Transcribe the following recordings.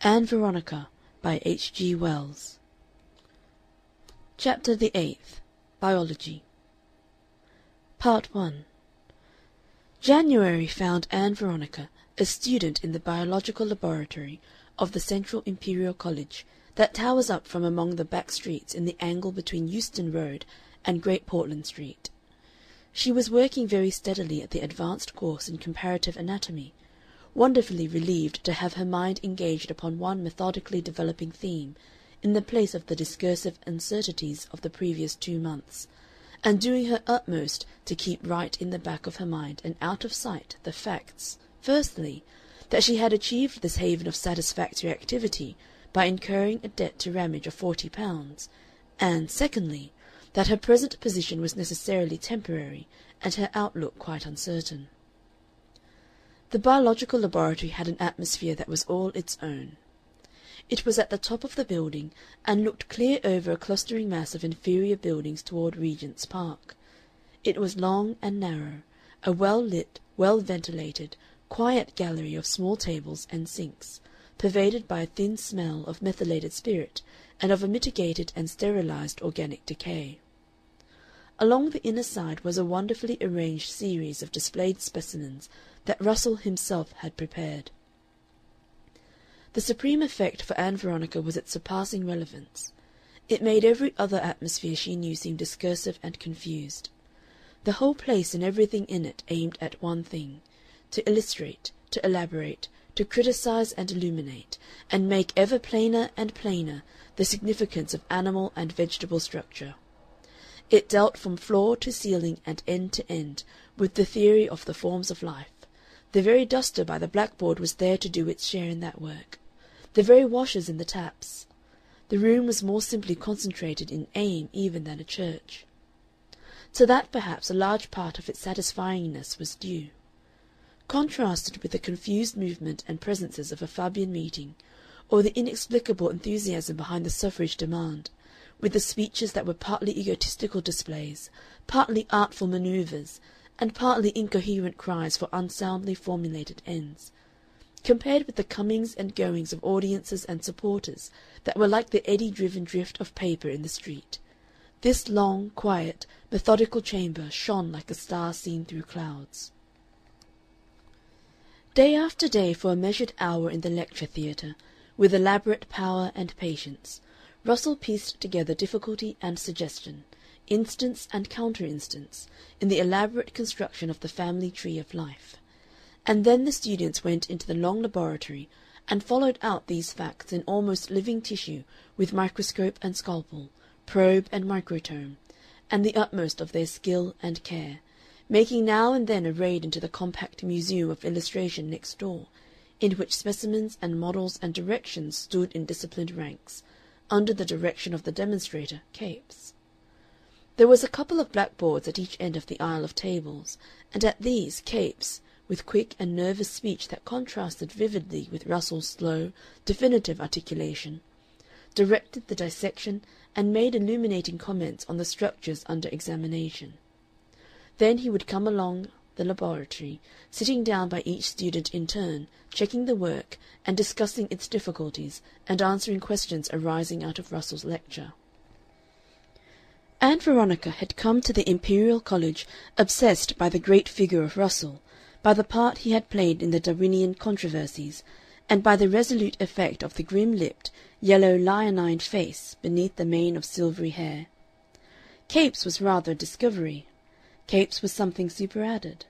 Ann Veronica by H. G. Wells. Chapter the 8th. Biology. Part 1. January found Ann Veronica a student in the biological laboratory of the Central Imperial College that towers up from among the back streets in the angle between Euston Road and Great Portland Street. She was working very steadily at the advanced course in comparative anatomy, wonderfully relieved to have her mind engaged upon one methodically developing theme in the place of the discursive uncertainties of the previous 2 months, and doing her utmost to keep right in the back of her mind and out of sight the facts, firstly, that she had achieved this haven of satisfactory activity by incurring a debt to Ramage of £40, and, secondly, that her present position was necessarily temporary and her outlook quite uncertain. The biological laboratory had an atmosphere that was all its own. It was at the top of the building and looked clear over a clustering mass of inferior buildings toward Regent's Park. It was long and narrow, a well-lit, well-ventilated, quiet gallery of small tables and sinks, pervaded by a thin smell of methylated spirit and of a mitigated and sterilized organic decay. Along the inner side was a wonderfully arranged series of displayed specimens that Russell himself had prepared. The supreme effect for Ann Veronica was its surpassing relevance. It made every other atmosphere she knew seem discursive and confused. The whole place and everything in it aimed at one thing, to illustrate, to elaborate, to criticize and illuminate, and make ever plainer and plainer the significance of animal and vegetable structure. It dealt from floor to ceiling and end to end with the theory of the forms of life. The very duster by the blackboard was there to do its share in that work, the very washers in the taps. The room was more simply concentrated in aim even than a church. To that perhaps a large part of its satisfyingness was due. Contrasted with the confused movement and presences of a Fabian meeting, or the inexplicable enthusiasm behind the suffrage demand, with the speeches that were partly egotistical displays, partly artful manoeuvres, and partly incoherent cries for unsoundly formulated ends, compared with the comings and goings of audiences and supporters that were like the eddy-driven drift of paper in the street, this long, quiet, methodical chamber shone like a star seen through clouds. Day after day for a measured hour in the lecture theatre, with elaborate power and patience, Russell pieced together difficulty and suggestion, instance and counter-instance, in the elaborate construction of the family tree of life. And then the students went into the long laboratory and followed out these facts in almost living tissue with microscope and scalpel, probe and microtome, and the utmost of their skill and care, making now and then a raid into the compact museum of illustration next door, in which specimens and models and directions stood in disciplined ranks, under the direction of the demonstrator, Capes. There was a couple of blackboards at each end of the aisle of tables, and at these Capes, with quick and nervous speech that contrasted vividly with Russell's slow, definitive articulation, directed the dissection and made illuminating comments on the structures under examination. Then he would come along the laboratory, sitting down by each student in turn, checking the work and discussing its difficulties and answering questions arising out of Russell's lecture. Ann Veronica had come to the Imperial College obsessed by the great figure of Russell, by the part he had played in the Darwinian controversies, and by the resolute effect of the grim-lipped, yellow leonine face beneath the mane of silvery hair. Capes was rather a discovery. Capes was something superadded.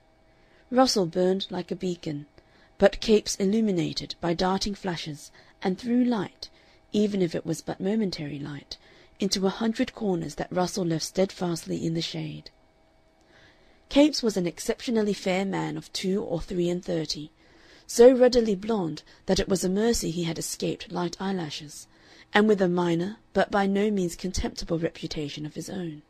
Russell burned like a beacon, but Capes illuminated by darting flashes and threw light, even if it was but momentary light, into 100 corners that Russell left steadfastly in the shade. Capes was an exceptionally fair man of 2 or 33, so ruddily blonde that it was a mercy he had escaped light eyelashes, and with a minor but by no means contemptible reputation of his own.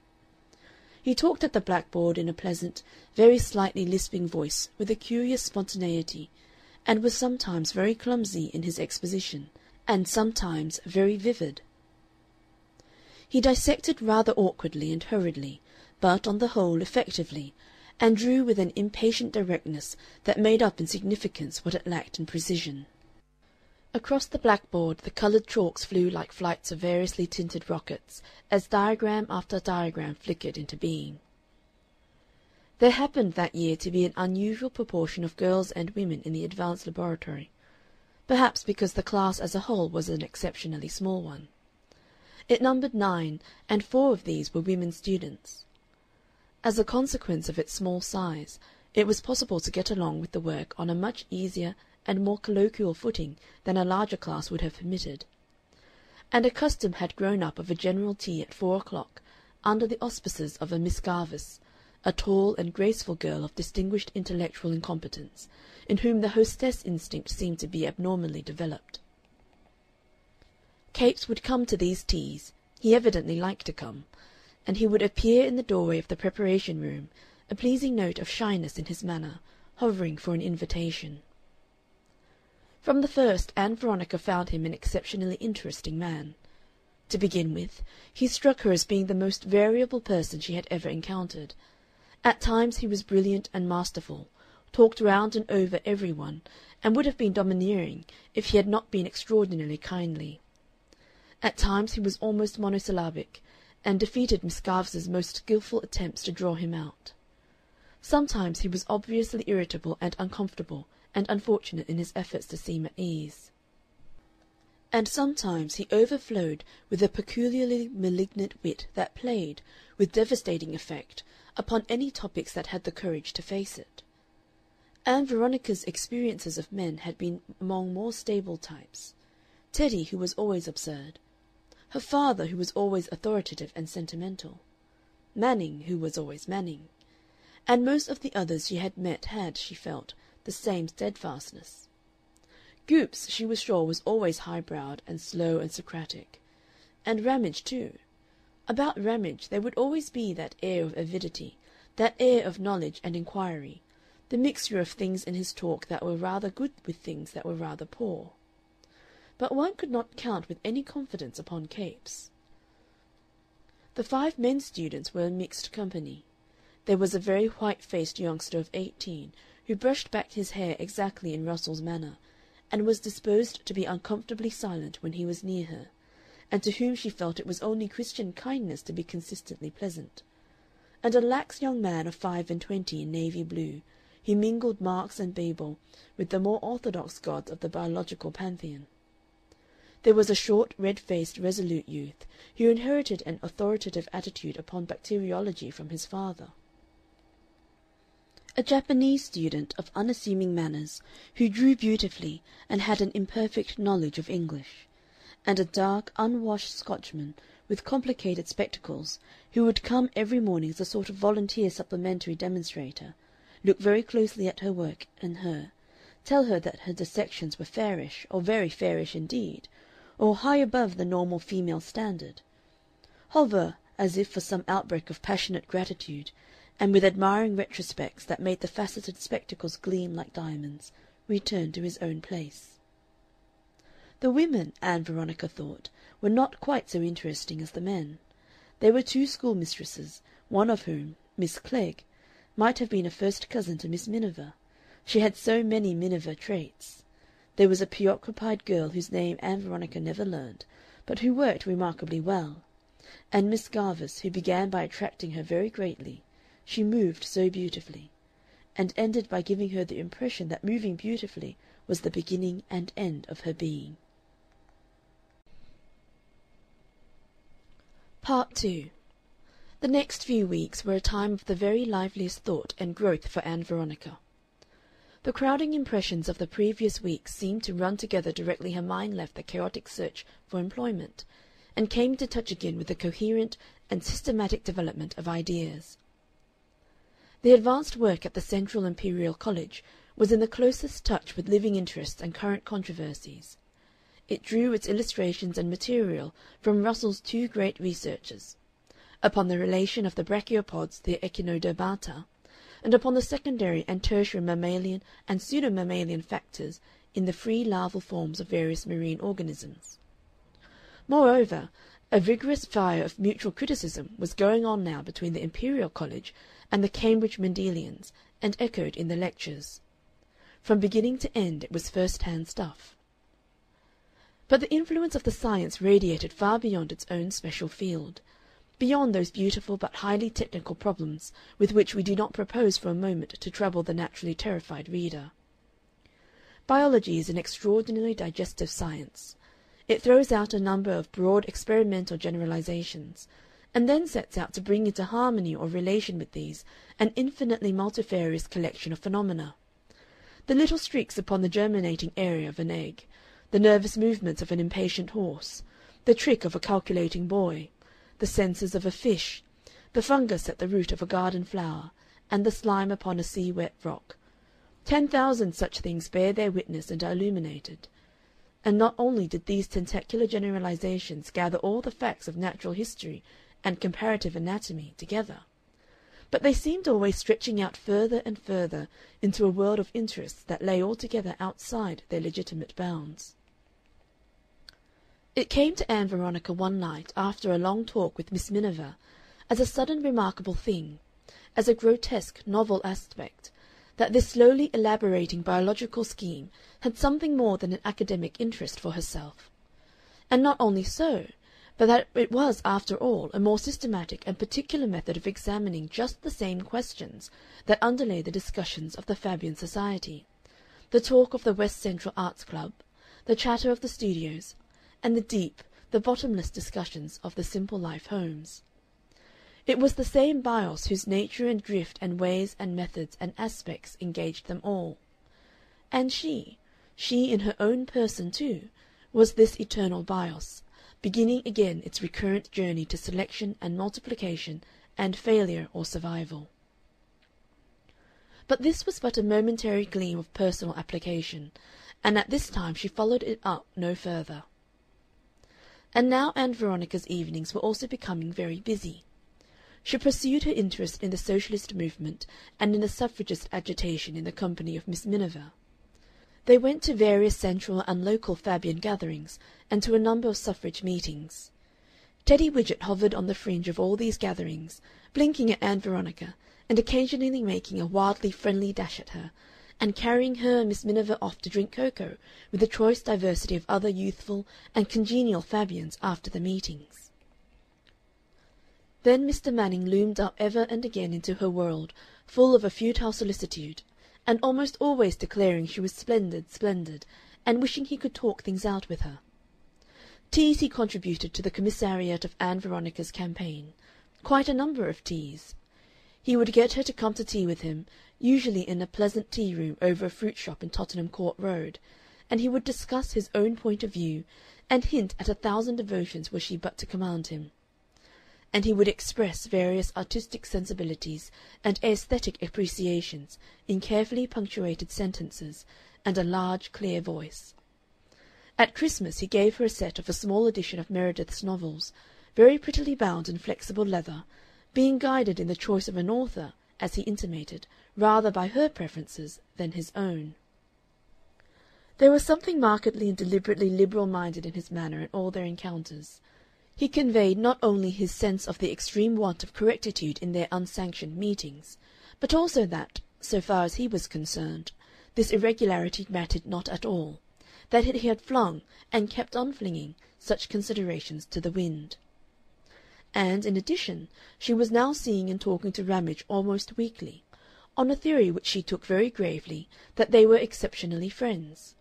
He talked at the blackboard in a pleasant, very slightly lisping voice with a curious spontaneity, and was sometimes very clumsy in his exposition, and sometimes very vivid. He dissected rather awkwardly and hurriedly, but on the whole effectively, and drew with an impatient directness that made up in significance what it lacked in precision. Across the blackboard the colored chalks flew like flights of variously tinted rockets, as diagram after diagram flickered into being. There happened that year to be an unusual proportion of girls and women in the advanced laboratory, perhaps because the class as a whole was an exceptionally small one. It numbered 9, and 4 of these were women students. As a consequence of its small size, it was possible to get along with the work on a much easier and more colloquial footing than a larger class would have permitted. And a custom had grown up of a general tea at 4 o'clock, under the auspices of a Miss Garvice, a tall and graceful girl of distinguished intellectual incompetence, in whom the hostess instinct seemed to be abnormally developed. Capes would come to these teas, he evidently liked to come, and he would appear in the doorway of the preparation room, a pleasing note of shyness in his manner, hovering for an invitation. From the first Ann Veronica found him an exceptionally interesting man. To begin with, he struck her as being the most variable person she had ever encountered. At times he was brilliant and masterful, talked round and over every one, and would have been domineering if he had not been extraordinarily kindly. At times he was almost monosyllabic, and defeated Miss Garvice's most skilful attempts to draw him out. Sometimes he was obviously irritable and uncomfortable, and unfortunate in his efforts to seem at ease. And sometimes he overflowed with a peculiarly malignant wit that played, with devastating effect, upon any topics that had the courage to face it. Ann Veronica's experiences of men had been among more stable types. Teddy, who was always absurd; her father, who was always authoritative and sentimental; Manning, who was always Manning; and most of the others she had met had, she felt, the same steadfastness. Goopes, she was sure, was always high-browed and slow and Socratic. And Ramage, too. About Ramage there would always be that air of avidity, that air of knowledge and inquiry, the mixture of things in his talk that were rather good with things that were rather poor. But one could not count with any confidence upon Capes. The 5 men students were a mixed company. There was a very white-faced youngster of 18 who brushed back his hair exactly in Russell's manner, and was disposed to be uncomfortably silent when he was near her, and to whom she felt it was only Christian kindness to be consistently pleasant; and a lax young man of 25 in navy blue, who mingled Marx and Bebel with the more orthodox gods of the biological pantheon. There was a short, red-faced, resolute youth, who inherited an authoritative attitude upon bacteriology from his father; a Japanese student of unassuming manners, who drew beautifully and had an imperfect knowledge of English; and a dark, unwashed Scotchman with complicated spectacles, who would come every morning as a sort of volunteer supplementary demonstrator, look very closely at her work and her, tell her that her dissections were fairish, or very fairish indeed, or high above the normal female standard; hover, as if for some outbreak of passionate gratitude, and with admiring retrospects that made the faceted spectacles gleam like diamonds, return to his own place. The women, Ann Veronica thought, were not quite so interesting as the men. There were 2 schoolmistresses, one of whom, Miss Clegg, might have been a first cousin to Miss Miniver. She had so many Miniver traits. There was a preoccupied girl whose name Ann Veronica never learned, but who worked remarkably well; and Miss Garvice, who began by attracting her very greatly, she moved so beautifully, and ended by giving her the impression that moving beautifully was the beginning and end of her being. Part 2. The next few weeks were a time of the very liveliest thought and growth for Ann Veronica. The crowding impressions of the previous weeks seemed to run together directly her mind left the chaotic search for employment, and came into touch again with the coherent and systematic development of ideas. The advanced work at the Central Imperial College was in the closest touch with living interests and current controversies. It drew its illustrations and material from Russell's 2 great researches, upon the relation of the brachiopods to the Echinodermata, and upon the secondary and tertiary mammalian and pseudo-mammalian factors in the free larval forms of various marine organisms. Moreover, a vigorous fire of mutual criticism was going on now between the Imperial College and the Cambridge Mendelians, and echoed in the lectures. From beginning to end it was first-hand stuff. But the influence of the science radiated far beyond its own special field, beyond those beautiful but highly technical problems with which we do not propose for a moment to trouble the naturally terrified reader. Biology is an extraordinarily digestive science. It throws out a number of broad experimental generalizations, and then sets out to bring into harmony or relation with these an infinitely multifarious collection of phenomena. The little streaks upon the germinating area of an egg, the nervous movements of an impatient horse, the trick of a calculating boy, the senses of a fish, the fungus at the root of a garden flower, and the slime upon a sea-wet rock. 10,000 such things bear their witness and are illuminated. And not only did these tentacular generalizations gather all the facts of natural history and comparative anatomy together, but they seemed always stretching out further and further into a world of interests that lay altogether outside their legitimate bounds. It came to Ann Veronica one night after a long talk with Miss Miniver as a sudden remarkable thing, as a grotesque novel aspect, that this slowly elaborating biological scheme had something more than an academic interest for herself. And not only so, but that it was, after all, a more systematic and particular method of examining just the same questions that underlay the discussions of the Fabian Society, the talk of the West Central Arts Club, the chatter of the studios, and the deep, the bottomless discussions of the Simple Life homes. It was the same bios whose nature and drift and ways and methods and aspects engaged them all. And she in her own person too, was this eternal bios, beginning again its recurrent journey to selection and multiplication and failure or survival. But this was but a momentary gleam of personal application, and at this time she followed it up no further. And now Ann Veronica's evenings were also becoming very busy. She pursued her interest in the Socialist movement and in the suffragist agitation in the company of Miss Miniver. They went to various central and local Fabian gatherings and to a number of suffrage meetings. Teddy Widgett hovered on the fringe of all these gatherings, blinking at Ann Veronica and occasionally making a wildly friendly dash at her, and carrying her and Miss Miniver off to drink cocoa with a choice diversity of other youthful and congenial Fabians after the meetings. Then Mr. Manning loomed up ever and again into her world, full of a futile solicitude, and almost always declaring she was splendid, splendid, and wishing he could talk things out with her. Teas he contributed to the commissariat of Ann Veronica's campaign, quite a number of teas. He would get her to come to tea with him, usually in a pleasant tea-room over a fruit shop in Tottenham Court Road, and he would discuss his own point of view and hint at 1,000 devotions were she but to command him. And he would express various artistic sensibilities and aesthetic appreciations in carefully punctuated sentences and a large, clear voice. At Christmas he gave her a set of a small edition of Meredith's novels, very prettily bound in flexible leather, being guided in the choice of an author, as he intimated, rather by her preferences than his own. There was something markedly and deliberately liberal-minded in his manner in all their encounters. He conveyed not only his sense of the extreme want of correctitude in their unsanctioned meetings, but also that, so far as he was concerned, this irregularity mattered not at all, that he had flung, and kept on flinging, such considerations to the wind. And, in addition, she was now seeing and talking to Ramage almost weekly, on a theory which she took very gravely, that they were exceptionally friends.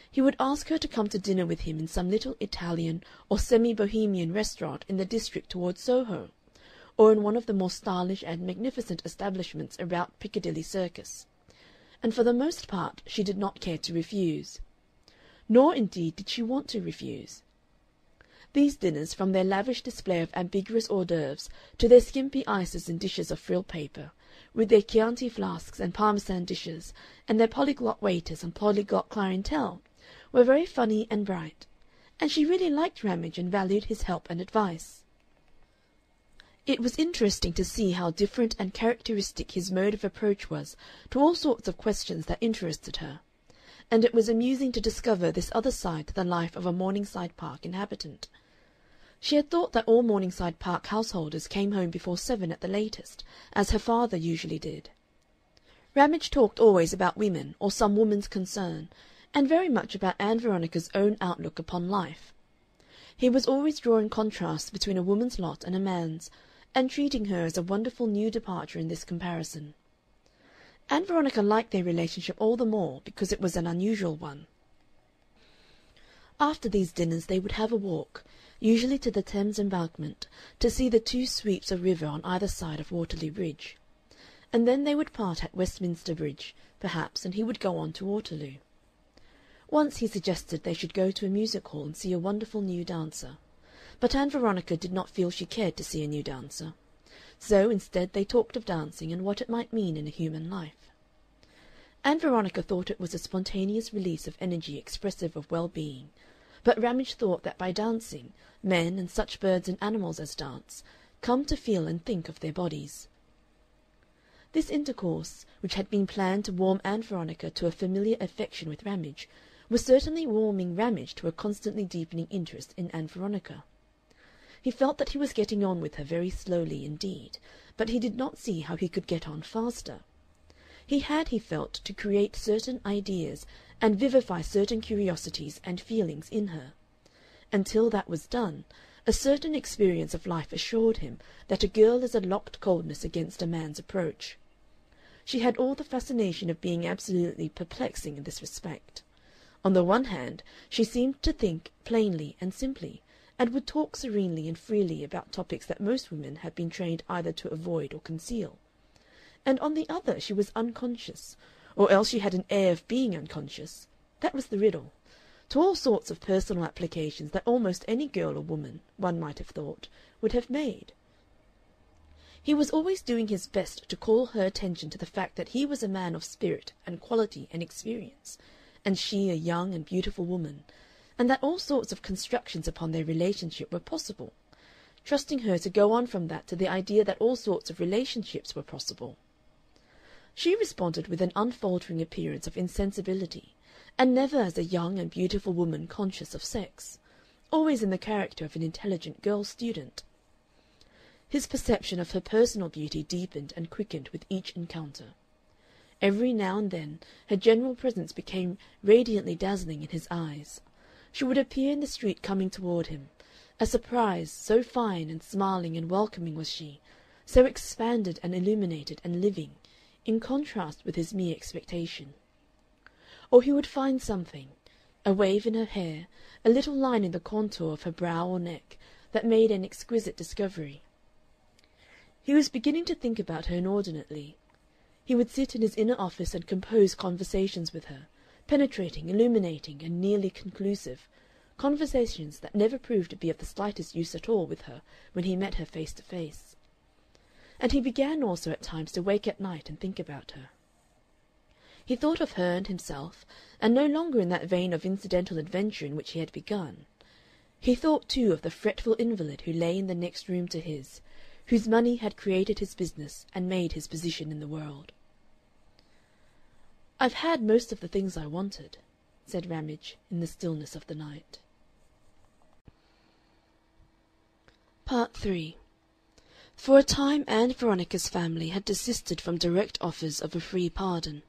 He would ask her to come to dinner with him in some little Italian or semi-Bohemian restaurant in the district towards Soho, or in one of the more stylish and magnificent establishments about Piccadilly Circus, and for the most part she did not care to refuse. Nor, indeed, did she want to refuse. These dinners, from their lavish display of ambiguous hors d'oeuvres to their skimpy ices in dishes of frilled paper, with their Chianti flasks and Parmesan dishes, and their polyglot waiters and polyglot clientele, were very funny and bright, and she really liked Ramage and valued his help and advice. It was interesting to see how different and characteristic his mode of approach was to all sorts of questions that interested her, and it was amusing to discover this other side to the life of a Morningside Park inhabitant. She had thought that all Morningside Park householders came home before 7 at the latest, as her father usually did. Ramage talked always about women or some woman's concern, and very much about Ann Veronica's own outlook upon life. He was always drawing contrasts between a woman's lot and a man's, and treating her as a wonderful new departure in this comparison. Ann Veronica liked their relationship all the more because it was an unusual one. After these dinners they would have a walk, usually to the Thames Embankment, to see the two sweeps of river on either side of Waterloo Bridge. And then they would part at Westminster Bridge, perhaps, and he would go on to Waterloo. Once he suggested they should go to a music hall and see a wonderful new dancer. But Ann Veronica did not feel she cared to see a new dancer. So, instead, they talked of dancing and what it might mean in a human life. Ann Veronica thought it was a spontaneous release of energy expressive of well-being, but Ramage thought that by dancing, men, and such birds and animals as dance, come to feel and think of their bodies. This intercourse, which had been planned to warm Ann Veronica to a familiar affection with Ramage, was certainly warming Ramage to a constantly deepening interest in Ann Veronica. He felt that he was getting on with her very slowly indeed, but he did not see how he could get on faster. He had, he felt, to create certain ideas and vivify certain curiosities and feelings in her. Until that was done, a certain experience of life assured him that a girl is a locked coldness against a man's approach. She had all the fascination of being absolutely perplexing in this respect. On the one hand, she seemed to think plainly and simply, and would talk serenely and freely about topics that most women had been trained either to avoid or conceal. And on the other she was unconscious, or else she had an air of being unconscious. That was the riddle. To all sorts of personal applications that almost any girl or woman, one might have thought, would have made. He was always doing his best to call her attention to the fact that he was a man of spirit and quality and experience, and she a young and beautiful woman, and that all sorts of constructions upon their relationship were possible, trusting her to go on from that to the idea that all sorts of relationships were possible. She responded with an unfaltering appearance of insensibility, and never as a young and beautiful woman conscious of sex, always in the character of an intelligent girl student. His perception of her personal beauty deepened and quickened with each encounter. Every now and then her general presence became radiantly dazzling in his eyes. She would appear in the street coming toward him, a surprise, so fine and smiling and welcoming was she, so expanded and illuminated and living, in contrast with his mere expectation. Or he would find something, a wave in her hair, a little line in the contour of her brow or neck, that made an exquisite discovery. He was beginning to think about her inordinately. He would sit in his inner office and compose conversations with her, penetrating, illuminating, and nearly conclusive, conversations that never proved to be of the slightest use at all with her when he met her face to face. And he began also at times to wake at night and think about her. He thought of her and himself, and no longer in that vein of incidental adventure in which he had begun. He thought, too, of the fretful invalid who lay in the next room to his, whose money had created his business and made his position in the world. "I've had most of the things I wanted," said Ramage in the stillness of the night. Part 3. For a time Ann Veronica's family had desisted from direct offers of a free pardon.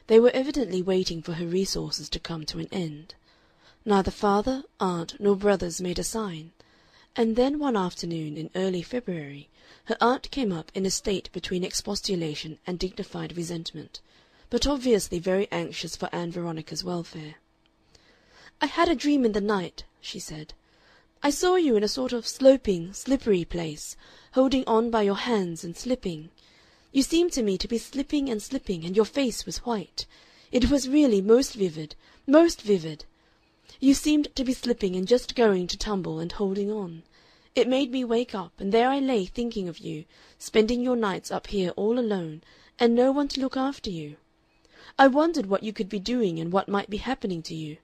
They were evidently waiting for her resources to come to an end. Neither father, aunt, nor brothers made a sign, and then one afternoon in early February her aunt came up in a state between expostulation and dignified resentment, but obviously very anxious for Ann Veronica's welfare. "I had a dream in the night," she said. "I saw you in a sort of sloping, slippery place, holding on by your hands and slipping. You seemed to me to be slipping, and your face was white. It was really most vivid, most vivid. You seemed to be slipping and just going to tumble and holding on. It made me wake up, and there I lay thinking of you, spending your nights up here all alone, and no one to look after you. I wondered what you could be doing and what might be happening to you.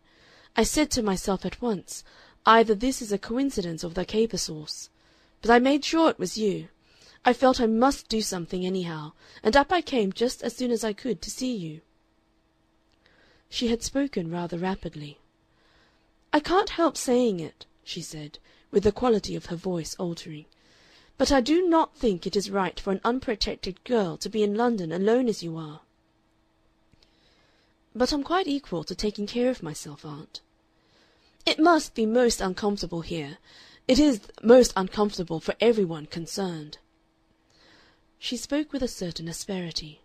I said to myself at once, either this is a coincidence of the caper sauce. But I made sure it was you. I felt I must do something anyhow, and up I came just as soon as I could to see you." She had spoken rather rapidly. "I can't help saying it," she said, with the quality of her voice altering, "but I do not think it is right for an unprotected girl to be in London alone as you are." But I'm quite equal to taking care of myself, aunt. It must be most uncomfortable here. It is most uncomfortable for every one concerned." She spoke with a certain asperity.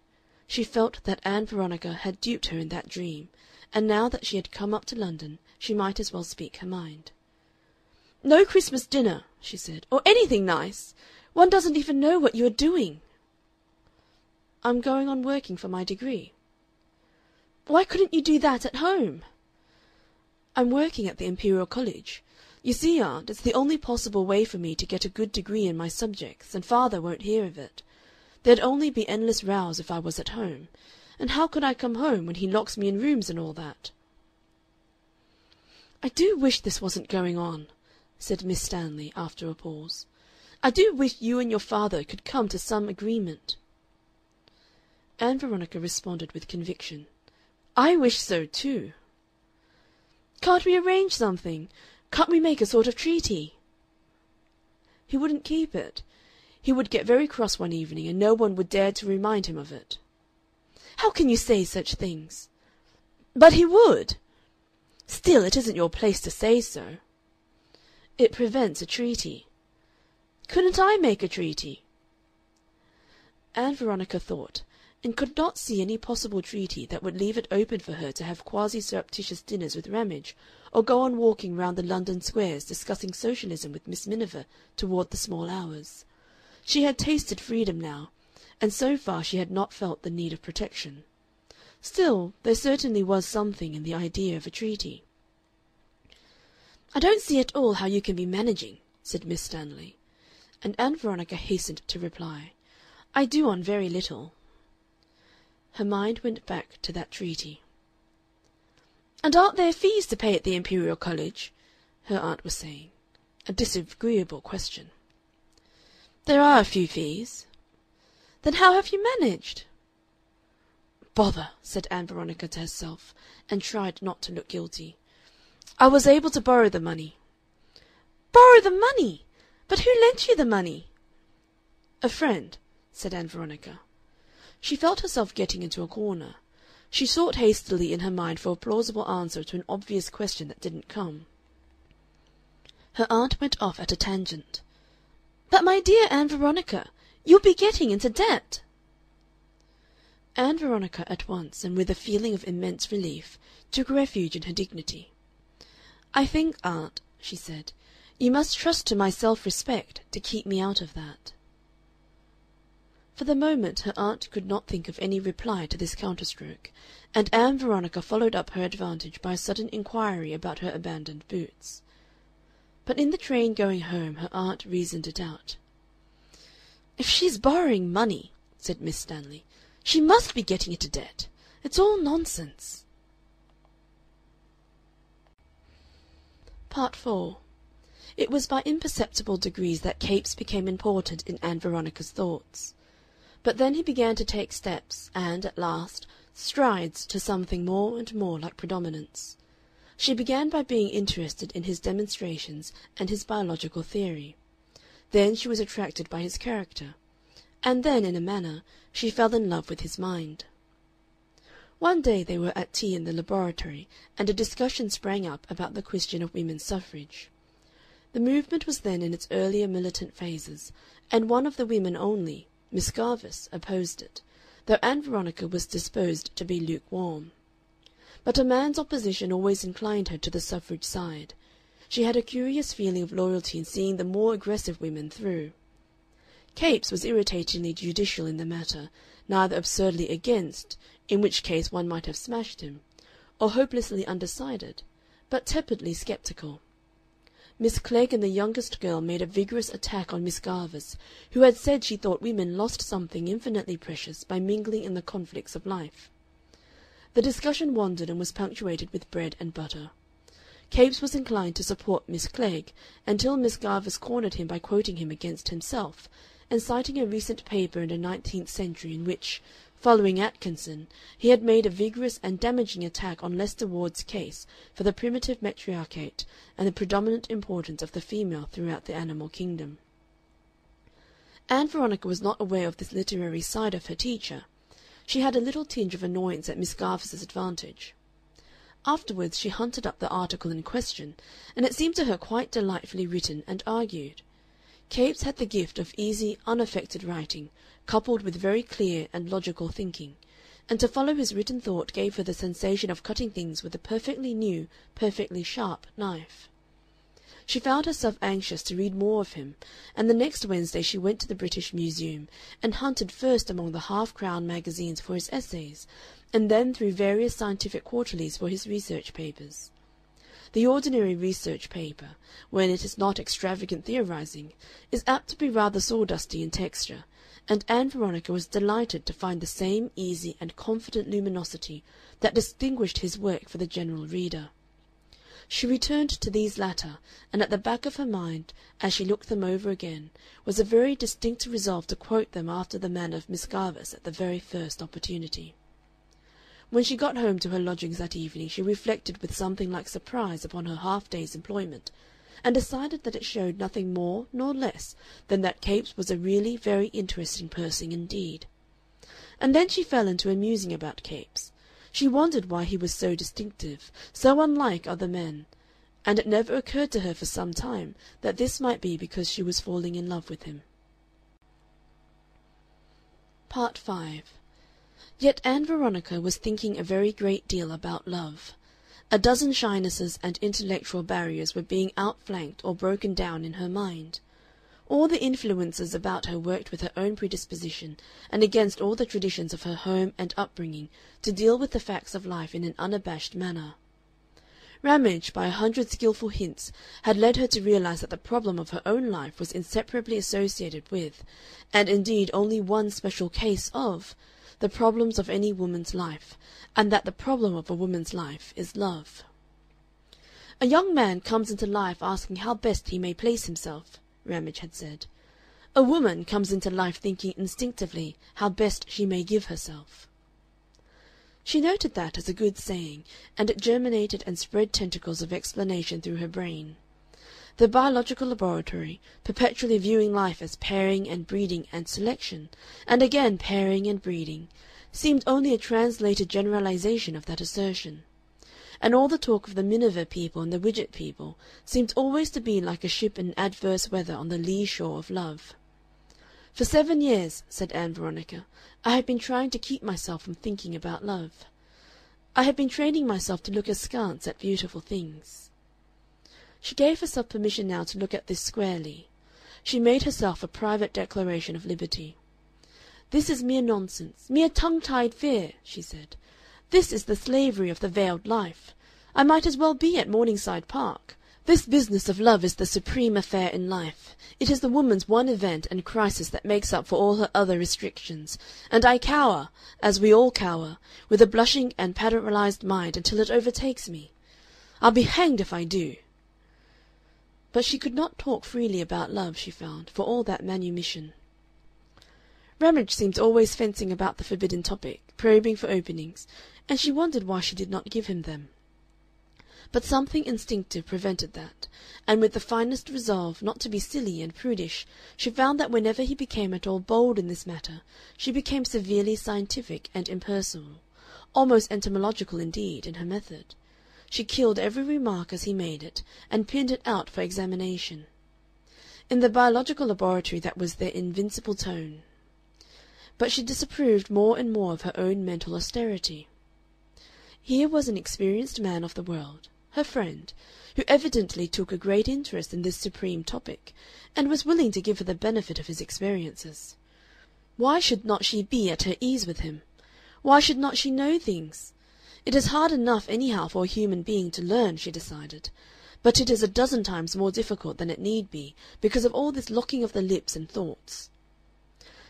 She felt that Ann Veronica had duped her in that dream, and now that she had come up to London she might as well speak her mind. "No Christmas dinner," she said, "or anything nice. One doesn't even know what you are doing." "I'm going on working for my degree." "Why couldn't you do that at home?" "I'm working at the Imperial College. You see, aunt, it's the only possible way for me to get a good degree in my subjects, and father won't hear of it. There'd only be endless rows if I was at home, and how could I come home when he locks me in rooms and all that?" "I do wish this wasn't going on," said Miss Stanley, after a pause. "I do wish you and your father could come to some agreement." Ann Veronica responded with conviction. "I wish so, too." "Can't we arrange something? Can't we make a sort of treaty?" "He wouldn't keep it. He would get very cross one evening, and no one would dare to remind him of it." "How can you say such things?" "But he would." "Still, it isn't your place to say so." "It prevents a treaty." "Couldn't I make a treaty?" Ann Veronica thought, and could not see any possible treaty that would leave it open for her to have quasi-surreptitious dinners with Ramage, or go on walking round the London squares discussing Socialism with Miss Miniver toward the small hours. She had tasted freedom now, and so far she had not felt the need of protection. Still, there certainly was something in the idea of a treaty. "I don't see at all how you can be managing," said Miss Stanley, and Ann Veronica hastened to reply, "I do on very little." Her mind went back to that treaty. "And aren't there fees to pay at the Imperial College?" her aunt was saying. A disagreeable question. "There are a few fees." "Then how have you managed?" "Bother!" said Ann Veronica to herself, and tried not to look guilty. "I was able to borrow the money." "Borrow the money! But who lent you the money?" "A friend," said Ann Veronica. She felt herself getting into a corner. She sought hastily in her mind for a plausible answer to an obvious question that didn't come. Her aunt went off at a tangent. "But, my dear Ann Veronica, you'll be getting into debt." Ann Veronica at once, and with a feeling of immense relief, took refuge in her dignity. "I think, aunt," she said, "you must trust to my self-respect to keep me out of that." For the moment her aunt could not think of any reply to this counterstroke, and Ann Veronica followed up her advantage by a sudden inquiry about her abandoned boots. But in the train going home her aunt reasoned it out. "If she's borrowing money," said Miss Stanley, "she must be getting into debt. It's all nonsense." Part 4. It was by imperceptible degrees that Capes became important in Ann Veronica's thoughts. But then he began to take steps, and, at last, strides to something more and more like predominance. She began by being interested in his demonstrations and his biological theory. Then she was attracted by his character. And then, in a manner, she fell in love with his mind. One day they were at tea in the laboratory, and a discussion sprang up about the question of women's suffrage. The movement was then in its earlier militant phases, and one of the women only, Miss Garvice, opposed it, though Ann Veronica was disposed to be lukewarm. But a man's opposition always inclined her to the suffrage side. She had a curious feeling of loyalty in seeing the more aggressive women through. Capes was irritatingly judicial in the matter, neither absurdly against, in which case one might have smashed him, or hopelessly undecided, but tepidly sceptical. Miss Clegg and the youngest girl made a vigorous attack on Miss Garvice, who had said she thought women lost something infinitely precious by mingling in the conflicts of life. The discussion wandered and was punctuated with bread and butter. Capes was inclined to support Miss Clegg until Miss Garvice cornered him by quoting him against himself, and citing a recent paper in the 19th Century in which, following Atkinson, he had made a vigorous and damaging attack on Lester Ward's case for the primitive matriarchate and the predominant importance of the female throughout the animal kingdom. Ann Veronica was not aware of this literary side of her teacher. she had a little tinge of annoyance at Miss Garvice's advantage. Afterwards she hunted up the article in question, and it seemed to her quite delightfully written and argued. Capes had the gift of easy, unaffected writing, coupled with very clear and logical thinking, and to follow his written thought gave her the sensation of cutting things with a perfectly new, perfectly sharp knife. She found herself anxious to read more of him, and the next Wednesday she went to the British Museum, and hunted first among the half-crown magazines for his essays, and then through various scientific quarterlies for his research papers. The ordinary research paper, when it is not extravagant theorizing, is apt to be rather sawdusty in texture, and Ann Veronica was delighted to find the same easy and confident luminosity that distinguished his work for the general reader. She returned to these latter, and at the back of her mind, as she looked them over again, was a very distinct resolve to quote them after the manner of Miss Garvice at the very first opportunity. When she got home to her lodgings that evening she reflected with something like surprise upon her half-day's employment, and decided that it showed nothing more nor less than that Capes was a really very interesting person indeed. And then she fell into a musing about Capes. She wondered why he was so distinctive, so unlike other men, and it never occurred to her for some time that this might be because she was falling in love with him. Part 5. Yet Ann Veronica was thinking a very great deal about love. A dozen shynesses and intellectual barriers were being outflanked or broken down in her mind. All the influences about her worked with her own predisposition and against all the traditions of her home and upbringing to deal with the facts of life in an unabashed manner. Ramage, by 100 skilful hints, had led her to realize that the problem of her own life was inseparably associated with, and indeed only one special case of, the problems of any woman's life, and that the problem of a woman's life is love. A young man comes into life asking how best he may place himself, Ramage had said. A woman comes into life thinking instinctively how best she may give herself. She noted that as a good saying, and it germinated and spread tentacles of explanation through her brain. The biological laboratory, perpetually viewing life as pairing and breeding and selection, and again pairing and breeding, seemed only a translated generalization of that assertion. And all the talk of the Miniver people and the Widgett people seemed always to be like a ship in adverse weather on the lee shore of love. "For 7 years," said Ann Veronica, "I have been trying to keep myself from thinking about love. I have been training myself to look askance at beautiful things." She gave herself permission now to look at this squarely. She made herself a private declaration of liberty. "This is mere nonsense, mere tongue-tied fear," she said. "This is the slavery of the veiled life. I might as well be at Morningside Park. This business of love is the supreme affair in life. It is the woman's one event and crisis that makes up for all her other restrictions, and I cower, as we all cower, with a blushing and paralyzed mind until it overtakes me. I'll be hanged if I do." But she could not talk freely about love, she found, for all that manumission. Ramage seemed always fencing about the forbidden topic, probing for openings, and she wondered why she did not give him them. But something instinctive prevented that, and with the finest resolve not to be silly and prudish, she found that whenever he became at all bold in this matter, she became severely scientific and impersonal, almost entomological indeed, in her method. She killed every remark as he made it, and pinned it out for examination. In the biological laboratory that was their invincible tone. But she disapproved more and more of her own mental austerity. Here was an experienced man of the world, her friend, who evidently took a great interest in this supreme topic, and was willing to give her the benefit of his experiences. Why should not she be at her ease with him? Why should not she know things? It is hard enough anyhow for a human being to learn, she decided, but it is a dozen times more difficult than it need be because of all this locking of the lips and thoughts.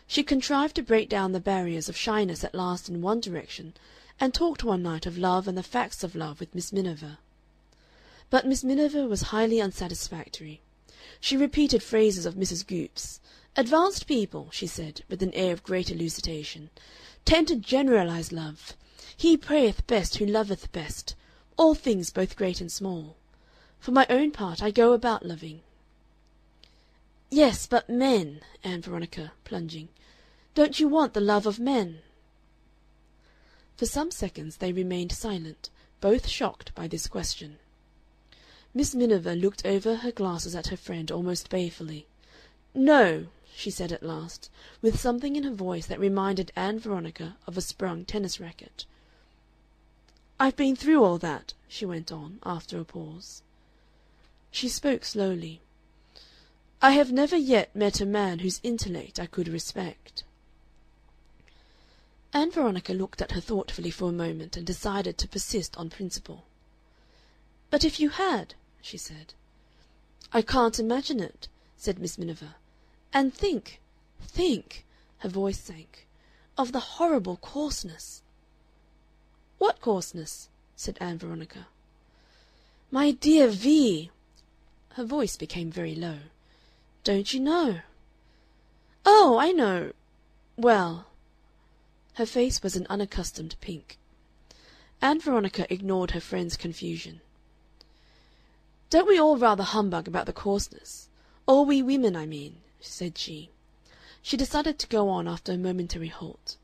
She contrived to break down the barriers of shyness at last in one direction, and talked one night of love and the facts of love with Miss Miniver. But Miss Miniver was highly unsatisfactory. She repeated phrases of Mrs. Goopes. "Advanced people," she said, with an air of great elucidation, "tend to generalize love. He prayeth best who loveth best. All things both great and small. For my own part I go about loving." "Yes, but men," Ann Veronica, plunging. "Don't you want the love of men?" For some seconds they remained silent, both shocked by this question. Miss Miniver looked over her glasses at her friend almost balefully. "No," she said at last, with something in her voice that reminded Ann Veronica of a sprung tennis racket. "I've been through all that," she went on, after a pause. She spoke slowly. "I have never yet met a man whose intellect I could respect." Ann Veronica looked at her thoughtfully for a moment and decided to persist on principle. "But if you had?" she said. "I can't imagine it," said Miss Miniver. "And think," her voice sank, "of the horrible coarseness." "What coarseness?" said Ann Veronica. "My dear Vee!" Her voice became very low. "Don't you know?" "Oh, I know. Well." Her face was an unaccustomed pink. Ann Veronica ignored her friend's confusion. "Don't we all rather humbug about the coarseness? All we women, I mean," said she. She decided to go on after a momentary halt.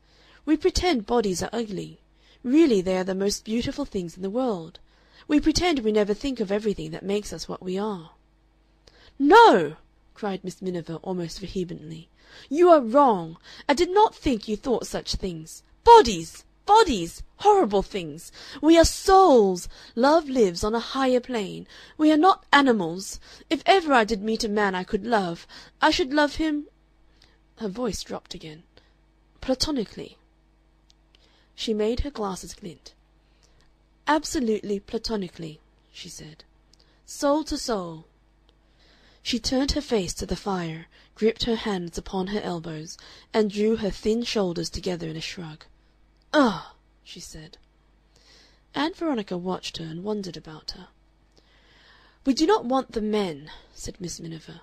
"We pretend bodies are ugly. Really they are the most beautiful things in the world. We pretend we never think of everything that makes us what we are." "No!" cried Miss Miniver almost vehemently. "You are wrong. I did not think you thought such things. Bodies! Bodies! Horrible things! We are souls. Love lives on a higher plane. We are not animals. If ever I did meet a man I could love, I should love him—" Her voice dropped again. "Platonically." She made her glasses glint. "Absolutely platonically," she said. "Soul to soul." She turned her face to the fire, gripped her hands upon her elbows, and drew her thin shoulders together in a shrug. "Ugh!" she said. Ann Veronica watched her and wondered about her. "We do not want the men," said Miss Miniver.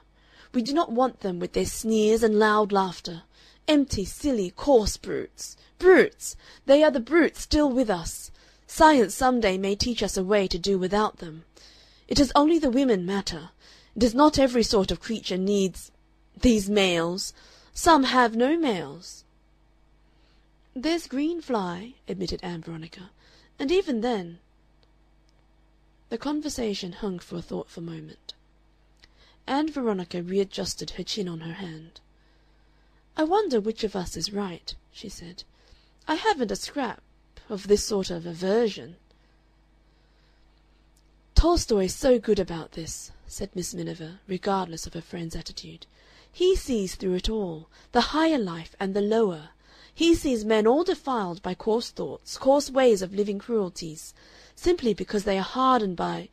"We do not want them with their sneers and loud laughter. Empty, silly, coarse brutes. Brutes! They are the brutes still with us. Science some day may teach us a way to do without them. It is only the women matter. It is not every sort of creature needs these males. Some have no males." "There's green fly," admitted Ann Veronica, "and even then—" The conversation hung for a thoughtful moment. Ann Veronica readjusted her chin on her hand. "I wonder which of us is right," she said. "I haven't a scrap of this sort of aversion." "Tolstoy is so good about this," said Miss Miniver, regardless of her friend's attitude. "He sees through it all, the higher life and the lower. He sees men all defiled by coarse thoughts, coarse ways of living, cruelties, simply because they are hardened by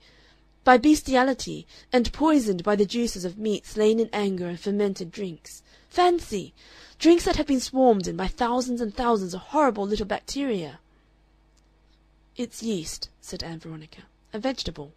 bestiality and poisoned by the juices of meat slain in anger and fermented drinks. Fancy! Drinks that have been swarmed in by thousands and thousands of horrible little bacteria." "It's yeast," said Ann Veronica. "A vegetable."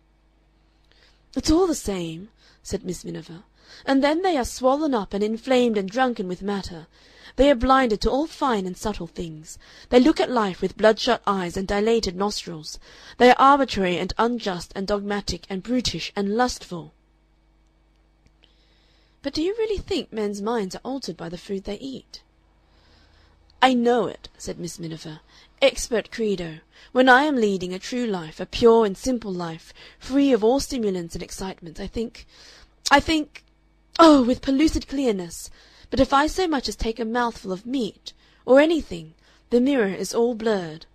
"It's all the same," said Miss Miniver. "And then they are swollen up and inflamed and drunken with matter. They are blinded to all fine and subtle things. They look at life with bloodshot eyes and dilated nostrils. They are arbitrary and unjust and dogmatic and brutish and lustful." "But do you really think men's minds are altered by the food they eat?" "I know it," said Miss Miniver. "Expert credo. When I am leading a true life, a pure and simple life, free of all stimulants and excitements, I think, oh, with pellucid clearness. But if I so much as take a mouthful of meat, or anything, the mirror is all blurred."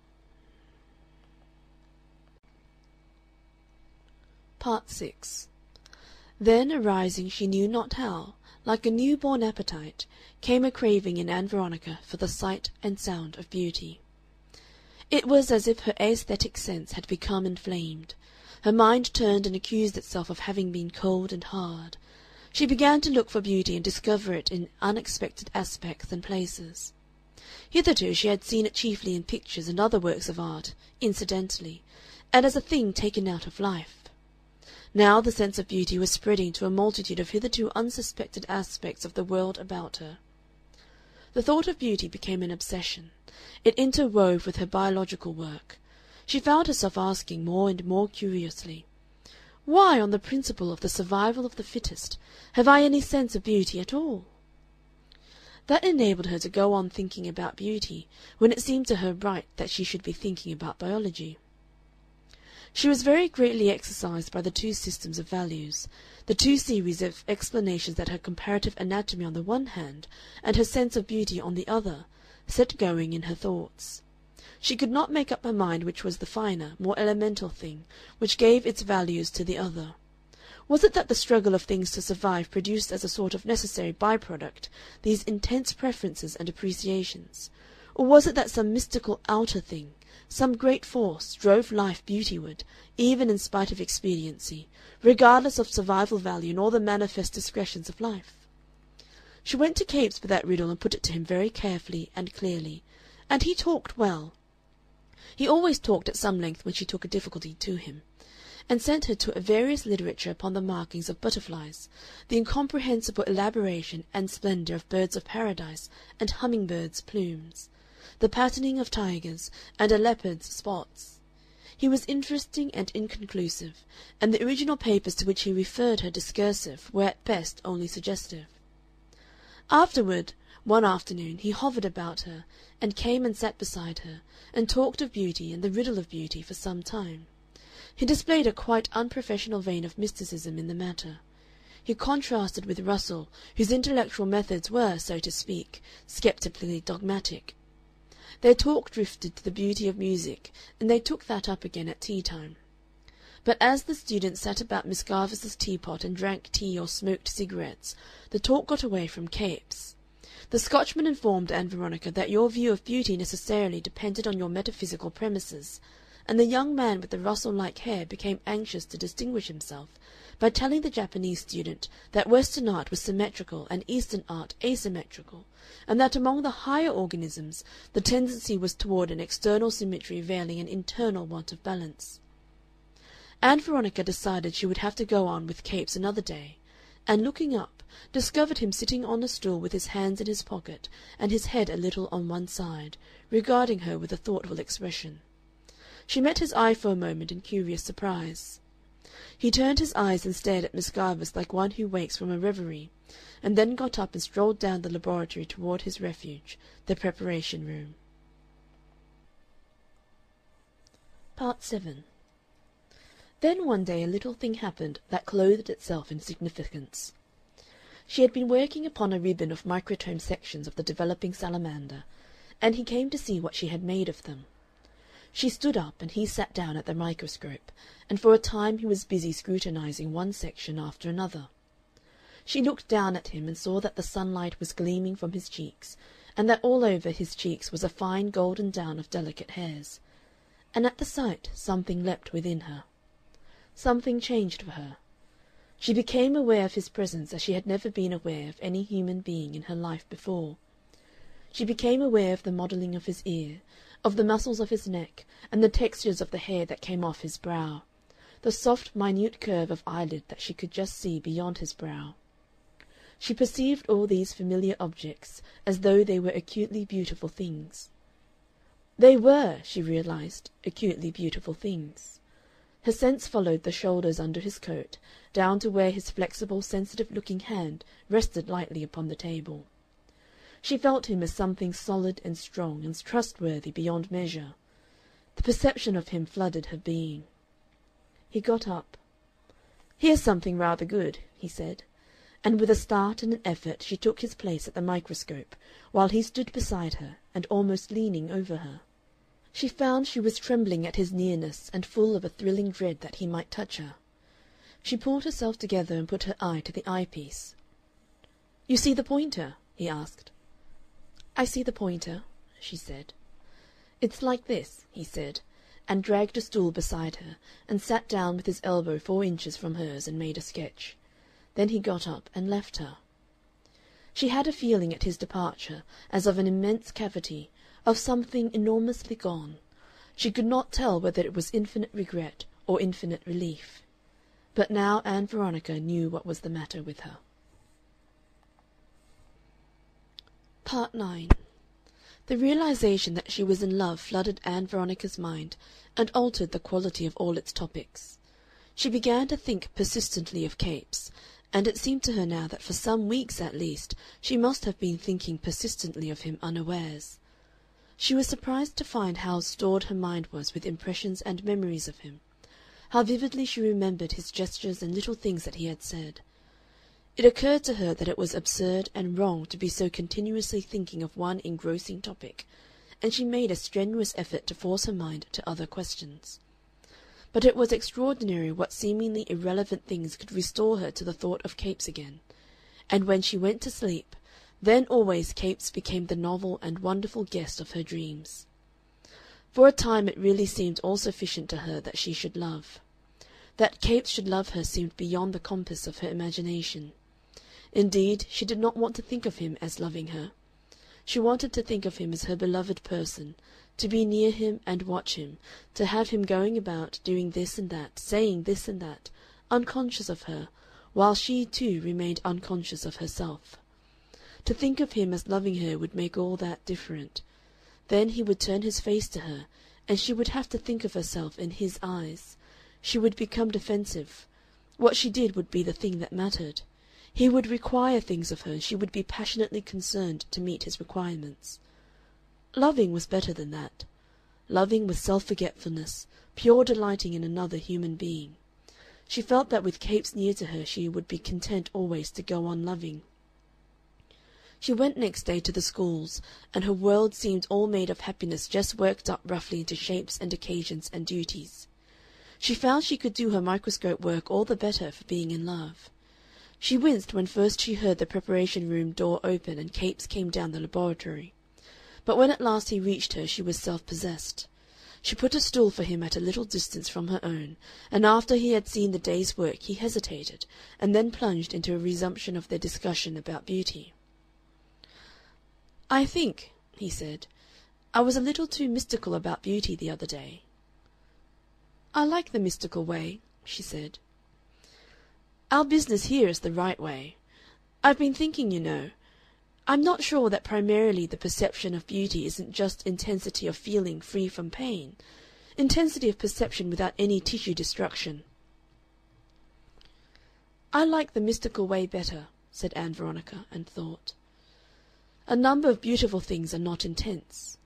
Part 6. Then arising she knew not how, like a new-born appetite, came a craving in Ann Veronica for the sight and sound of beauty. It was as if her aesthetic sense had become inflamed. Her mind turned and accused itself of having been cold and hard. She began to look for beauty and discover it in unexpected aspects and places. Hitherto she had seen it chiefly in pictures and other works of art, incidentally, and as a thing taken out of life. Now the sense of beauty was spreading to a multitude of hitherto unsuspected aspects of the world about her. The thought of beauty became an obsession. It interwove with her biological work. She found herself asking more and more curiously, "Why, on the principle of the survival of the fittest, have I any sense of beauty at all?" That enabled her to go on thinking about beauty when it seemed to her right that she should be thinking about biology. She was very greatly exercised by the two systems of values, the two series of explanations that her comparative anatomy on the one hand and her sense of beauty on the other set going in her thoughts. She could not make up her mind which was the finer, more elemental thing which gave its values to the other. Was it that the struggle of things to survive produced as a sort of necessary by-product these intense preferences and appreciations, or was it that some mystical outer thing, some great force, drove life beautyward, even in spite of expediency, regardless of survival value and all the manifest discretions of life? She went to Capes for that riddle and put it to him very carefully and clearly, and he talked well. He always talked at some length when she took a difficulty to him, and sent her to a various literature upon the markings of butterflies, the incomprehensible elaboration and splendor of birds of paradise and humming-birds' plumes, the patterning of tigers and a leopard's spots. He was interesting and inconclusive, and the original papers to which he referred her discursive were at best only suggestive. Afterward, one afternoon, he hovered about her, and came and sat beside her, and talked of beauty and the riddle of beauty for some time. He displayed a quite unprofessional vein of mysticism in the matter. He contrasted with Russell, whose intellectual methods were, so to speak, sceptically dogmatic. Their talk drifted to the beauty of music, and they took that up again at tea-time. But as the students sat about Miss Garvice's teapot and drank tea or smoked cigarettes, the talk got away from Capes. The Scotchman informed Ann Veronica that your view of beauty necessarily depended on your metaphysical premises, and the young man with the Russell-like hair became anxious to distinguish himself by telling the Japanese student that Western art was symmetrical and Eastern art asymmetrical, and that among the higher organisms the tendency was toward an external symmetry veiling an internal want of balance. Ann Veronica decided she would have to go on with Capes another day, and looking up, discovered him sitting on a stool with his hands in his pocket and his head a little on one side, regarding her with a thoughtful expression. She met his eye for a moment in curious surprise. He turned his eyes and stared at Miss Garvice like one who wakes from a reverie, and then got up and strolled down the laboratory toward his refuge, the preparation room. Part 7. Then one day a little thing happened that clothed itself in significance. She had been working upon a ribbon of microtome sections of the developing salamander, and he came to see what she had made of them. She stood up, and he sat down at the microscope, and for a time he was busy scrutinizing one section after another. She looked down at him and saw that the sunlight was gleaming from his cheeks, and that all over his cheeks was a fine golden down of delicate hairs. And at the sight something leapt within her. Something changed for her. She became aware of his presence as she had never been aware of any human being in her life before. She became aware of the modelling of his ear, of the muscles of his neck, and the textures of the hair that came off his brow, the soft, minute curve of eyelid that she could just see beyond his brow. She perceived all these familiar objects as though they were acutely beautiful things. They were, she realized, acutely beautiful things. Her sense followed the shoulders under his coat, down to where his flexible, sensitive-looking hand rested lightly upon the table. She felt him as something solid and strong and trustworthy beyond measure. The perception of him flooded her being. He got up. "Here's something rather good," he said, and with a start and an effort she took his place at the microscope, while he stood beside her and almost leaning over her. She found she was trembling at his nearness and full of a thrilling dread that he might touch her. She pulled herself together and put her eye to the eyepiece. "You see the pointer?" he asked. "I see the pointer," she said. "It's like this," he said, and dragged a stool beside her, and sat down with his elbow 4 inches from hers and made a sketch. Then he got up and left her. She had a feeling at his departure as of an immense cavity, of something enormously gone. She could not tell whether it was infinite regret or infinite relief. But now Ann Veronica knew what was the matter with her. Part 9. The realization that she was in love flooded Ann Veronica's mind and altered the quality of all its topics. She began to think persistently of Capes, and it seemed to her now that for some weeks at least she must have been thinking persistently of him unawares. She was surprised to find how stored her mind was with impressions and memories of him, how vividly she remembered his gestures and little things that he had said. It occurred to her that it was absurd and wrong to be so continuously thinking of one engrossing topic, and she made a strenuous effort to force her mind to other questions. But it was extraordinary what seemingly irrelevant things could restore her to the thought of Capes again, and when she went to sleep, then always Capes became the novel and wonderful guest of her dreams. For a time it really seemed all sufficient to her that she should love. That Capes should love her seemed beyond the compass of her imagination. Indeed, she did not want to think of him as loving her. She wanted to think of him as her beloved person, to be near him and watch him, to have him going about, doing this and that, saying this and that, unconscious of her, while she too remained unconscious of herself. To think of him as loving her would make all that different. Then he would turn his face to her, and she would have to think of herself in his eyes. She would become defensive. What she did would be the thing that mattered. He would require things of her, and she would be passionately concerned to meet his requirements. Loving was better than that. Loving was self-forgetfulness, pure delighting in another human being. She felt that with Capes near to her she would be content always to go on loving. She went next day to the schools, and her world seemed all made of happiness just worked up roughly into shapes and occasions and duties. She found she could do her microscope work all the better for being in love. She winced when first she heard the preparation room door open and Capes came down the laboratory. But when at last he reached her she was self-possessed. She put a stool for him at a little distance from her own, and after he had seen the day's work he hesitated, and then plunged into a resumption of their discussion about beauty. "I think," he said, "I was a little too mystical about beauty the other day." "I like the mystical way," she said. "Our business here is the right way. I've been thinking, you know. I'm not sure that primarily the perception of beauty isn't just intensity of feeling free from pain, intensity of perception without any tissue destruction." "I like the mystical way better," said Ann Veronica, and thought. "A number of beautiful things are not intense."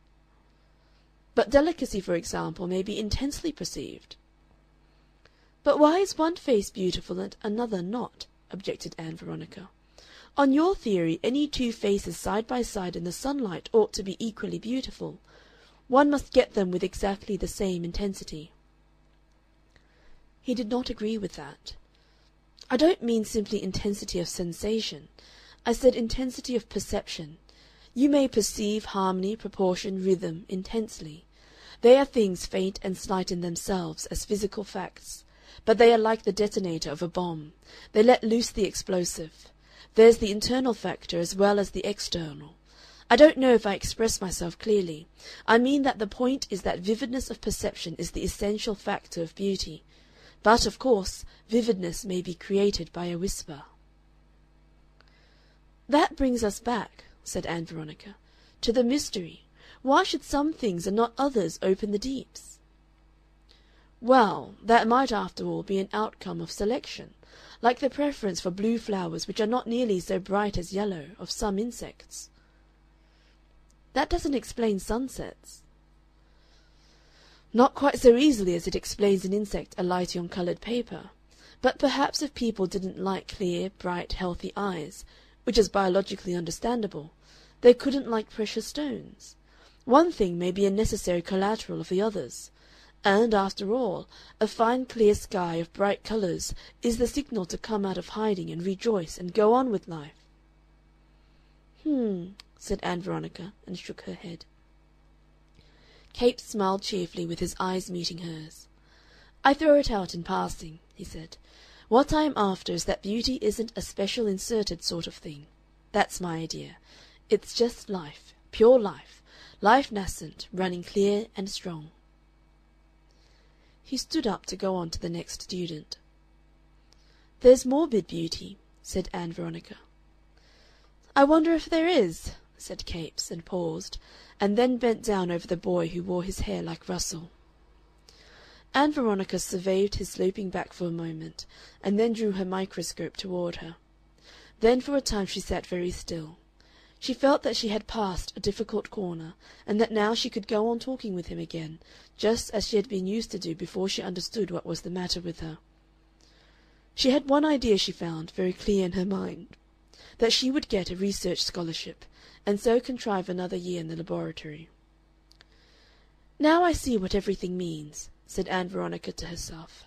"But delicacy, for example, may be intensely perceived." "But why is one face beautiful and another not?" objected Ann Veronica. "On your theory, any two faces side by side in the sunlight ought to be equally beautiful. One must get them with exactly the same intensity." He did not agree with that. "I don't mean simply intensity of sensation. I said intensity of perception. You may perceive harmony, proportion, rhythm intensely. They are things faint and slight in themselves as physical facts, but they are like the detonator of a bomb. They let loose the explosive. There's the internal factor as well as the external. I don't know if I express myself clearly. I mean that the point is that vividness of perception is the essential factor of beauty. But, of course, vividness may be created by a whisper." "That brings us back," said Ann Veronica, "to the mystery. Why should some things and not others open the deeps?" "Well, that might after all be an outcome of selection, like the preference for blue flowers which are not nearly so bright as yellow, of some insects." "That doesn't explain sunsets." "Not quite so easily as it explains an insect alighting on colored paper. But perhaps if people didn't like clear, bright, healthy eyes, which is biologically understandable, they couldn't like precious stones. One thing may be a necessary collateral of the others. And, after all, a fine clear sky of bright colors is the signal to come out of hiding and rejoice and go on with life." Said Ann Veronica, and shook her head. Capes smiled cheerfully with his eyes meeting hers. "I throw it out in passing," he said. "What I am after is that beauty isn't a special inserted sort of thing. That's my idea. It's just life, pure life, life nascent, running clear and strong." He stood up to go on to the next student. "There's morbid beauty," said Ann Veronica. "I wonder if there is," said Capes, and paused, and then bent down over the boy who wore his hair like Russell. Ann Veronica surveyed his sloping back for a moment, and then drew her microscope toward her. Then for a time she sat very still. She felt that she had passed a difficult corner, and that now she could go on talking with him again, just as she had been used to do before she understood what was the matter with her. She had one idea, she found, very clear in her mind, that she would get a research scholarship, and so contrive another year in the laboratory. "Now I see what everything means," said Ann Veronica to herself,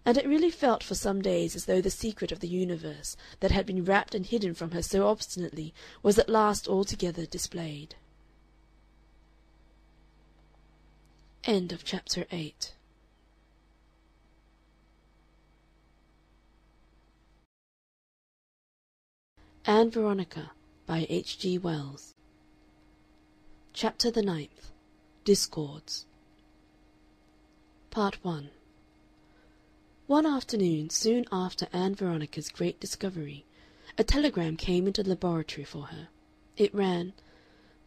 and it really felt for some days as though the secret of the universe that had been wrapped and hidden from her so obstinately was at last altogether displayed. End of chapter 8. Ann Veronica by H. G. Wells. Chapter the 9th. Discords. Part 1. One afternoon, soon after Ann Veronica's great discovery, a telegram came into the laboratory for her. It ran,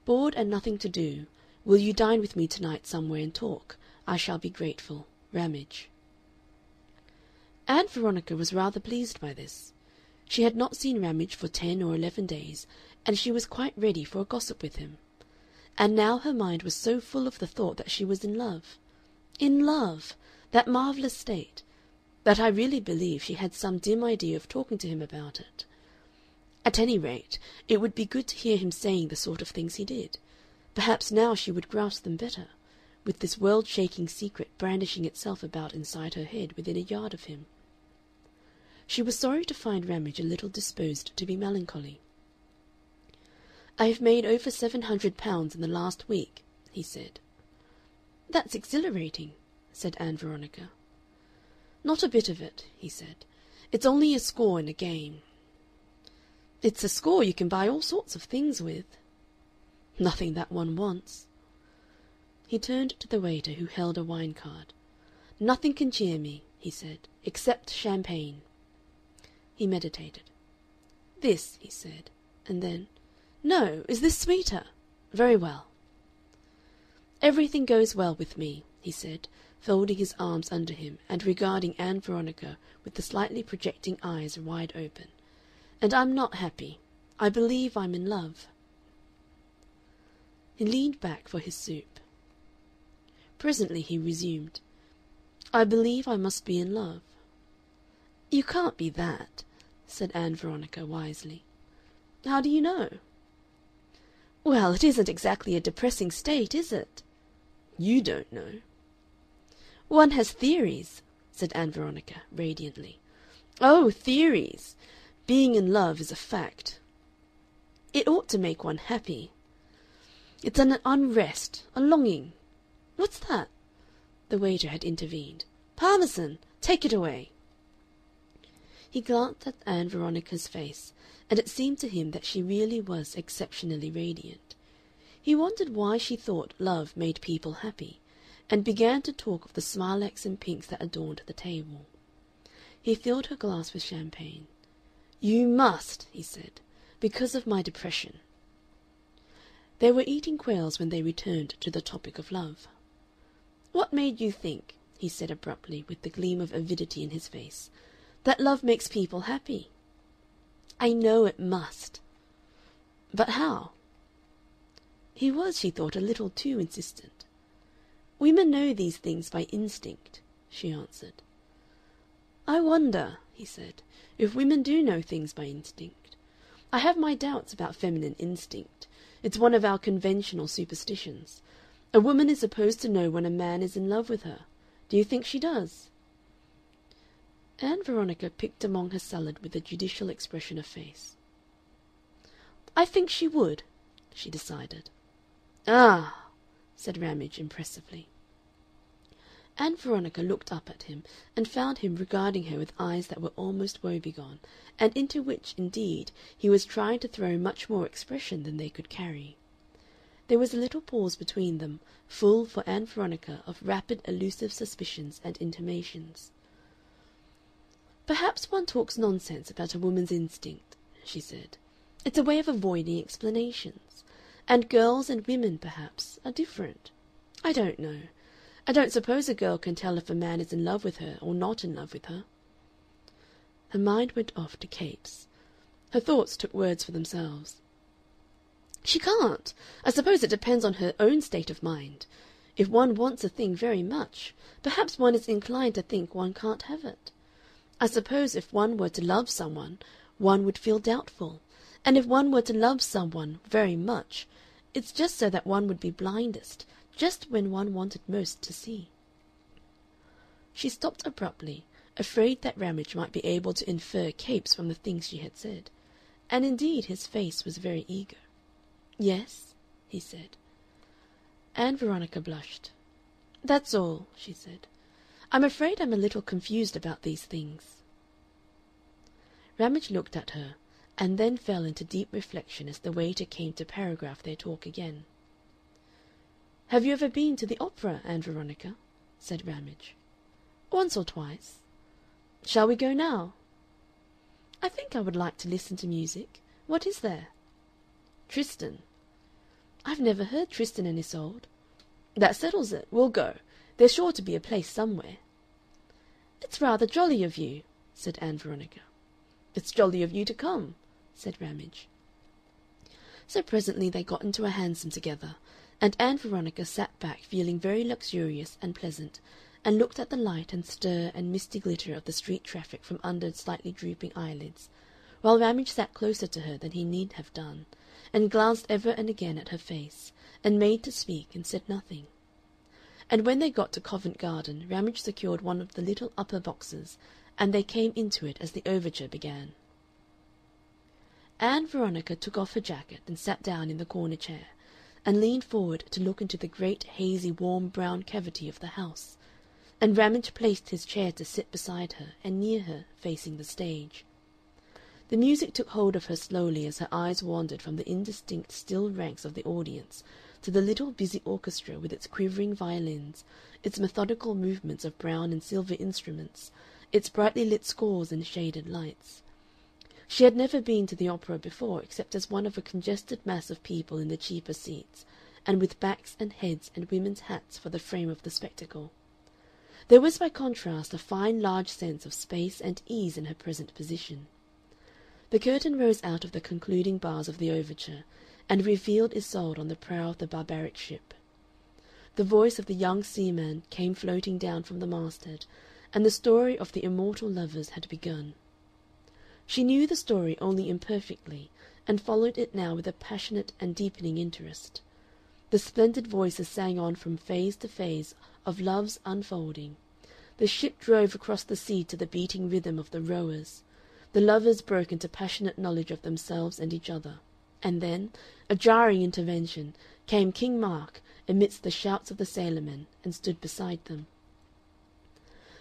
"Bored and nothing to do. Will you dine with me tonight somewhere and talk? I shall be grateful. Ramage." Ann Veronica was rather pleased by this. She had not seen Ramage for 10 or 11 days, and she was quite ready for a gossip with him. And now her mind was so full of the thought that she was in love. In love! That marvellous state! That I really believe she had some dim idea of talking to him about it. At any rate, it would be good to hear him saying the sort of things he did. Perhaps now she would grasp them better, with this world-shaking secret brandishing itself about inside her head within a yard of him. She was sorry to find Ramage a little disposed to be melancholy. "I have made over £700 in the last week," he said. "That's exhilarating," said Ann Veronica. "Not a bit of it," he said. "It's only a score in a game." "It's a score you can buy all sorts of things with." "Nothing that one wants." He turned to the waiter, who held a wine card. "Nothing can cheer me," he said, "except champagne." He meditated. "This," he said, and then, "No, is this sweeter? Very well." "Everything goes well with me," he said, folding his arms under him and regarding Ann Veronica with the slightly projecting eyes wide open. "And I'm not happy. I believe I'm in love." He leaned back for his soup. Presently he resumed. "I believe I must be in love." "You can't be that," said Ann Veronica wisely. "How do you know?" "Well, it isn't exactly a depressing state, is it?" "You don't know." "One has theories," said Ann Veronica, radiantly. "Oh, theories! Being in love is a fact." "It ought to make one happy." "It's an unrest, a longing. What's that?" The waiter had intervened. "Parmesan! Take it away." He glanced at Ann Veronica's face, and it seemed to him that she really was exceptionally radiant. He wondered why she thought love made people happy, and began to talk of the smilax and pinks that adorned the table. He filled her glass with champagne. "You must," he said, "because of my depression." They were eating quails when they returned to the topic of love. "What made you think," he said abruptly, with the gleam of avidity in his face, "that love makes people happy?" "I know it must." "But how?" He was, she thought, a little too insistent. "Women know these things by instinct," she answered. "I wonder," he said, "if women do know things by instinct. I have my doubts about feminine instinct. It's one of our conventional superstitions. A woman is supposed to know when a man is in love with her. Do you think she does?" Ann Veronica picked among her salad with a judicial expression of face. "I think she would," she decided. "Ah!" said Ramage impressively. Ann Veronica looked up at him and found him regarding her with eyes that were almost woebegone, and into which, indeed, he was trying to throw much more expression than they could carry. There was a little pause between them, full for Ann Veronica of rapid elusive suspicions and intimations. "Perhaps one talks nonsense about a woman's instinct," she said. "It's a way of avoiding explanations. And girls and women, perhaps, are different. I don't know. I don't suppose a girl can tell if a man is in love with her or not in love with her." Her mind went off to Capes. Her thoughts took words for themselves. "She can't. I suppose it depends on her own state of mind. If one wants a thing very much, perhaps one is inclined to think one can't have it. I suppose if one were to love one would feel doubtful. And if one were to love one very much, it's just so that one would be blindest, just when one wanted most to see." She stopped abruptly, afraid that Ramage might be able to infer Capes from the things she had said, and indeed his face was very eager. "Yes?" he said. Ann Veronica blushed. "That's all," she said. "I'm afraid I'm a little confused about these things." Ramage looked at her, and then fell into deep reflection as the waiter came to paragraph their talk again. "Have you ever been to the opera, Ann Veronica?" said Ramage. "Once or twice." "Shall we go now?" "I think I would like to listen to music. What is there?" "Tristan." "I've never heard Tristan and Isolde." "That settles it. We'll go. There's sure to be a place somewhere." "It's rather jolly of you," said Ann Veronica. "It's jolly of you to come," said Ramage. So presently they got into a hansom together, and Ann Veronica sat back feeling very luxurious and pleasant, and looked at the light and stir and misty glitter of the street traffic from under slightly drooping eyelids, while Ramage sat closer to her than he need have done, and glanced ever and again at her face, and made to speak and said nothing. And when they got to Covent Garden, Ramage secured one of the little upper boxes, and they came into it as the overture began. Ann Veronica took off her jacket and sat down in the corner chair, and leaned forward to look into the great hazy warm brown cavity of the house, and Ramage placed his chair to sit beside her and near her, facing the stage. The music took hold of her slowly as her eyes wandered from the indistinct still ranks of the audience to the little busy orchestra with its quivering violins, its methodical movements of brown and silver instruments, its brightly lit scores and shaded lights. She had never been to the opera before except as one of a congested mass of people in the cheaper seats, and with backs and heads and women's hats for the frame of the spectacle. There was by contrast a fine large sense of space and ease in her present position. The curtain rose out of the concluding bars of the overture, and revealed Isolde on the prow of the barbaric ship. The voice of the young seaman came floating down from the masthead, and the story of the immortal lovers had begun. She knew the story only imperfectly, and followed it now with a passionate and deepening interest. The splendid voices sang on from phase to phase of love's unfolding. The ship drove across the sea to the beating rhythm of the rowers. The lovers broke into passionate knowledge of themselves and each other. And then, a jarring intervention, came King Mark amidst the shouts of the sailormen, and stood beside them.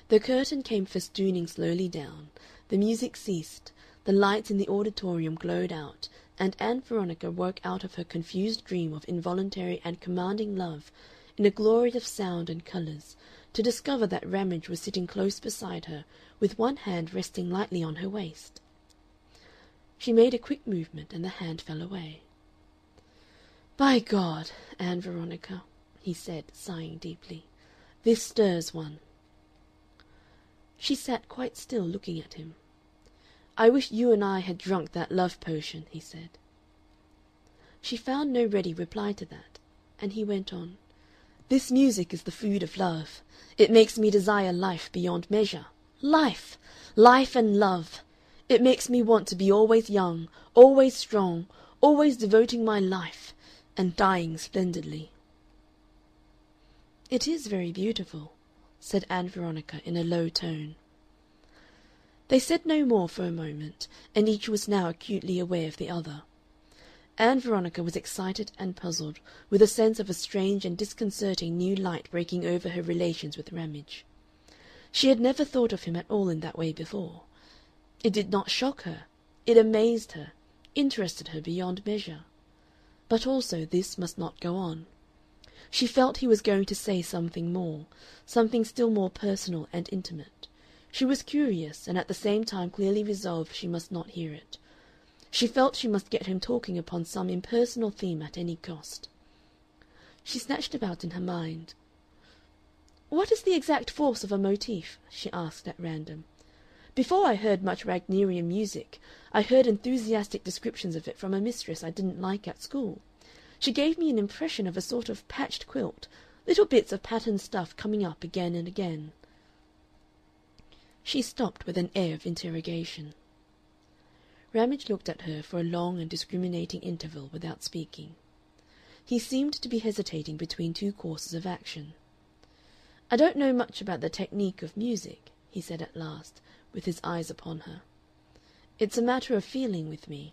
The curtain came festooning slowly down, the music ceased, the lights in the auditorium glowed out, and Ann Veronica woke out of her confused dream of involuntary and commanding love in a glory of sound and colors, to discover that Ramage was sitting close beside her with one hand resting lightly on her waist. She made a quick movement, and the hand fell away. "By God, Ann Veronica," he said, sighing deeply, "this stirs one." She sat quite still, looking at him. "I wish you and I had drunk that love potion," he said. She found no ready reply to that, and he went on. "This music is the food of love. It makes me desire life beyond measure. Life! Life and love! It makes me want to be always young, always strong, always devoting my life, and dying splendidly." "It is very beautiful," said Ann Veronica in a low tone. They said no more for a moment, and each was now acutely aware of the other. Ann Veronica was excited and puzzled, with a sense of a strange and disconcerting new light breaking over her relations with Ramage. She had never thought of him at all in that way before. It did not shock her, it amazed her, interested her beyond measure. But also this must not go on. She felt he was going to say something more, something still more personal and intimate. She was curious, and at the same time clearly resolved she must not hear it. She felt she must get him talking upon some impersonal theme at any cost. She snatched about in her mind. "What is the exact force of a motif?" she asked at random. "Before I heard much Wagnerian music, I heard enthusiastic descriptions of it from a mistress I didn't like at school. She gave me an impression of a sort of patched quilt, little bits of patterned stuff coming up again and again." She stopped with an air of interrogation. Ramage looked at her for a long and discriminating interval without speaking. He seemed to be hesitating between two courses of action. "I don't know much about the technique of music," he said at last, with his eyes upon her. "It's a matter of feeling with me."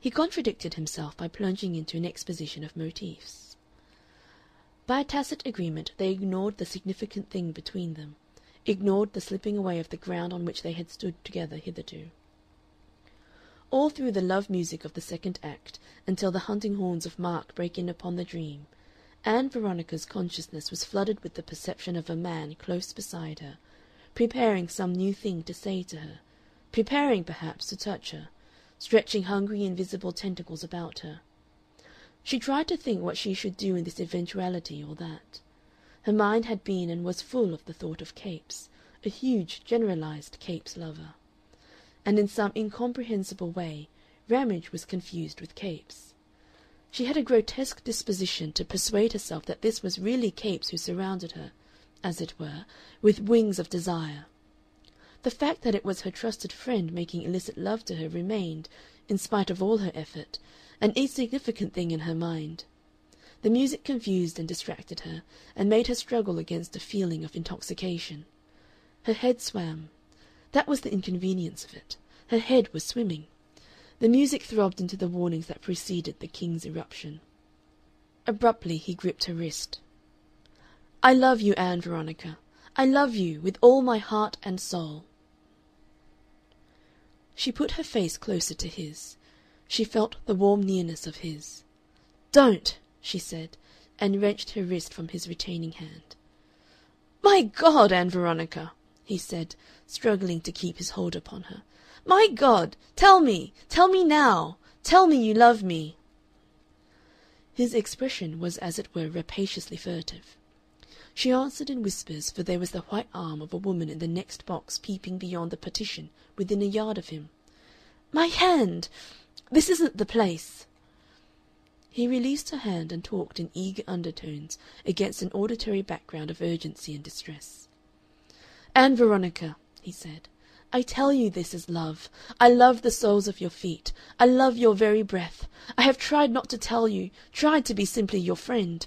He contradicted himself by plunging into an exposition of motifs. By a tacit agreement they ignored the significant thing between them, ignored the slipping away of the ground on which they had stood together hitherto. All through the love music of the second act, until the hunting horns of Mark break in upon the dream, Ann Veronica's consciousness was flooded with the perception of a man close beside her, preparing some new thing to say to her, preparing, perhaps, to touch her, stretching hungry invisible tentacles about her. She tried to think what she should do in this eventuality or that. Her mind had been and was full of the thought of Capes, a huge, generalized Capes lover. And in some incomprehensible way Ramage was confused with Capes. She had a grotesque disposition to persuade herself that this was really Capes who surrounded her, as it were, with wings of desire. The fact that it was her trusted friend making illicit love to her remained, in spite of all her effort, an insignificant thing in her mind. The music confused and distracted her, and made her struggle against a feeling of intoxication. Her head swam. That was the inconvenience of it. Her head was swimming. The music throbbed into the warnings that preceded the king's eruption. Abruptly he gripped her wrist. "I love you, Ann Veronica. I love you with all my heart and soul." She put her face closer to his. She felt the warm nearness of his. "Don't!" she said, and wrenched her wrist from his retaining hand. "My God, Ann Veronica!" he said, struggling to keep his hold upon her. "My God! Tell me now! Tell me you love me!" His expression was as it were rapaciously furtive. She answered in whispers, for there was the white arm of a woman in the next box peeping beyond the partition within a yard of him. "My hand! This isn't the place." He released her hand and talked in eager undertones against an auditory background of urgency and distress. "Ann Veronica," he said, "I tell you this is love. I love the soles of your feet. I love your very breath. I have tried not to tell you, tried to be simply your friend.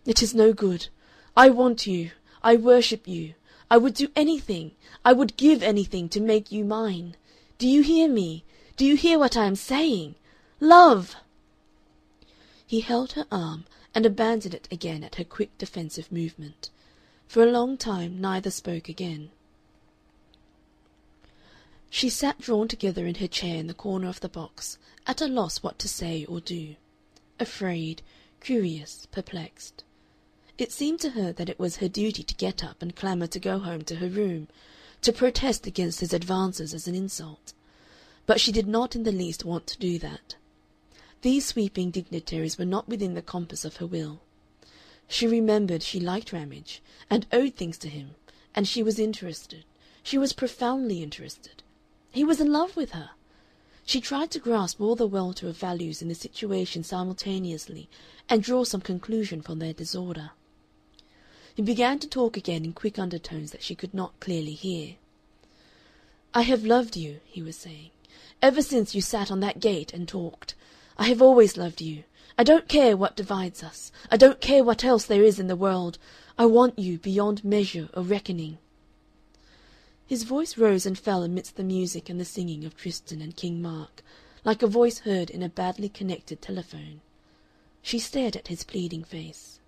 It is no good. I want you. I worship you. I would do anything, I would give anything to make you mine. Do you hear me? Do you hear what I am saying? Love!" He held her arm and abandoned it again at her quick defensive movement. For a long time neither spoke again. She sat drawn together in her chair in the corner of the box, at a loss what to say or do, afraid, curious, perplexed. It seemed to her that it was her duty to get up and clamor to go home to her room, to protest against his advances as an insult. But she did not in the least want to do that. These sweeping dignitaries were not within the compass of her will. She remembered she liked Ramage, and owed things to him, and she was interested. She was profoundly interested. He was in love with her. She tried to grasp all the welter of values in the situation simultaneously and draw some conclusion from their disorder. He began to talk again in quick undertones that she could not clearly hear. "I have loved you," he was saying, "ever since you sat on that gate and talked. I have always loved you. I don't care what divides us. I don't care what else there is in the world. I want you beyond measure or reckoning." His voice rose and fell amidst the music and the singing of Tristan and King Mark, like a voice heard in a badly connected telephone. She stared at his pleading face.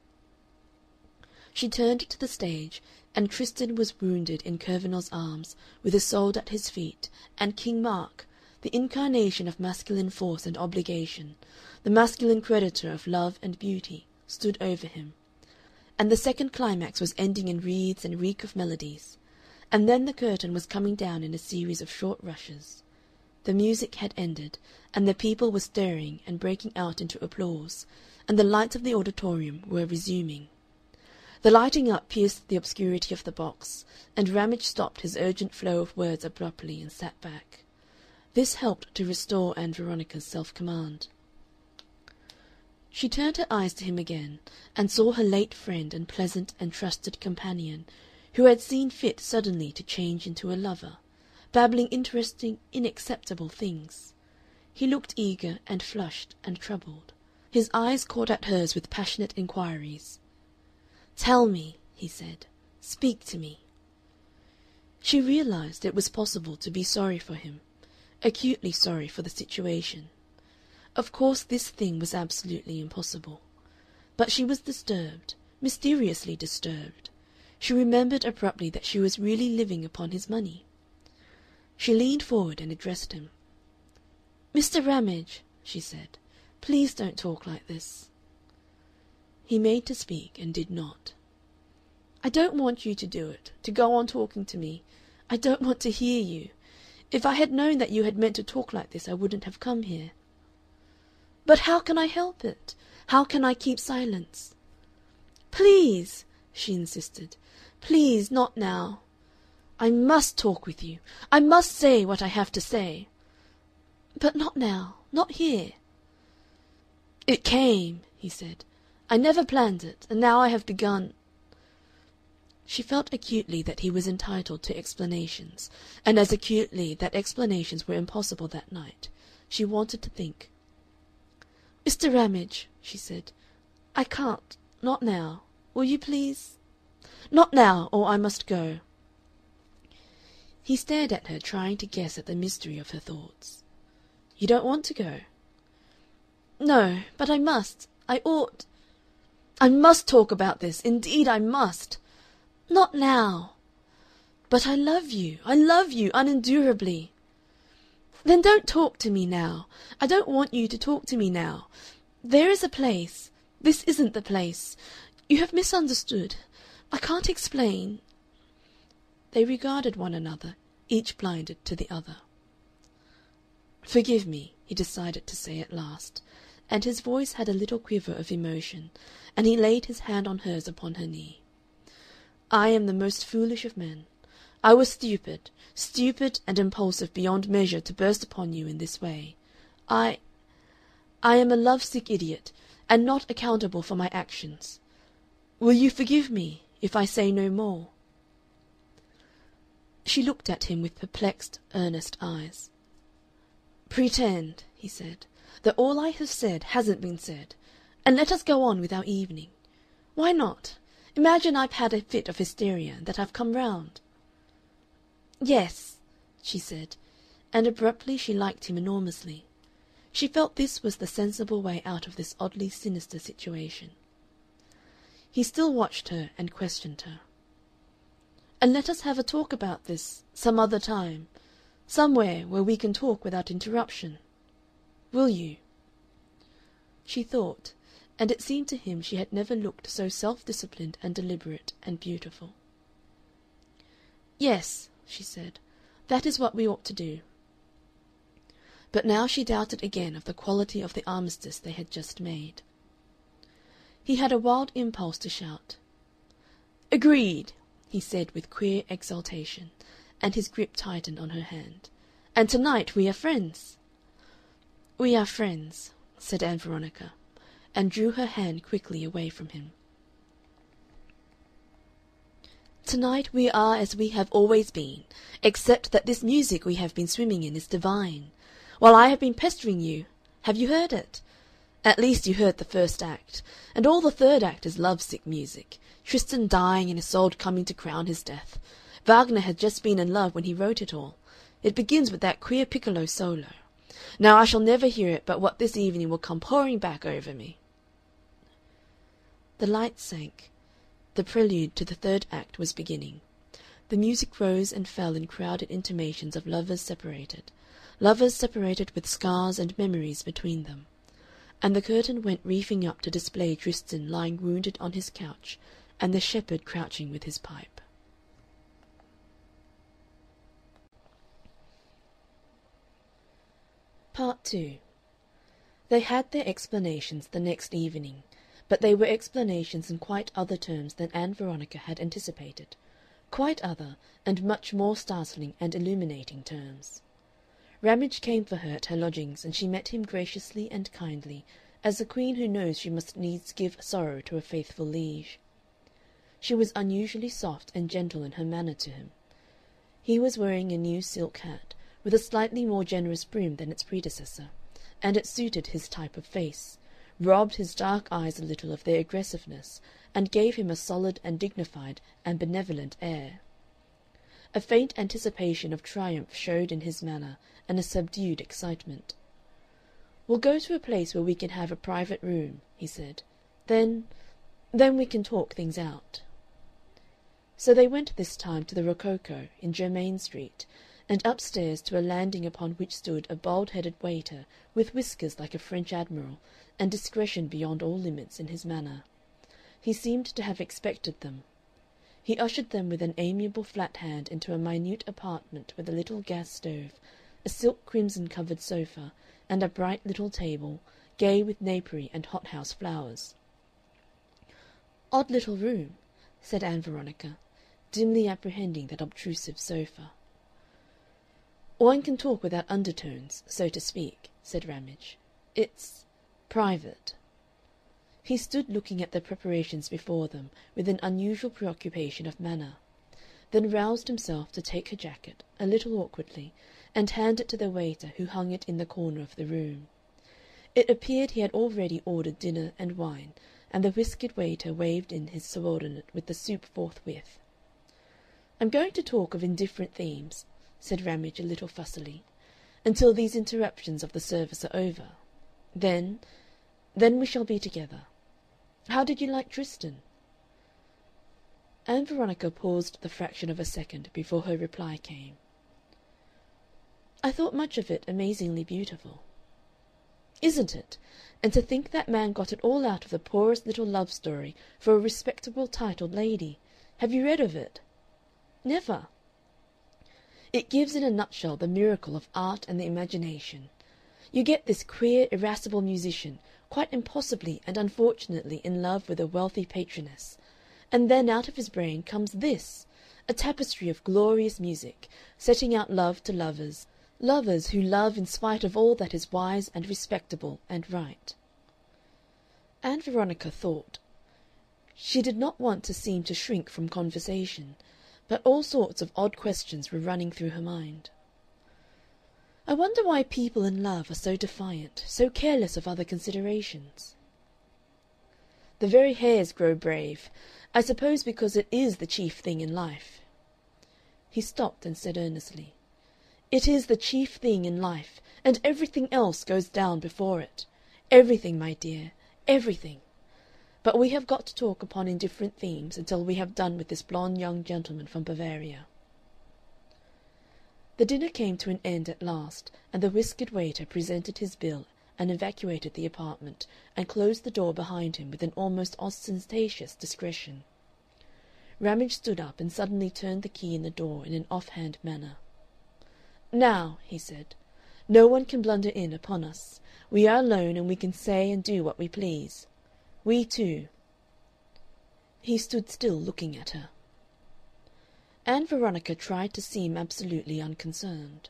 She turned to the stage, and Tristan was wounded in Kurvenal's arms, with Isolde at his feet, and King Mark, the incarnation of masculine force and obligation, the masculine creditor of love and beauty, stood over him. And the second climax was ending in wreaths and reek of melodies. And then the curtain was coming down in a series of short rushes. The music had ended, and the people were stirring and breaking out into applause, and the lights of the auditorium were resuming. The lighting up pierced the obscurity of the box, and Ramage stopped his urgent flow of words abruptly and sat back. This helped to restore Ann Veronica's self-command. She turned her eyes to him again, and saw her late friend and pleasant and trusted companion, who had seen fit suddenly to change into a lover, babbling interesting, inacceptable things. He looked eager and flushed and troubled. His eyes caught at hers with passionate inquiries. "Tell me," he said. "Speak to me." She realized it was possible to be sorry for him, acutely sorry for the situation. Of course this thing was absolutely impossible. But she was disturbed, mysteriously disturbed. She remembered abruptly that she was really living upon his money. She leaned forward and addressed him. "Mr. Ramage," she said, "please don't talk like this." He made to speak and did not. "I don't want you to do it, to go on talking to me. I don't want to hear you. If I had known that you had meant to talk like this I wouldn't have come here." "But how can I help it? How can I keep silence?" "Please," she insisted, "please, not now. I must talk with you. I must say what I have to say." "But not now. Not here." "It came," he said. "I never planned it, and now I have begun." She felt acutely that he was entitled to explanations, and as acutely that explanations were impossible that night. She wanted to think. "Mr. Ramage," she said, "I can't. Not now. Will you please? Not now, or I must go." He stared at her, trying to guess at the mystery of her thoughts. "You don't want to go?" "No, but I must. I ought. I must talk about this. Indeed, I must. Not now." "But I love you. I love you unendurably." "Then don't talk to me now. I don't want you to talk to me now. There is a place. This isn't the place. You have misunderstood. I can't explain." They regarded one another, each blinded to the other. "Forgive me," he decided to say at last, and his voice had a little quiver of emotion, and he laid his hand on hers upon her knee. "I am the most foolish of men. I was stupid, stupid and impulsive beyond measure to burst upon you in this way. I am a love-sick idiot, and not accountable for my actions. Will you forgive me if I say no more?" She looked at him with perplexed, earnest eyes. "Pretend," he said, "that all I have said hasn't been said, and let us go on with our evening. Why not? Imagine I've had a fit of hysteria and that I've come round." "Yes," she said, and abruptly she liked him enormously. She felt this was the sensible way out of this oddly sinister situation. He still watched her and questioned her. "And let us have a talk about this some other time, somewhere where we can talk without interruption. Will you?" She thought, and it seemed to him she had never looked so self-disciplined and deliberate and beautiful. "Yes," she said, "that is what we ought to do." But now she doubted again of the quality of the armistice they had just made. He had a wild impulse to shout. "Agreed!" he said with queer exultation, and his grip tightened on her hand. "And to-night we are friends." "We are friends," said Ann Veronica, and drew her hand quickly away from him. "To-night we are as we have always been, except that this music we have been swimming in is divine. While I have been pestering you, have you heard it? At least you heard the first act, and all the third act is love-sick music, Tristan dying and Isolde coming to crown his death. Wagner had just been in love when he wrote it all. It begins with that queer piccolo solo. Now I shall never hear it but what this evening will come pouring back over me." The lights sank. The prelude to the third act was beginning. The music rose and fell in crowded intimations of lovers separated with scars and memories between them. And the curtain went reefing up to display Tristan lying wounded on his couch and the shepherd crouching with his pipe. Part 2. They had their explanations the next evening, but they were explanations in quite other terms than Ann Veronica had anticipated, quite other and much more startling and illuminating terms. Ramage came for her at her lodgings, and she met him graciously and kindly, as a queen who knows she must needs give sorrow to a faithful liege. She was unusually soft and gentle in her manner to him. He was wearing a new silk hat, with a slightly more generous brim than its predecessor, and it suited his type of face, robbed his dark eyes a little of their aggressiveness, and gave him a solid and dignified and benevolent air. A faint anticipation of triumph showed in his manner, and a subdued excitement. "We'll go to a place where we can have a private room," he said. Then we can talk things out." So they went this time to the Rococo in Germain Street, and upstairs to a landing upon which stood a bald-headed waiter with whiskers like a French admiral, and discretion beyond all limits in his manner. He seemed to have expected them. He ushered them with an amiable flat hand into a minute apartment with a little gas stove, a silk crimson-covered sofa, and a bright little table, gay with napery and hothouse flowers. "Odd little room," said Ann Veronica, dimly apprehending that obtrusive sofa. "One can talk without undertones, so to speak," said Ramage. "It's private." He stood looking at the preparations before them with an unusual preoccupation of manner, then roused himself to take her jacket, a little awkwardly, and hand it to the waiter who hung it in the corner of the room. It appeared he had already ordered dinner and wine, and the whiskered waiter waved in his subordinate with the soup forthwith. "I'm going to talk of indifferent themes," said Ramage a little fussily, "until these interruptions of the service are over. Then we shall be together. How did you like Tristan?" Ann Veronica paused the fraction of a second before her reply came. "I thought much of it amazingly beautiful." "Isn't it? And to think that man got it all out of the poorest little love story for a respectable titled lady. Have you read of it?" "Never." "It gives in a nutshell the miracle of art and the imagination. You get this queer, irascible musician quite impossibly and unfortunately in love with a wealthy patroness, and then out of his brain comes this, a tapestry of glorious music, setting out love to lovers, lovers who love in spite of all that is wise and respectable and right." Ann Veronica thought. She did not want to seem to shrink from conversation, but all sorts of odd questions were running through her mind. "I wonder why people in love are so defiant, so careless of other considerations." "The very hares grow brave. I suppose because it is the chief thing in life." He stopped and said earnestly, "It is the chief thing in life, and everything else goes down before it. Everything, my dear, everything. But we have got to talk upon indifferent themes until we have done with this blond young gentleman from Bavaria." The dinner came to an end at last, and the whiskered waiter presented his bill and evacuated the apartment, and closed the door behind him with an almost ostentatious discretion. Ramage stood up and suddenly turned the key in the door in an off-hand manner. "Now," he said, "no one can blunder in upon us. We are alone, and we can say and do what we please. We two." He stood still looking at her. Ann Veronica tried to seem absolutely unconcerned.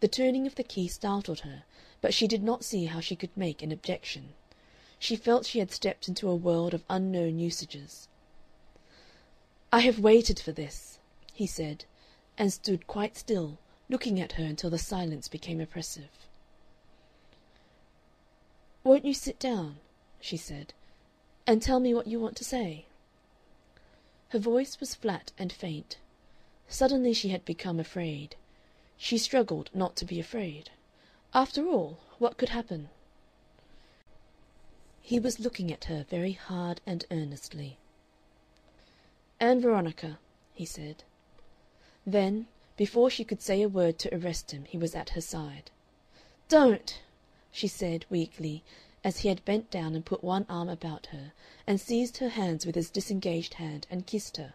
The turning of the key startled her, but she did not see how she could make an objection. She felt she had stepped into a world of unknown usages. "I have waited for this," he said, and stood quite still, looking at her until the silence became oppressive. "Won't you sit down?" she said, "and tell me what you want to say?" Her voice was flat and faint. Suddenly she had become afraid. She struggled not to be afraid. After all, what could happen? He was looking at her very hard and earnestly. "Ann Veronica," he said. Then, before she could say a word to arrest him, he was at her side. "Don't!" she said, weakly, as he had bent down and put one arm about her, and seized her hands with his disengaged hand and kissed her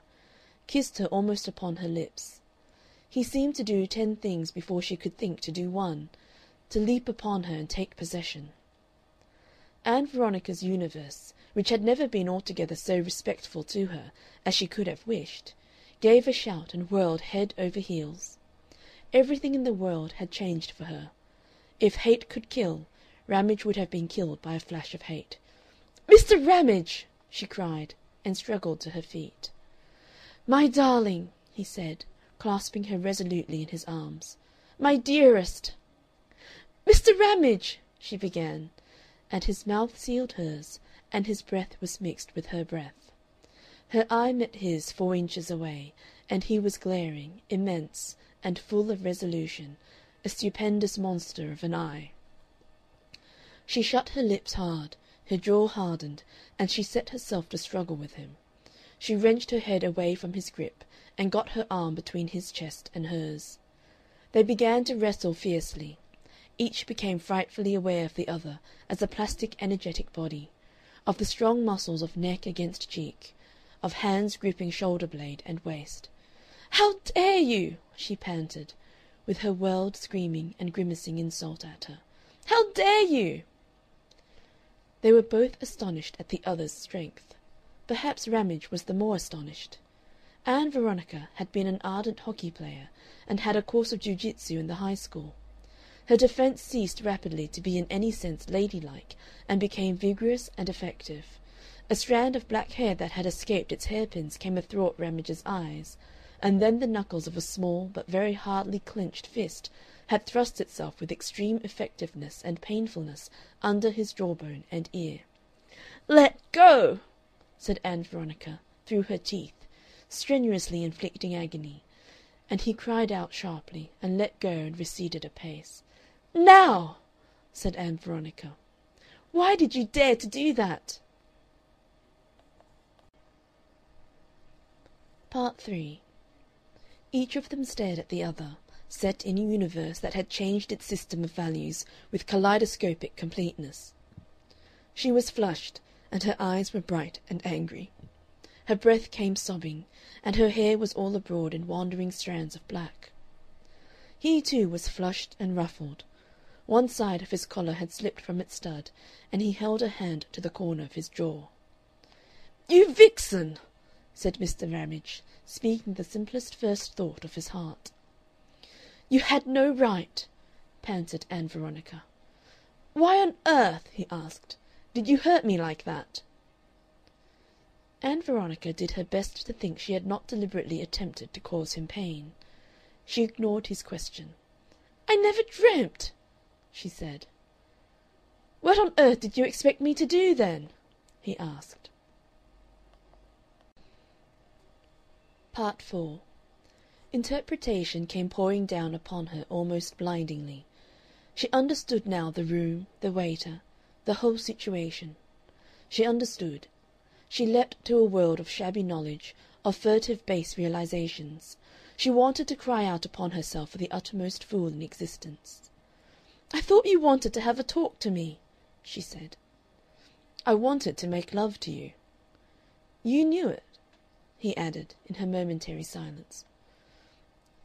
almost upon her lips. He seemed to do 10 things before she could think to do one, to leap upon her and take possession. Ann Veronica's universe, which had never been altogether so respectful to her as she could have wished, gave a shout and whirled head over heels. Everything in the world had changed for her. If hate could kill, Ramage would have been killed by a flash of hate. "Mr. Ramage!" she cried, and struggled to her feet. "My darling!" he said, clasping her resolutely in his arms. "My dearest!" "Mr. Ramage!" she began, and his mouth sealed hers, and his breath was mixed with her breath. Her eye met his 4 inches away, and he was glaring, immense, and full of resolution, a stupendous monster of an eye. She shut her lips hard, her jaw hardened, and she set herself to struggle with him. She wrenched her head away from his grip and got her arm between his chest and hers. They began to wrestle fiercely. Each became frightfully aware of the other as a plastic energetic body, of the strong muscles of neck against cheek, of hands gripping shoulder blade and waist. "How dare you!" she panted, with her world screaming and grimacing insult at her. "How dare you!" They were both astonished at the other's strength. Perhaps Ramage was the more astonished. Ann Veronica had been an ardent hockey player and had a course of jiu-jitsu in the high school. Her defence ceased rapidly to be in any sense ladylike and became vigorous and effective. A strand of black hair that had escaped its hairpins came athwart Ramage's eyes, and then the knuckles of a small but very hardly clenched fist had thrust itself with extreme effectiveness and painfulness under his jawbone and ear. "Let go!" said Ann Veronica, through her teeth, strenuously inflicting agony, and he cried out sharply and let go and receded a pace. "Now!" said Ann Veronica. "Why did you dare to do that?" Part 3. Each of them stared at the other, set in a universe that had changed its system of values with kaleidoscopic completeness. She was flushed, and her eyes were bright and angry. Her breath came sobbing, and her hair was all abroad in wandering strands of black. He, too, was flushed and ruffled. One side of his collar had slipped from its stud, and he held a hand to the corner of his jaw. "You vixen!" said Mr. Ramage, speaking the simplest first thought of his heart. "You had no right," panted Ann Veronica. "Why on earth," he asked, "did you hurt me like that?" Ann Veronica did her best to think she had not deliberately attempted to cause him pain. She ignored his question. "I never dreamt," she said. "What on earth did you expect me to do, then?" he asked. Part 4. Interpretation came pouring down upon her almost blindingly. She understood now the room, the waiter, the whole situation. She understood. She leapt to a world of shabby knowledge, of furtive base realizations. She wanted to cry out upon herself for the uttermost fool in existence. "I thought you wanted to have a talk to me," she said. "I wanted to make love to you." "You knew it," he added, in her momentary silence.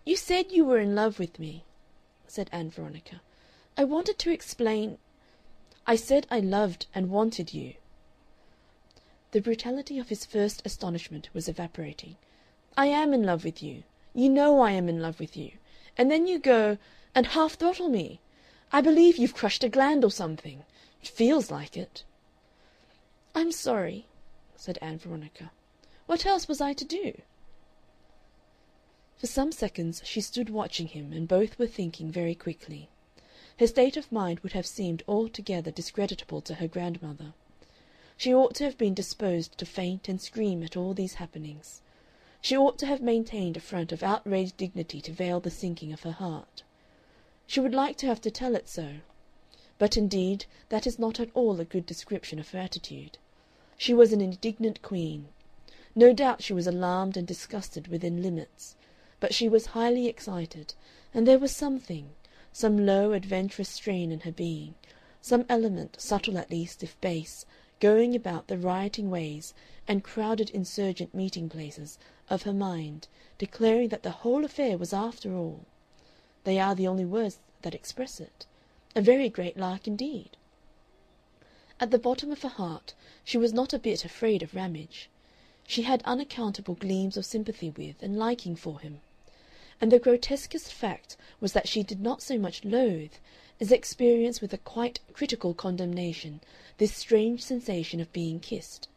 "You said you were in love with me," said Ann Veronica. "I wanted to explain I said I loved and wanted you." The brutality of his first astonishment was evaporating. "I am in love with you. You know I am in love with you. And then you go and half throttle me. I believe you've crushed a gland or something. It feels like it." "I'm sorry," said Ann Veronica. "What else was I to do?" For some seconds she stood watching him, and both were thinking very quickly. Her state of mind would have seemed altogether discreditable to her grandmother. She ought to have been disposed to faint and scream at all these happenings. She ought to have maintained a front of outraged dignity to veil the sinking of her heart. She would like to have to tell it so. But indeed that is not at all a good description of her attitude. She was an indignant queen. No doubt she was alarmed and disgusted within limits, but she was highly excited, and there was something, some low adventurous strain in her being, some element, subtle at least if base, going about the rioting ways and crowded insurgent meeting-places of her mind, declaring that the whole affair was after all, they are the only words that express it, a very great lark indeed. At the bottom of her heart she was not a bit afraid of Ramage. She had unaccountable gleams of sympathy with and liking for him. And the grotesquest fact was that she did not so much loathe as experience with a quite critical condemnation this strange sensation of being kissed.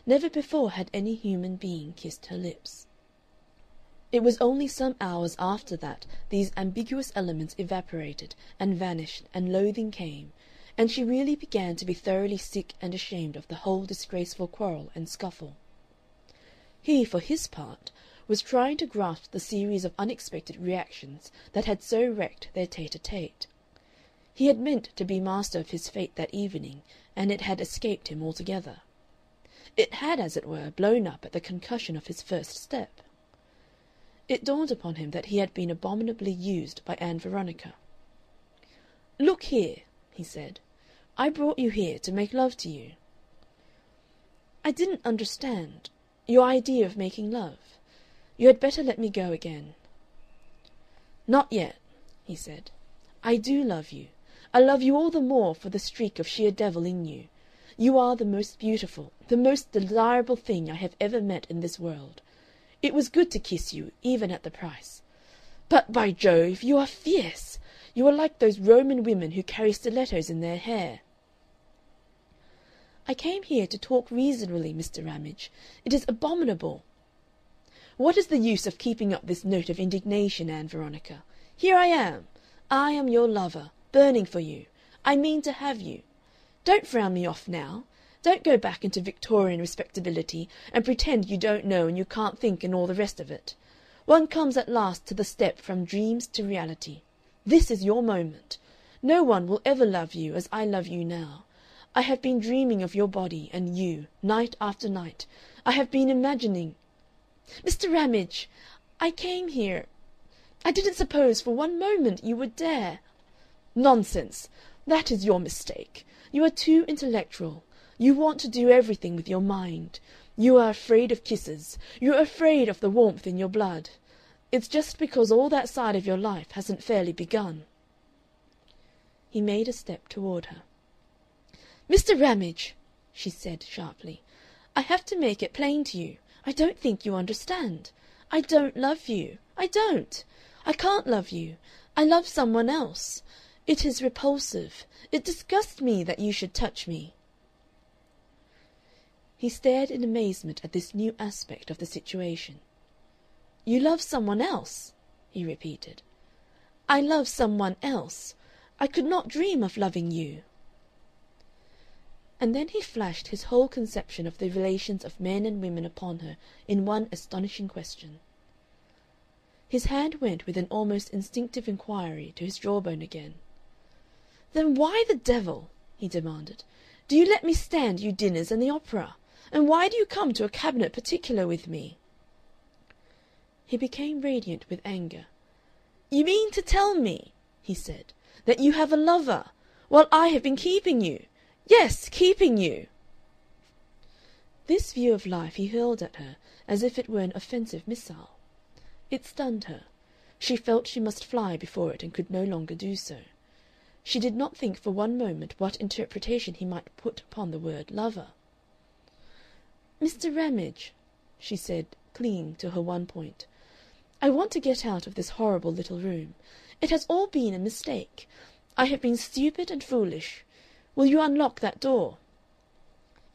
Never before had any human being kissed her lips. It was only some hours after that these ambiguous elements evaporated and vanished and loathing came, and she really began to be thoroughly sick and ashamed of the whole disgraceful quarrel and scuffle. He, for his part, was trying to grasp the series of unexpected reactions that had so wrecked their tete-a-tete. He had meant to be master of his fate that evening, and it had escaped him altogether. It had, as it were, blown up at the concussion of his first step. It dawned upon him that he had been abominably used by Ann Veronica. "Look here," he said, "I brought you here to make love to you." "I didn't understand your idea of making love. You had better let me go again." "Not yet," he said. "I do love you. I love you all the more for the streak of sheer devil in you. You are the most beautiful, the most desirable thing I have ever met in this world. It was good to kiss you, even at the price. But, by Jove, you are fierce! You are like those Roman women who carry stilettos in their hair." "I came here to talk reasonably, Mr. Ramage. It is abominable." "What is the use of keeping up this note of indignation, Ann Veronica? Here I am. I am your lover, burning for you. I mean to have you. Don't frown me off now. Don't go back into Victorian respectability and pretend you don't know and you can't think and all the rest of it. One comes at last to the step from dreams to reality. This is your moment. No one will ever love you as I love you now. I have been dreaming of your body and you, night after night. I have been imagining... Mr. Ramage, I came here... I didn't suppose for one moment you would dare... Nonsense! That is your mistake. You are too intellectual. You want to do everything with your mind. You are afraid of kisses. You are afraid of the warmth in your blood. It's just because all that side of your life hasn't fairly begun." He made a step toward her. "Mr. Ramage," she said, sharply, "I have to make it plain to you. I don't think you understand. I don't love you. I don't. I can't love you. I love someone else. It is repulsive. It disgusts me that you should touch me." He stared in amazement at this new aspect of the situation. "You love someone else?" he repeated. "I love someone else. I could not dream of loving you." And then he flashed his whole conception of the relations of men and women upon her in one astonishing question. His hand went with an almost instinctive inquiry to his jawbone again. "Then why the devil," he demanded, "do you let me stand you dinners and the opera? And why do you come to a cabinet particular with me?" He became radiant with anger. "You mean to tell me," he said, "that you have a lover, while I have been keeping you? Yes, keeping you!" This view of life he hurled at her as if it were an offensive missile. It stunned her. She felt she must fly before it and could no longer do so. She did not think for one moment what interpretation he might put upon the word lover. "Mr. Ramage," she said, clinging to her one point, "I want to get out of this horrible little room. It has all been a mistake. I have been stupid and foolish. Will you unlock that door?"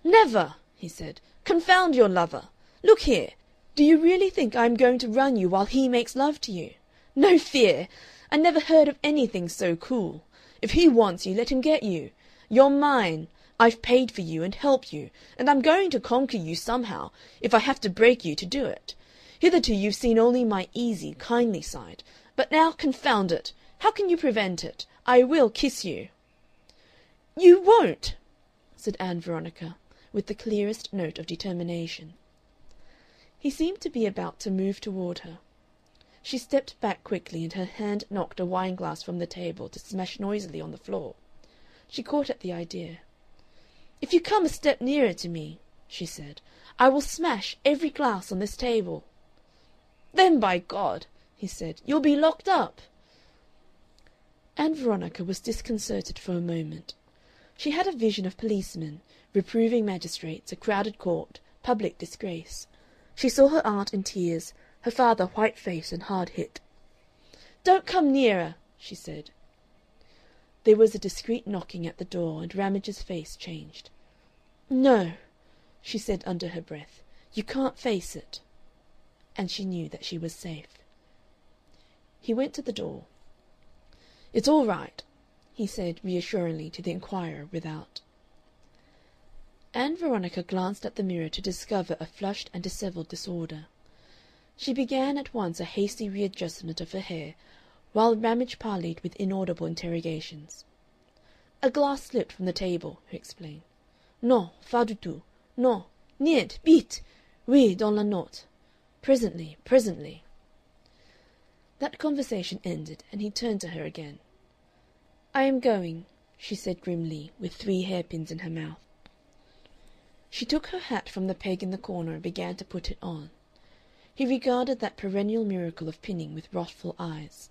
"Never!" he said. "Confound your lover! Look here, do you really think I am going to run you while he makes love to you? No fear! I never heard of anything so cool. If he wants you, let him get you. You're mine. I've paid for you and helped you, and I'm going to conquer you somehow, if I have to break you to do it. Hitherto you've seen only my easy, kindly side, but now, confound it! How can you prevent it? I will kiss you." "You won't!" said Ann Veronica, with the clearest note of determination. He seemed to be about to move toward her. She stepped back quickly, and her hand knocked a wineglass from the table to smash noisily on the floor. She caught at the idea. "If you come a step nearer to me," she said, "I will smash every glass on this table." "Then, by God," he said, "you'll be locked up." Ann Veronica was disconcerted for a moment. She had a vision of policemen, reproving magistrates, a crowded court, public disgrace. She saw her aunt in tears, her father white-faced and hard-hit. "Don't come nearer," she said. There was a discreet knocking at the door, and Ramage's face changed. "No," she said under her breath, "you can't face it." And she knew that she was safe. He went to the door. "It's all right," he said reassuringly to the inquirer without. Ann Veronica glanced at the mirror to discover a flushed and dishevelled disorder. She began at once a hasty readjustment of her hair, while Ramage parleyed with inaudible interrogations. "A glass slipped from the table," he explained. "Non, pas du tout. Non, niet, bite. Oui, dans la note. Presently, presently." That conversation ended, and he turned to her again. "I am going," she said grimly, with 3 hairpins in her mouth. She took her hat from the peg in the corner and began to put it on. He regarded that perennial miracle of pinning with wrathful eyes.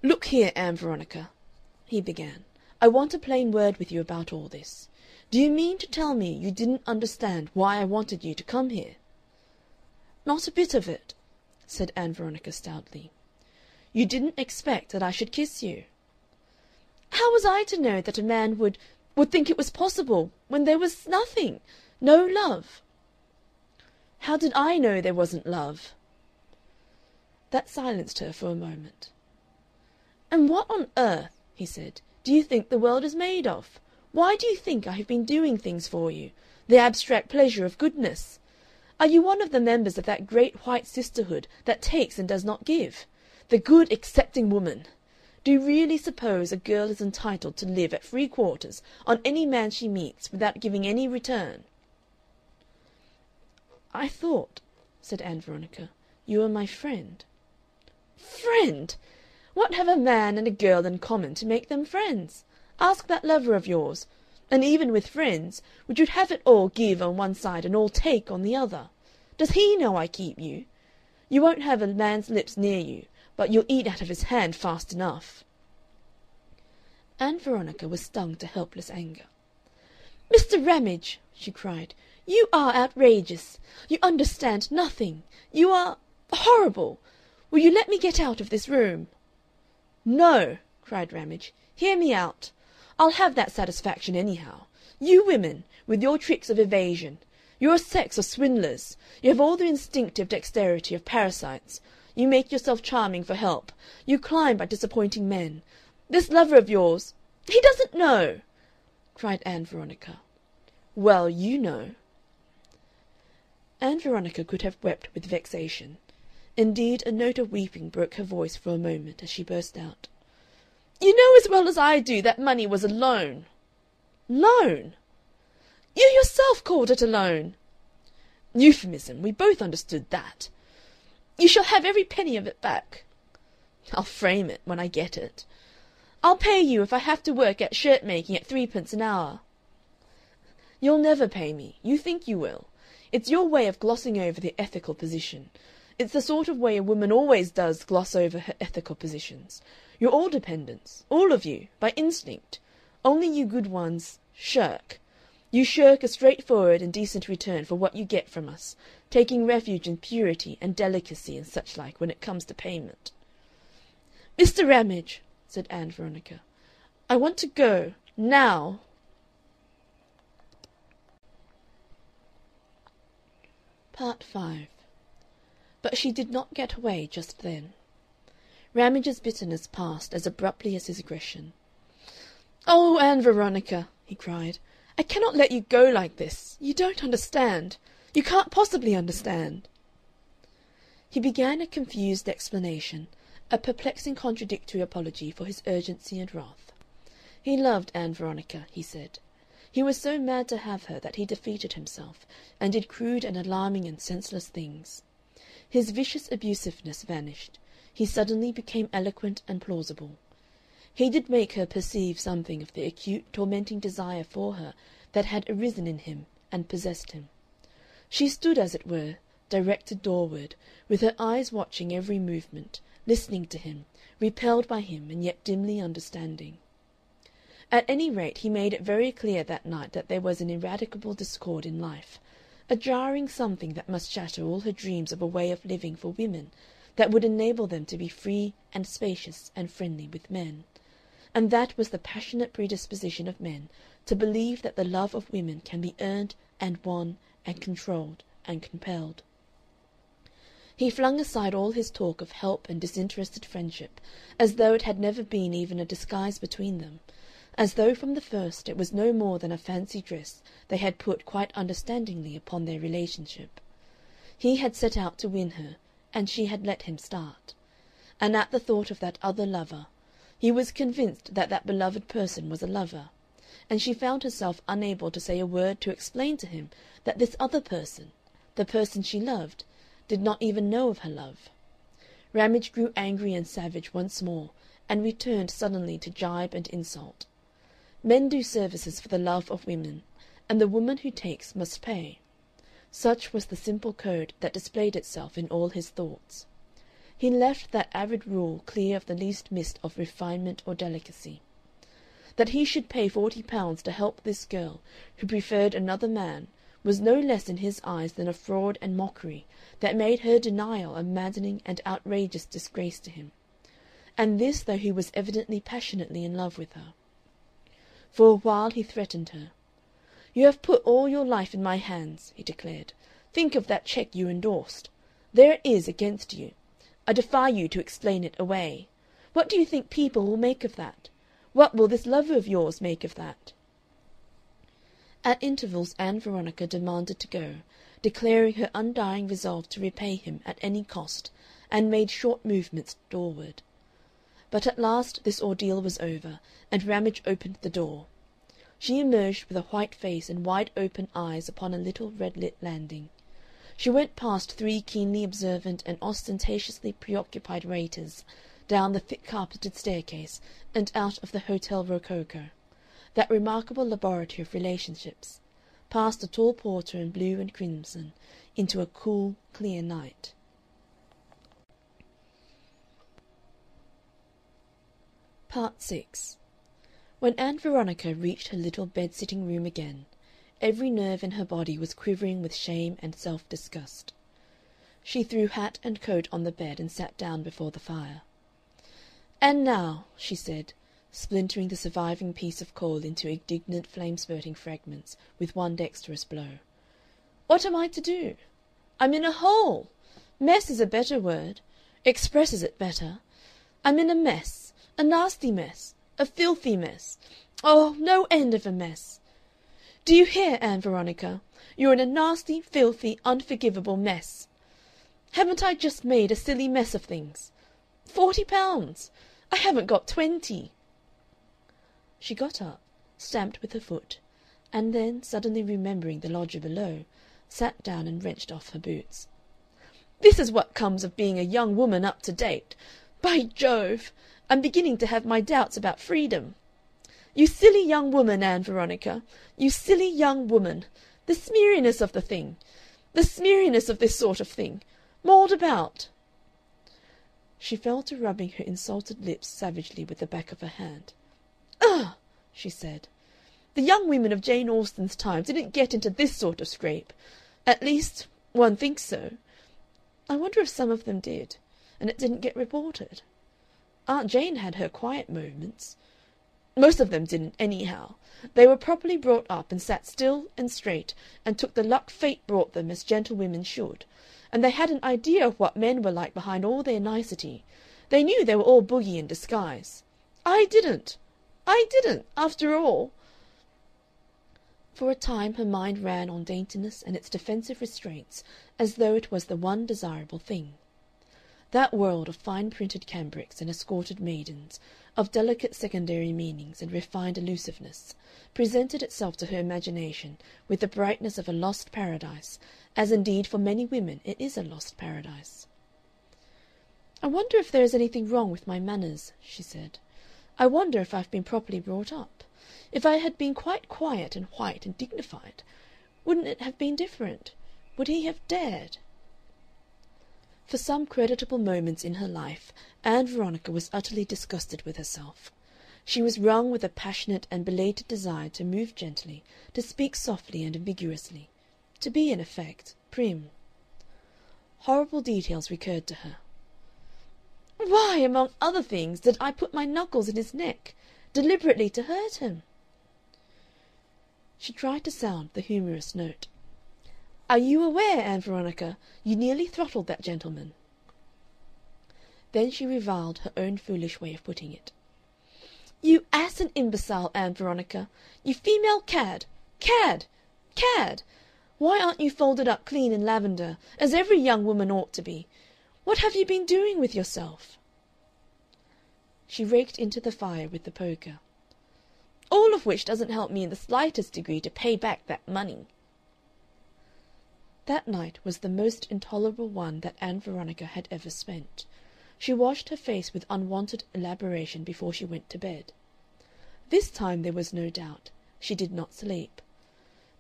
"Look here, Ann Veronica," he began. "I want a plain word with you about all this. Do you mean to tell me you didn't understand why I wanted you to come here?" "Not a bit of it," said Ann Veronica stoutly. "You didn't expect that I should kiss you?" "How was I to know that a man would think it was possible, when there was nothing, no love?" "How did I know there wasn't love?" That silenced her for a moment. "And what on earth," he said, "do you think the world is made of? Why do you think I have been doing things for you, the abstract pleasure of goodness? Are you one of the members of that great white sisterhood that takes and does not give? The good accepting woman? Do you really suppose a girl is entitled to live at free quarters on any man she meets without giving any return?" "I thought," said Ann Veronica, "you were my friend." "Friend! What have a man and a girl in common to make them friends? Ask that lover of yours. And even with friends, would you have it all give on one side and all take on the other? Does he know I keep you? You won't have a man's lips near you, but you'll eat out of his hand fast enough." Ann Veronica was stung to helpless anger. "Mr. Ramage," she cried, "you are outrageous. You understand nothing. You are horrible. Will you let me get out of this room?" "No," cried Ramage. "Hear me out. I'll have that satisfaction anyhow. You women, with your tricks of evasion. You're a sex of swindlers. You have all the instinctive dexterity of parasites. You make yourself charming for help. You climb by disappointing men. This lover of yours he doesn't know!" cried Ann Veronica. "Well, you know." Ann Veronica could have wept with vexation. Indeed, a note of weeping broke her voice for a moment as she burst out. "You know as well as I do that money was a loan." "Loan?" "You yourself called it a loan." "Euphemism. We both understood that." "You shall have every penny of it back." "I'll frame it when I get it." "I'll pay you if I have to work at shirt-making at 3d. an hour." "You'll never pay me. You think you will. It's your way of glossing over the ethical position. It's the sort of way a woman always does gloss over her ethical positions. You're all dependents, all of you, by instinct. Only you good ones shirk. You shirk a straightforward and decent return for what you get from us, taking refuge in purity and delicacy and such like when it comes to payment." "Mr. Ramage," said Ann Veronica, "I want to go. Now." Part 5. But she did not get away just then. Ramage's bitterness passed as abruptly as his aggression. "Oh, Ann Veronica," he cried, "I cannot let you go like this. You don't understand. You can't possibly understand." He began a confused explanation, a perplexing contradictory apology for his urgency and wrath. He loved Ann Veronica, he said. He was so mad to have her that he defeated himself, and did crude and alarming and senseless things. His vicious abusiveness vanished. He suddenly became eloquent and plausible. He did make her perceive something of the acute, tormenting desire for her that had arisen in him and possessed him. She stood, as it were, directed doorward, with her eyes watching every movement, listening to him, repelled by him and yet dimly understanding. At any rate, he made it very clear that night that there was an ineradicable discord in life, a jarring something that must shatter all her dreams of a way of living for women that would enable them to be free and spacious and friendly with men. And that was the passionate predisposition of men to believe that the love of women can be earned and won and controlled and compelled. He flung aside all his talk of help and disinterested friendship as though it had never been even a disguise between them, as though from the first it was no more than a fancy dress they had put quite understandingly upon their relationship. He had set out to win her, and she had let him start. And at the thought of that other lover, he was convinced that that beloved person was a lover, and she found herself unable to say a word to explain to him that this other person, the person she loved, did not even know of her love. Ramage grew angry and savage once more, and returned suddenly to gibe and insult. Men do services for the love of women, and the woman who takes must pay. Such was the simple code that displayed itself in all his thoughts. He left that arid rule clear of the least mist of refinement or delicacy. That he should pay £40 to help this girl who preferred another man was no less in his eyes than a fraud and mockery that made her denial a maddening and outrageous disgrace to him, and this though he was evidently passionately in love with her. For a while he threatened her. "You have put all your life in my hands," he declared. "Think of that cheque you endorsed. There it is against you. I defy you to explain it away. What do you think people will make of that? What will this lover of yours make of that?" At intervals Ann Veronica demanded to go, declaring her undying resolve to repay him at any cost, and made short movements doorward. But at last this ordeal was over, and Ramage opened the door. She emerged with a white face and wide-open eyes upon a little red-lit landing. She went past 3 keenly observant and ostentatiously preoccupied waiters, down the thick-carpeted staircase, and out of the Hotel Rococo, that remarkable laboratory of relationships, past a tall porter in blue and crimson, into a cool, clear night. Part 6. When Ann Veronica reached her little bed-sitting room again, every nerve in her body was quivering with shame and self-disgust. She threw hat and coat on the bed and sat down before the fire. "And now," she said, splintering the surviving piece of coal into indignant flame-spurting fragments with one dexterous blow, "what am I to do? I'm in a hole. Mess is a better word. Expresses it better. I'm in a mess, a nasty mess, a filthy mess. Oh, no end of a mess. Do you hear, Ann Veronica? You're in a nasty, filthy, unforgivable mess. Haven't I just made a silly mess of things? £40! I haven't got 20." She got up, stamped with her foot, and then, suddenly remembering the lodger below, sat down and wrenched off her boots. "This is what comes of being a young woman up to date. By Jove! I'm beginning to have my doubts about freedom. You silly young woman, Ann Veronica, you silly young woman. The smeariness of the thing. The smeariness of this sort of thing. Mauled about." She fell to rubbing her insulted lips savagely with the back of her hand. "Ugh!" she said. "The young women of Jane Austen's time didn't get into this sort of scrape. At least, one thinks so. I wonder if some of them did, and it didn't get reported. Aunt Jane had her quiet moments. Most of them didn't, anyhow. They were properly brought up and sat still and straight and took the luck fate brought them as gentlewomen should, and they had an idea of what men were like behind all their nicety. They knew they were all bogey in disguise. I didn't, after all." For a time her mind ran on daintiness and its defensive restraints as though it was the one desirable thing. That world of fine-printed cambrics and escorted maidens, of delicate secondary meanings and refined elusiveness, presented itself to her imagination with the brightness of a lost paradise, as indeed for many women it is a lost paradise. "I wonder if there is anything wrong with my manners," she said. "I wonder if I've been properly brought up. If I had been quite quiet and white and dignified, wouldn't it have been different? Would he have dared?" For some creditable moments in her life Ann Veronica was utterly disgusted with herself. She was wrung with a passionate and belated desire to move gently, to speak softly and ambiguously, to be, in effect, prim. Horrible details recurred to her. Why, among other things, did I put my knuckles in his neck, deliberately to hurt him? She tried to sound the humorous note. Are you aware, Ann Veronica, you nearly throttled that gentleman? Then she reviled her own foolish way of putting it. You ass and imbecile, Ann Veronica! You female cad! Cad! Cad! Why aren't you folded up clean in lavender, as every young woman ought to be? What have you been doing with yourself? She raked into the fire with the poker. All of which doesn't help me in the slightest degree to pay back that money. That night was the most intolerable one that Ann Veronica had ever spent. She washed her face with unwonted elaboration before she went to bed. This time there was no doubt. She did not sleep.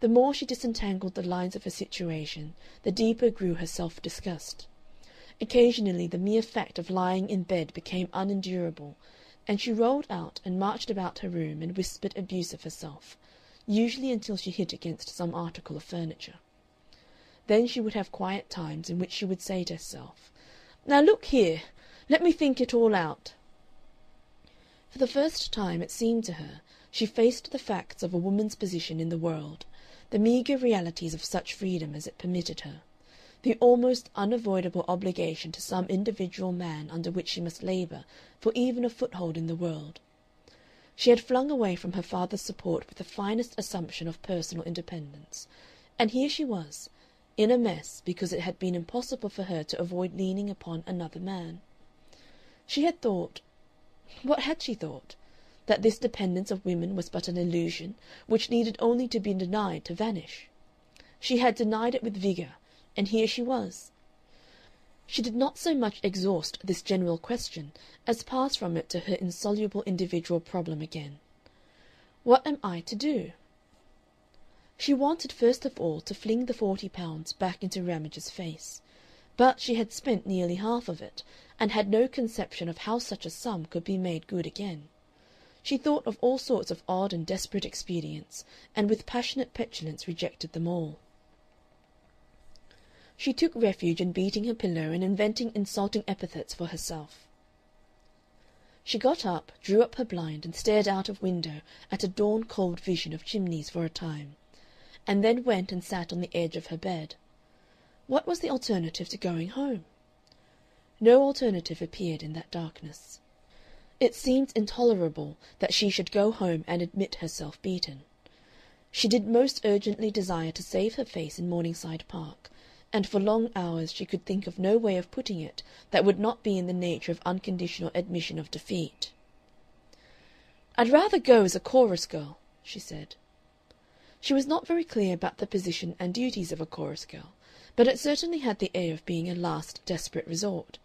The more she disentangled the lines of her situation, the deeper grew her self-disgust. Occasionally the mere fact of lying in bed became unendurable, and she rolled out and marched about her room and whispered abuse of herself, usually until she hit against some article of furniture. Then she would have quiet times in which she would say to herself, "Now look here, let me think it all out." For the first time, it seemed to her, she faced the facts of a woman's position in the world, the meagre realities of such freedom as it permitted her, the almost unavoidable obligation to some individual man under which she must labor for even a foothold in the world. She had flung away from her father's support with the finest assumption of personal independence, and here she was, in a mess because it had been impossible for her to avoid leaning upon another man. She had thought, what had she thought? That this dependence of women was but an illusion which needed only to be denied to vanish. She had denied it with vigor, and here she was. She did not so much exhaust this general question as pass from it to her insoluble individual problem again. What am I to do? She wanted first of all to fling the £40 back into Ramage's face, but she had spent nearly half of it, and had no conception of how such a sum could be made good again. She thought of all sorts of odd and desperate expedients, and with passionate petulance rejected them all. She took refuge in beating her pillow and inventing insulting epithets for herself. She got up, drew up her blind, and stared out of window at a dawn-cold vision of chimneys for a time, and then went and sat on the edge of her bed. What was the alternative to going home? No alternative appeared in that darkness. It seemed intolerable that she should go home and admit herself beaten. She did most urgently desire to save her face in Morningside Park, and for long hours she could think of no way of putting it that would not be in the nature of unconditional admission of defeat. "I'd rather go as a chorus girl," she said. She was not very clear about the position and duties of a chorus girl, but it certainly had the air of being a last desperate resort.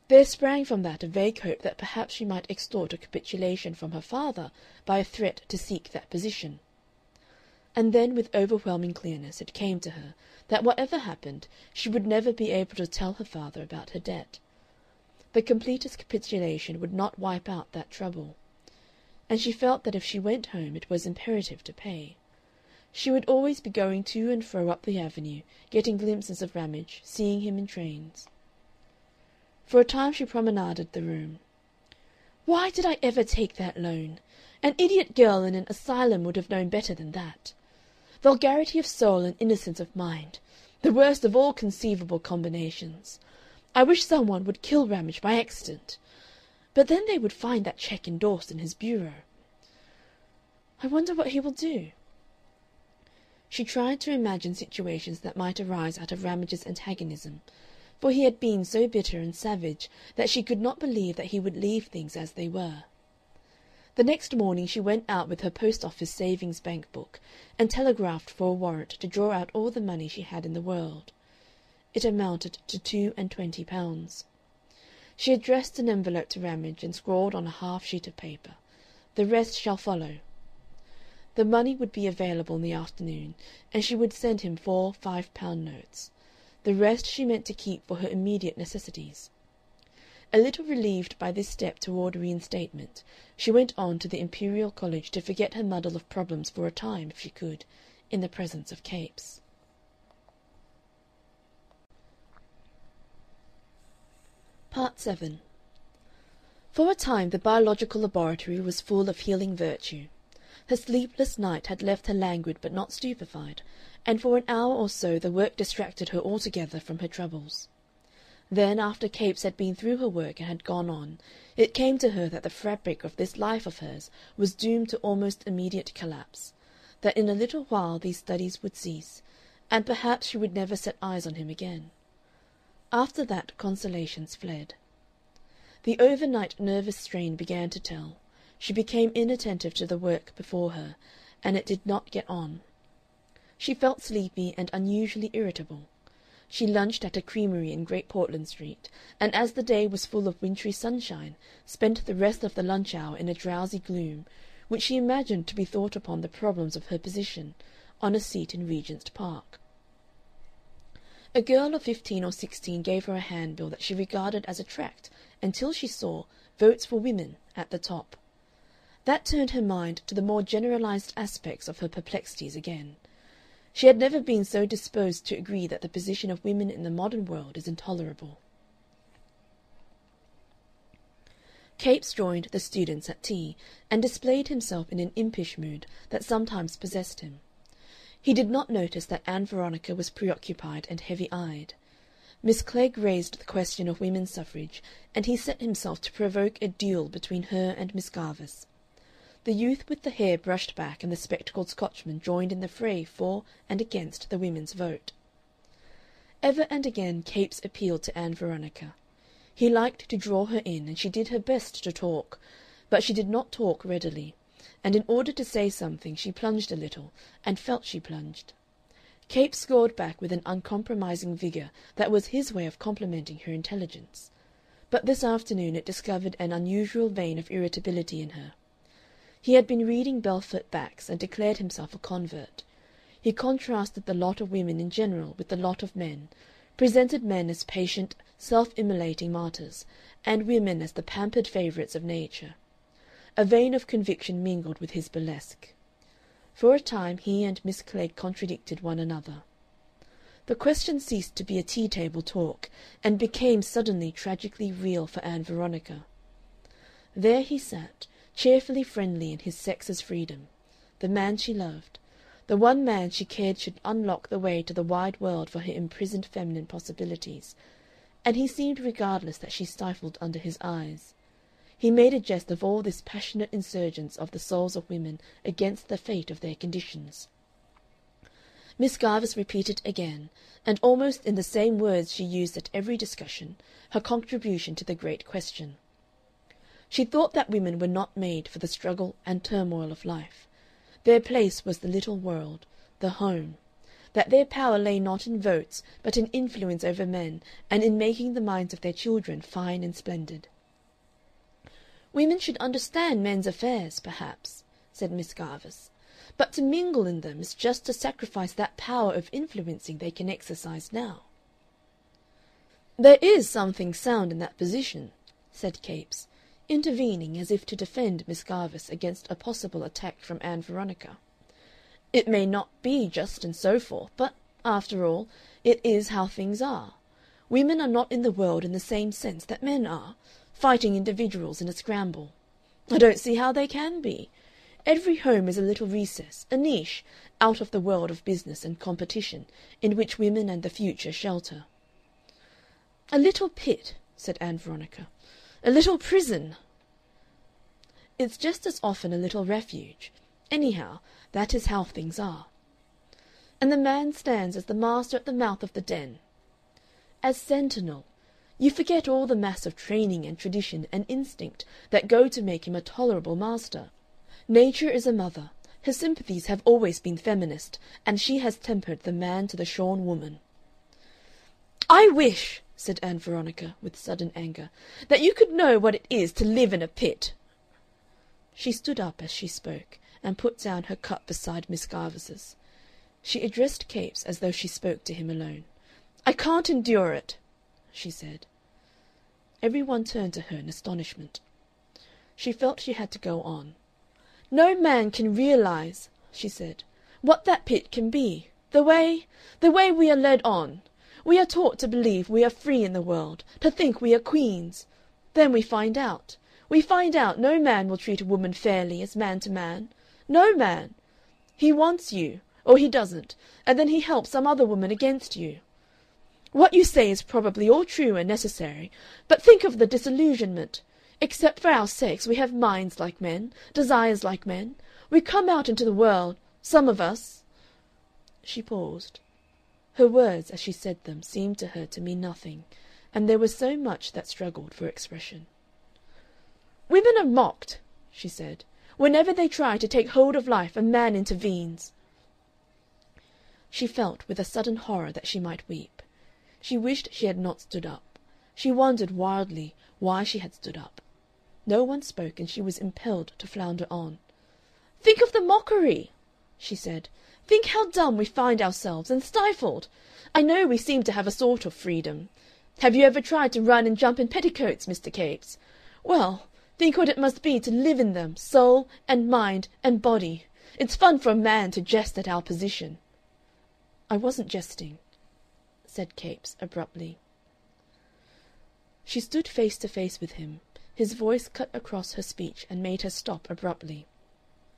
There sprang from that a vague hope that perhaps she might extort a capitulation from her father by a threat to seek that position. And then with overwhelming clearness it came to her that whatever happened she would never be able to tell her father about her debt. The completest capitulation would not wipe out that trouble. And she felt that if she went home it was imperative to pay. She would always be going to and fro up the avenue, getting glimpses of Ramage, seeing him in trains. For a time she promenaded the room. Why did I ever take that loan? An idiot girl in an asylum would have known better than that. Vulgarity of soul and innocence of mind, the worst of all conceivable combinations. I wish some one would kill Ramage by accident. But then they would find that cheque endorsed in his bureau. I wonder what he will do. She tried to imagine situations that might arise out of Ramage's antagonism, for he had been so bitter and savage that she could not believe that he would leave things as they were. The next morning she went out with her post-office savings bank book and telegraphed for a warrant to draw out all the money she had in the world. It amounted to £22. She addressed an envelope to Ramage and scrawled on a half sheet of paper, "The rest shall follow." The money would be available in the afternoon, and she would send him 4 £5 notes. The rest she meant to keep for her immediate necessities. A little relieved by this step toward reinstatement, she went on to the Imperial College to forget her muddle of problems for a time, if she could, in the presence of Capes. Part 7. For a time the biological laboratory was full of healing virtue. Her sleepless night had left her languid but not stupefied, and for an hour or so the work distracted her altogether from her troubles. Then, after Capes had been through her work and had gone on, it came to her that the fabric of this life of hers was doomed to almost immediate collapse, that in a little while these studies would cease, and perhaps she would never set eyes on him again. After that consolations fled. The overnight nervous strain began to tell. She became inattentive to the work before her, and it did not get on. She felt sleepy and unusually irritable. She lunched at a creamery in Great Portland Street, and as the day was full of wintry sunshine, spent the rest of the lunch hour in a drowsy gloom, which she imagined to be thought upon the problems of her position, on a seat in Regent's Park. A girl of 15 or 16 gave her a handbill that she regarded as a tract until she saw "Votes for Women" at the top. That turned her mind to the more generalized aspects of her perplexities again. She had never been so disposed to agree that the position of women in the modern world is intolerable. Capes joined the students at tea, and displayed himself in an impish mood that sometimes possessed him. He did not notice that Ann Veronica was preoccupied and heavy-eyed. Miss Clegg raised the question of women's suffrage, and he set himself to provoke a duel between her and Miss Garvice. The youth with the hair brushed back and the spectacled Scotchman joined in the fray for and against the women's vote. Ever and again Capes appealed to Ann Veronica. He liked to draw her in, and she did her best to talk, but she did not talk readily, and in order to say something she plunged a little, and felt she plunged. Capes scored back with an uncompromising vigor that was his way of complimenting her intelligence. But this afternoon it discovered an unusual vein of irritability in her. He had been reading Belfort Bax and declared himself a convert. He contrasted the lot of women in general with the lot of men, presented men as patient, self-immolating martyrs, and women as the pampered favorites of nature. A vein of conviction mingled with his burlesque. For a time he and Miss Clegg contradicted one another. The question ceased to be a tea-table talk, and became suddenly tragically real for Ann Veronica. There he sat, cheerfully friendly in his sex's freedom, the man she loved, the one man she cared should unlock the way to the wide world for her imprisoned feminine possibilities, and he seemed regardless that she stifled under his eyes. He made a jest of all this passionate insurgence of the souls of women against the fate of their conditions. Miss Garvice repeated again, and almost in the same words she used at every discussion, her contribution to the great question. She thought that women were not made for the struggle and turmoil of life. Their place was the little world, the home, that their power lay not in votes but in influence over men and in making the minds of their children fine and splendid. "Women should understand men's affairs, perhaps," said Miss Garvice, "but to mingle in them is just to sacrifice that power of influencing they can exercise now." "There is something sound in that position," said Capes, intervening as if to defend Miss Garvice against a possible attack from Ann Veronica. "It may not be just and so forth, but, after all, it is how things are. Women are not in the world in the same sense that men are, fighting individuals in a scramble. I don't see how they can be. Every home is a little recess, a niche, out of the world of business and competition, in which women and the future shelter." "A little pit," said Ann Veronica. "A little prison." "It's just as often a little refuge. Anyhow, that is how things are." "And the man stands as the master at the mouth of the den." "As sentinel. You forget all the mass of training and tradition and instinct that go to make him a tolerable master. Nature is a mother. Her sympathies have always been feminist, and she has tempered the man to the shorn woman." "I wish," said Ann Veronica, with sudden anger, "that you could know what it is to live in a pit." She stood up as she spoke, and put down her cup beside Miss Garvice's. She addressed Capes as though she spoke to him alone. "I can't endure it," she said. Every one turned to her in astonishment. She felt she had to go on. "No man can realize," she said, "what that pit can be. The way we are led on. We are taught to believe we are free in the world, to think we are queens. Then we find out. We find out no man will treat a woman fairly as man to man. No man. He wants you, or he doesn't, and then he helps some other woman against you. What you say is probably all true and necessary, but think of the disillusionment. Except for our sex, we have minds like men, desires like men. We come out into the world, some of us." She paused. Her words, as she said them, seemed to her to mean nothing, and there was so much that struggled for expression. "Women are mocked," she said. "Whenever they try to take hold of life, a man intervenes." She felt with a sudden horror that she might weep. She wished she had not stood up. She wondered wildly why she had stood up. No one spoke, and she was impelled to flounder on. "Think of the mockery!" she said. "Think how dumb we find ourselves, and stifled. I know we seem to have a sort of freedom. Have you ever tried to run and jump in petticoats, Mr. Capes? Well, think what it must be to live in them, soul and mind and body. It's fun for a man to jest at our position." "I wasn't jesting," said Capes abruptly. She stood face to face with him. His voice cut across her speech and made her stop abruptly.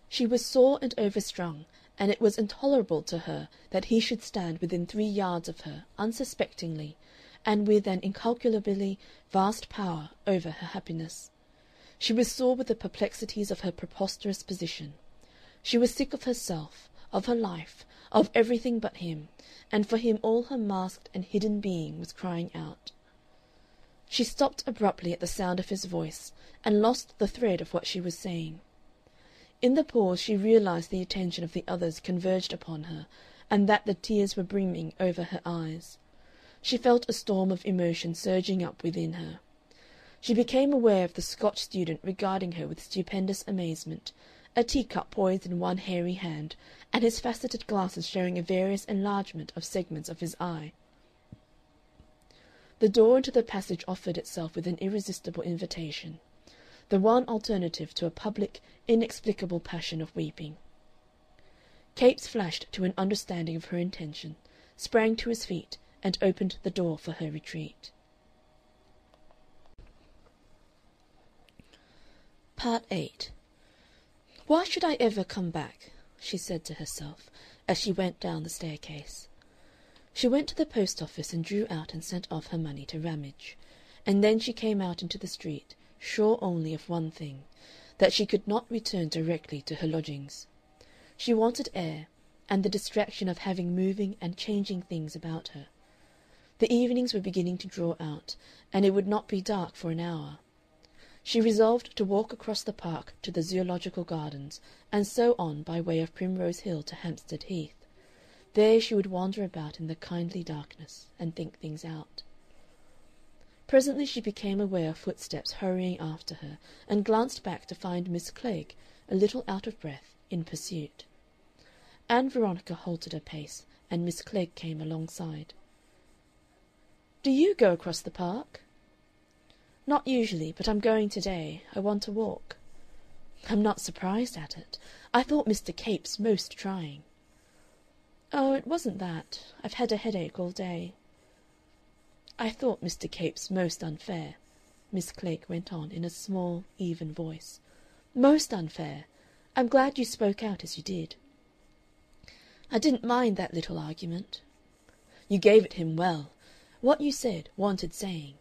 She was sore and overstrung, and it was intolerable to her that he should stand within 3 yards of her, unsuspectingly, and with an incalculably vast power over her happiness. She was sore with the perplexities of her preposterous position. She was sick of herself, of her life, of everything but him, and for him all her masked and hidden being was crying out. She stopped abruptly at the sound of his voice, and lost the thread of what she was saying. In the pause she realized the attention of the others converged upon her, and that the tears were brimming over her eyes. She felt a storm of emotion surging up within her. She became aware of the Scotch student regarding her with stupendous amazement, a teacup poised in one hairy hand, and his faceted glasses showing a various enlargement of segments of his eye. The door into the passage offered itself with an irresistible invitation, the one alternative to a public, inexplicable passion of weeping. Capes flashed to an understanding of her intention, sprang to his feet, and opened the door for her retreat. Part 8. "Why should I ever come back?" she said to herself, as she went down the staircase. She went to the post office and drew out and sent off her money to Ramage, and then she came out into the street, sure only of one thing, that she could not return directly to her lodgings. She wanted air, and the distraction of having moving and changing things about her. The evenings were beginning to draw out, and it would not be dark for an hour. She resolved to walk across the park to the Zoological Gardens, and so on by way of Primrose Hill to Hampstead Heath. There she would wander about in the kindly darkness and think things out. Presently she became aware of footsteps hurrying after her, and glanced back to find Miss Klegg, a little out of breath, in pursuit. Ann Veronica halted a pace, and Miss Klegg came alongside. "Do you go across the park?" "Not usually, but I'm going to-day. I want to walk." "I'm not surprised at it. I thought Mr. Capes most trying." "Oh, it wasn't that. I've had a headache all day." "I thought Mr. Capes most unfair," Miss Klegg went on in a small, even voice. "Most unfair. I'm glad you spoke out as you did." "I didn't mind that little argument." "You gave it him well. What you said wanted saying.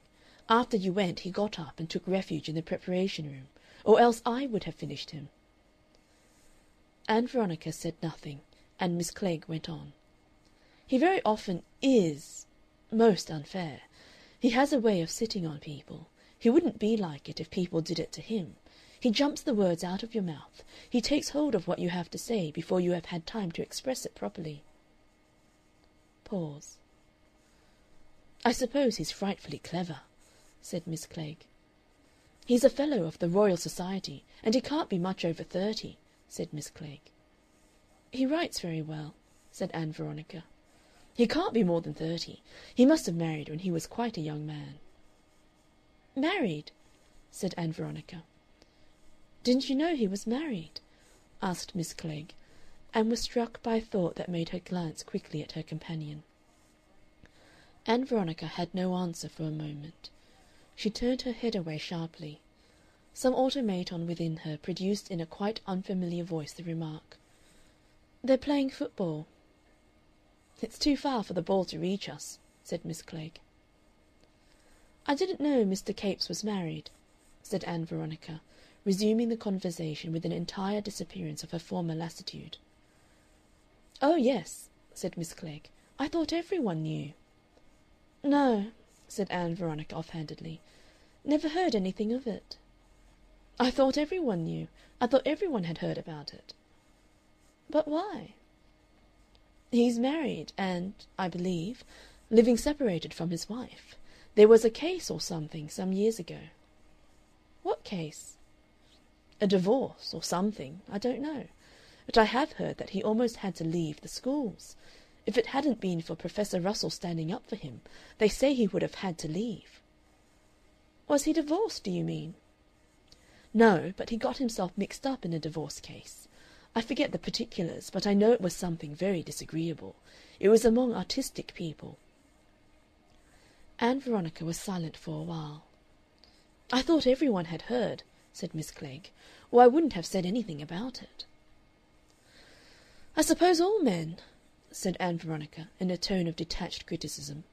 After you went he got up and took refuge in the preparation room, or else I would have finished him." Ann Veronica said nothing, and Miss Klegg went on. "He very often is most unfair. He has a way of sitting on people. He wouldn't be like it if people did it to him. He jumps the words out of your mouth. He takes hold of what you have to say before you have had time to express it properly." Pause. "I suppose he's frightfully clever," said Miss Klegg. "He's a fellow of the Royal Society, and he can't be much over 30, said Miss Klegg. "He writes very well," said Ann Veronica. "He can't be more than 30. He must have married when he was quite a young man." "Married," said Ann Veronica. "Didn't you know he was married?" asked Miss Klegg, and was struck by a thought that made her glance quickly at her companion. Ann Veronica had no answer for a moment. She turned her head away sharply. Some automaton within her produced in a quite unfamiliar voice the remark, "They're playing football." "It's too far for the ball to reach us," said Miss Klegg. "I didn't know Mr. Capes was married," said Ann Veronica, resuming the conversation with an entire disappearance of her former lassitude. "Oh, yes," said Miss Klegg. "I thought every one knew." "No," said Ann Veronica offhandedly. "Never heard anything of it." "I thought every one knew. I thought every one had heard about it." "But why?" "He's married and, I believe, living separated from his wife. There was a case or something some years ago." "What case?" "A divorce or something. I don't know. But I have heard that he almost had to leave the schools. If it hadn't been for Professor Russell standing up for him, they say he would have had to leave." "Was he divorced, do you mean?" "No, but he got himself mixed up in a divorce case. I forget the particulars, but I know it was something very disagreeable. It was among artistic people." Ann Veronica was silent for a while. "I thought every one had heard," said Miss Klegg, "or I wouldn't have said anything about it." "I suppose all men," said Ann Veronica, in a tone of detached criticism,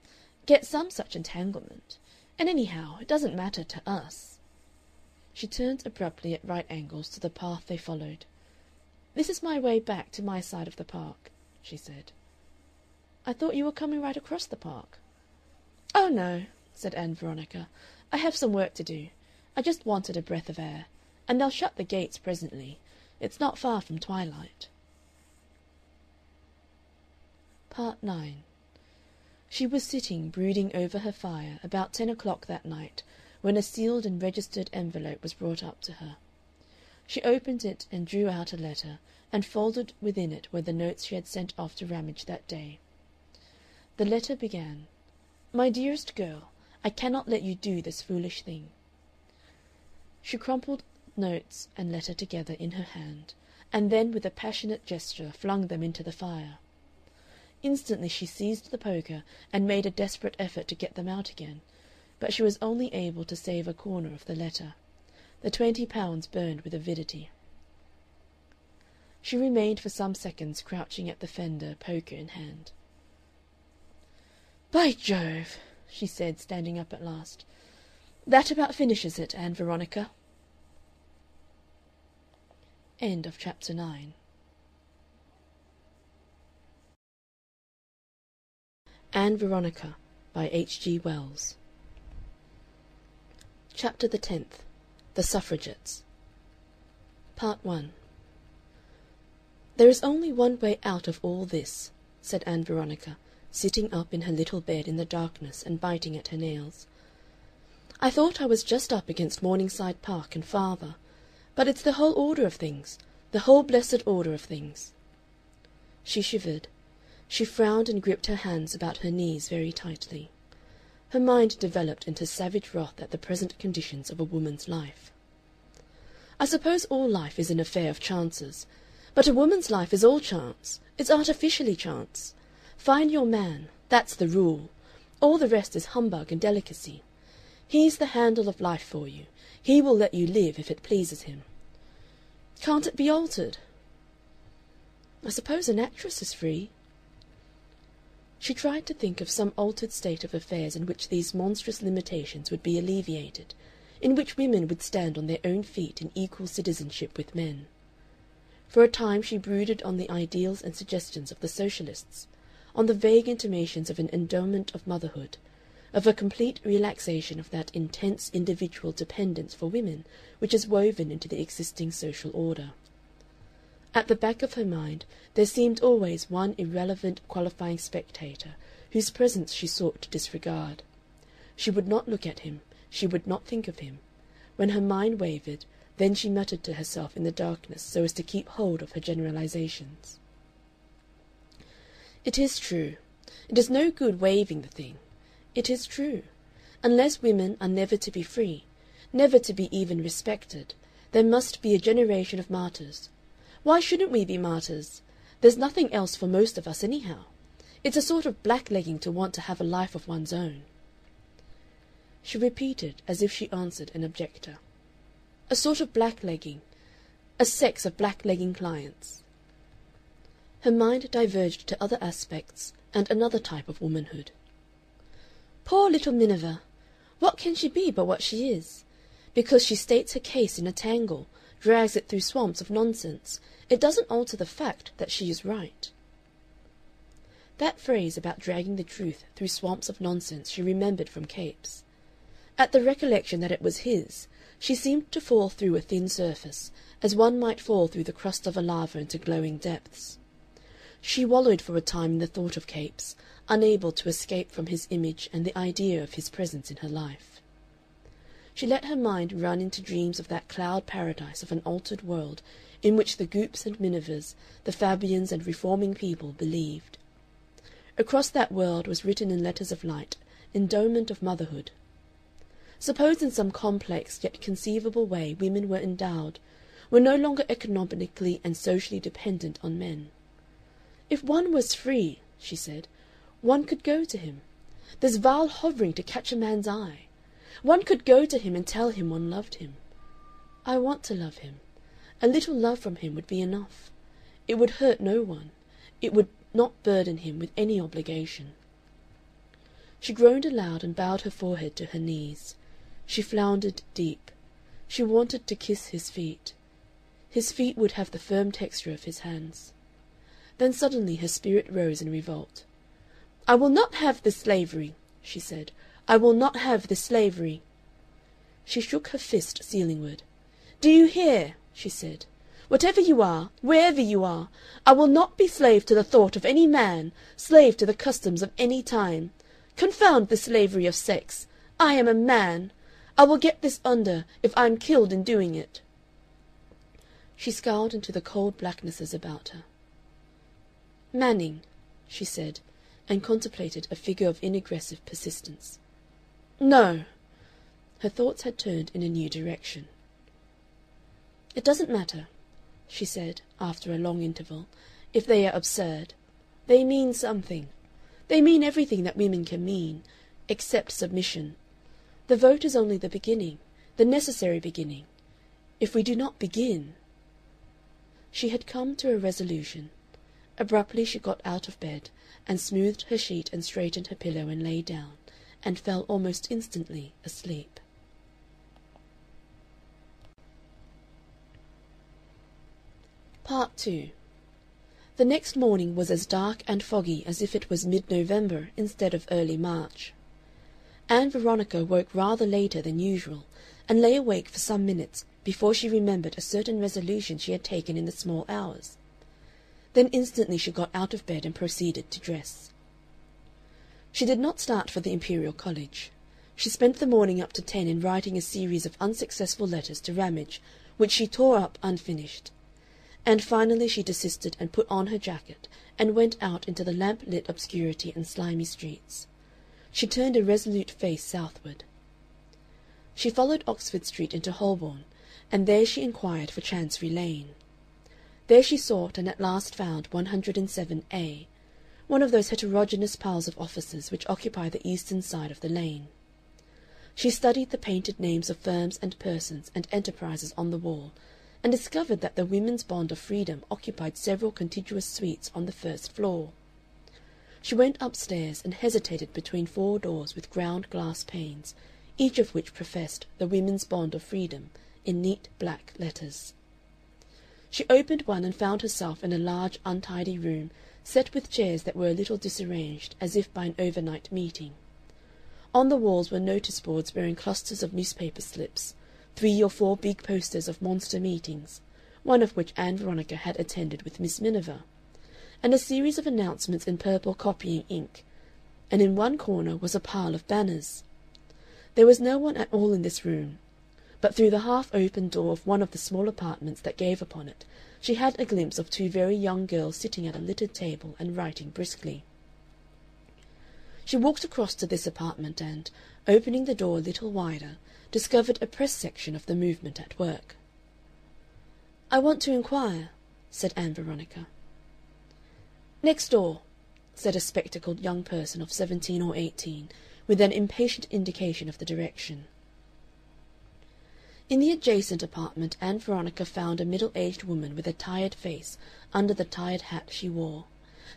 "get some such entanglement. And anyhow, it doesn't matter to us." She turned abruptly at right angles to the path they followed. "This is my way back to my side of the park," she said. "I thought you were coming right across the park." "Oh, no," said Ann Veronica. "I have some work to do. I just wanted a breath of air. And they'll shut the gates presently. It's not far from twilight." Part 9. She was sitting brooding over her fire about 10 o'clock that night when a sealed and registered envelope was brought up to her. She opened it and drew out a letter, and folded within it were the notes she had sent off to Ramage that day. The letter began, "My dearest girl, I cannot let you do this foolish thing." She crumpled notes and letter together in her hand, and then with a passionate gesture flung them into the fire. Instantly she seized the poker and made a desperate effort to get them out again, but she was only able to save a corner of the letter. The £20 burned with avidity. She remained for some seconds crouching at the fender, poker in hand. "By Jove!" she said, standing up at last. "That about finishes it, Ann Veronica." End of chapter 9. Ann Veronica by H.G. Wells. Chapter the 10th. The Suffragettes. Part 1. "There is only one way out of all this," said Ann Veronica, sitting up in her little bed in the darkness and biting at her nails. "I thought I was just up against Morningside Park and father, but it's the whole order of things, the whole blessed order of things." She shivered. She frowned and gripped her hands about her knees very tightly. Her mind developed into savage wrath at the present conditions of a woman's life. "I suppose all life is an affair of chances, but a woman's life is all chance. It's artificially chance. Find your man, that's the rule. All the rest is humbug and delicacy. He's the handle of life for you. He will let you live if it pleases him. Can't it be altered?" "I suppose an actress is free." She tried to think of some altered state of affairs in which these monstrous limitations would be alleviated, in which women would stand on their own feet in equal citizenship with men. For a time she brooded on the ideals and suggestions of the Socialists, on the vague intimations of an endowment of motherhood, of a complete relaxation of that intense individual dependence for women which is woven into the existing social order. At the back of her mind there seemed always one irrelevant qualifying spectator whose presence she sought to disregard. She would not look at him, she would not think of him. When her mind wavered, then she muttered to herself in the darkness so as to keep hold of her generalizations. "It is true. It is no good waving the thing. It is true. Unless women are never to be free, never to be even respected, there must be a generation of martyrs. Why shouldn't we be martyrs? There's nothing else for most of us anyhow. It's a sort of blacklegging to want to have a life of one's own." She repeated, as if she answered an objector. "A sort of blacklegging. A sex of blacklegging clients." Her mind diverged to other aspects and another type of womanhood. Poor little Miniver! What can she be but what she is? Because she states her case in a tangle, drags it through swamps of nonsense, it doesn't alter the fact that she is right. That phrase about dragging the truth through swamps of nonsense she remembered from Capes. At the recollection that it was his, she seemed to fall through a thin surface, as one might fall through the crust of a lava into glowing depths. She wallowed for a time in the thought of Capes, unable to escape from his image and the idea of his presence in her life. She let her mind run into dreams of that cloud paradise of an altered world in which the Goopes and Minivers, the Fabians and reforming people believed. Across that world was written in letters of light, endowment of motherhood. Suppose in some complex yet conceivable way women were endowed, were no longer economically and socially dependent on men. If one was free, she said, one could go to him. There's vile hovering to catch a man's eye. One could go to him and tell him one loved him. I want to love him. A little love from him would be enough. It would hurt no one. It would not burden him with any obligation. She groaned aloud and bowed her forehead to her knees. She floundered deep. She wanted to kiss his feet. His feet would have the firm texture of his hands. Then suddenly her spirit rose in revolt. "I will not have this slavery," she said. "I will not have this slavery." She shook her fist ceilingward. "Do you hear?" she said. "Whatever you are, wherever you are, I will not be slave to the thought of any man, slave to the customs of any time. Confound the slavery of sex. I am a man. I will get this under, if I am killed in doing it." She scowled into the cold blacknesses about her. "Manning," she said, and contemplated a figure of inaggressive persistence. "No." Her thoughts had turned in a new direction. "It doesn't matter," she said, after a long interval, "if they are absurd. They mean something. They mean everything that women can mean, except submission. The vote is only the beginning, the necessary beginning. If we do not begin—" She had come to a resolution. Abruptly she got out of bed, and smoothed her sheet and straightened her pillow and lay down, and fell almost instantly asleep. Part 2. The next morning was as dark and foggy as if it was mid-November instead of early March. Ann Veronica woke rather later than usual, and lay awake for some minutes before she remembered a certain resolution she had taken in the small hours. Then instantly she got out of bed and proceeded to dress. She did not start for the Imperial College. She spent the morning up to 10 in writing a series of unsuccessful letters to Ramage, which she tore up unfinished. And finally she desisted and put on her jacket and went out into the lamp-lit obscurity and slimy streets. She turned a resolute face southward. She followed Oxford Street into Holborn, and there she inquired for Chancery Lane. There she sought and at last found 107A, one of those heterogeneous piles of offices which occupy the eastern side of the lane. She studied the painted names of firms and persons and enterprises on the wall, and discovered that the Women's Bond of Freedom occupied several contiguous suites on the first floor. She went upstairs and hesitated between 4 doors with ground glass panes, each of which professed the Women's Bond of Freedom in neat black letters. She opened one and found herself in a large untidy room set with chairs that were a little disarranged as if by an overnight meeting. On the walls were notice boards bearing clusters of newspaper slips, 3 or 4 big posters of monster meetings, one of which Ann Veronica had attended with Miss Miniver, and a series of announcements in purple copying ink, and in one corner was a pile of banners. There was no one at all in this room, but through the half-open door of one of the small apartments that gave upon it she had a glimpse of 2 very young girls sitting at a littered table and writing briskly. She walked across to this apartment and, opening the door a little wider, discovered a press section of the movement at work. "I want to inquire," said Ann Veronica. "Next door," said a spectacled young person of 17 or 18, with an impatient indication of the direction. In the adjacent apartment Ann Veronica found a middle-aged woman with a tired face under the tired hat she wore,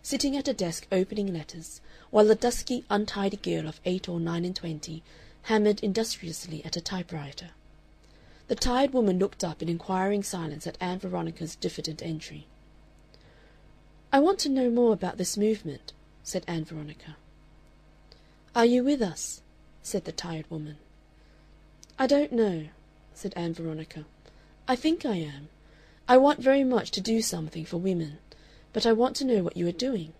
sitting at a desk opening letters, while a dusky, untidy girl of 8 or 29 hammered industriously at a typewriter. The tired woman looked up in inquiring silence at Ann Veronica's diffident entry. "I want to know more about this movement," said Ann Veronica. "Are you with us?" said the tired woman. "I don't know," said Ann Veronica. "I think I am. I want very much to do something for women, but I want to know what you are doing."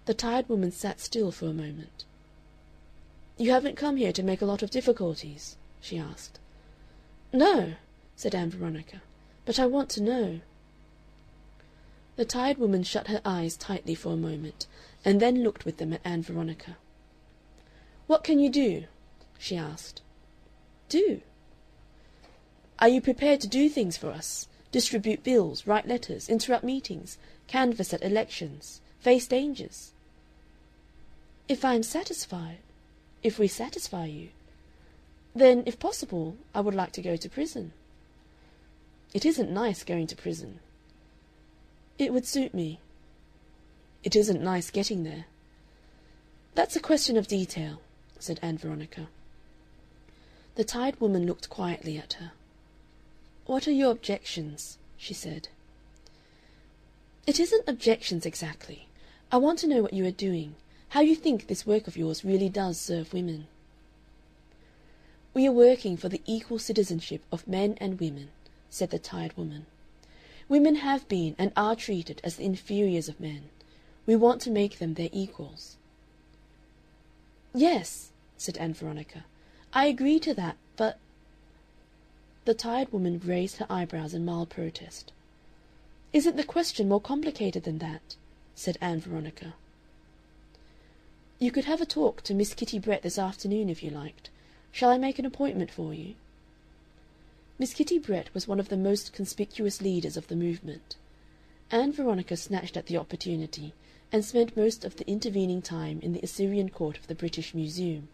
The tired woman sat still for a moment. "You haven't come here to make a lot of difficulties?" she asked. "No," said Ann Veronica, "but I want to know." The tired woman shut her eyes tightly for a moment, and then looked with them at Ann Veronica. "What can you do?" she asked. "Do?" "Are you prepared to do things for us? Distribute bills, write letters, interrupt meetings, canvass at elections, face dangers?" "If I am satisfied, if we satisfy you. Then, if possible, I would like to go to prison." "It isn't nice going to prison." "It would suit me." "It isn't nice getting there." "That's a question of detail," said Ann Veronica. The tired woman looked quietly at her. "What are your objections?" she said. "It isn't objections exactly. I want to know what you are doing, how you think this work of yours really does serve women." "We are working for the equal citizenship of men and women," said the tired woman. "Women have been and are treated as the inferiors of men. We want to make them their equals." "Yes," said Ann Veronica, "I agree to that, but—" The tired woman raised her eyebrows in mild protest. "Isn't the question more complicated than that?" said Ann Veronica. "You could have a talk to Miss Kitty Brett this afternoon if you liked. Shall I make an appointment for you?" Miss Kitty Brett was one of the most conspicuous leaders of the movement. Ann Veronica snatched at the opportunity, and spent most of the intervening time in the Assyrian Court of the British Museum,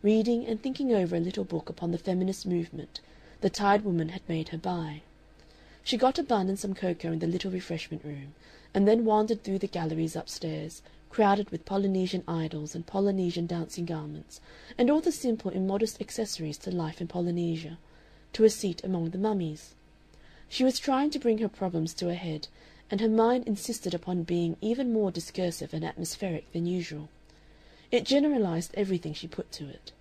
reading and thinking over a little book upon the feminist movement the tired woman had made her buy. She got a bun and some cocoa in the little refreshment room, and then wandered through the galleries upstairs, crowded with Polynesian idols and Polynesian dancing garments, and all the simple immodest accessories to life in Polynesia, to a seat among the mummies. She was trying to bring her problems to a head, and her mind insisted upon being even more discursive and atmospheric than usual. It generalized everything she put to it.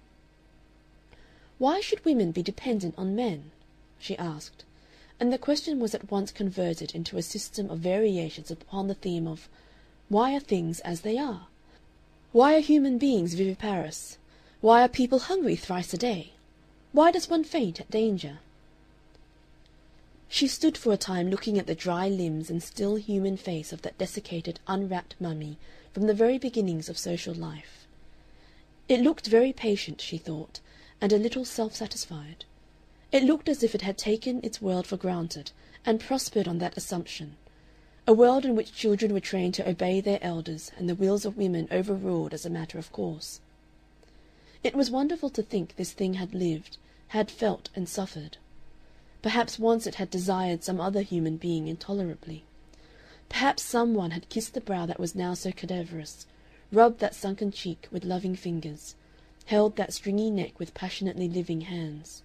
"Why should women be dependent on men?" she asked, and the question was at once converted into a system of variations upon the theme of "Why are things as they are? Why are human beings viviparous? Why are people hungry thrice a day? Why does one faint at danger?" She stood for a time looking at the dry limbs and still human face of that desiccated, unwrapped mummy from the very beginnings of social life. It looked very patient, she thought, and a little self-satisfied. It looked as if it had taken its world for granted and prospered on that assumption, a world in which children were trained to obey their elders and the wills of women overruled as a matter of course. It was wonderful to think this thing had lived, had felt and suffered. Perhaps once it had desired some other human being intolerably. Perhaps some one had kissed the brow that was now so cadaverous, rubbed that sunken cheek with loving fingers, held that stringy neck with passionately living hands.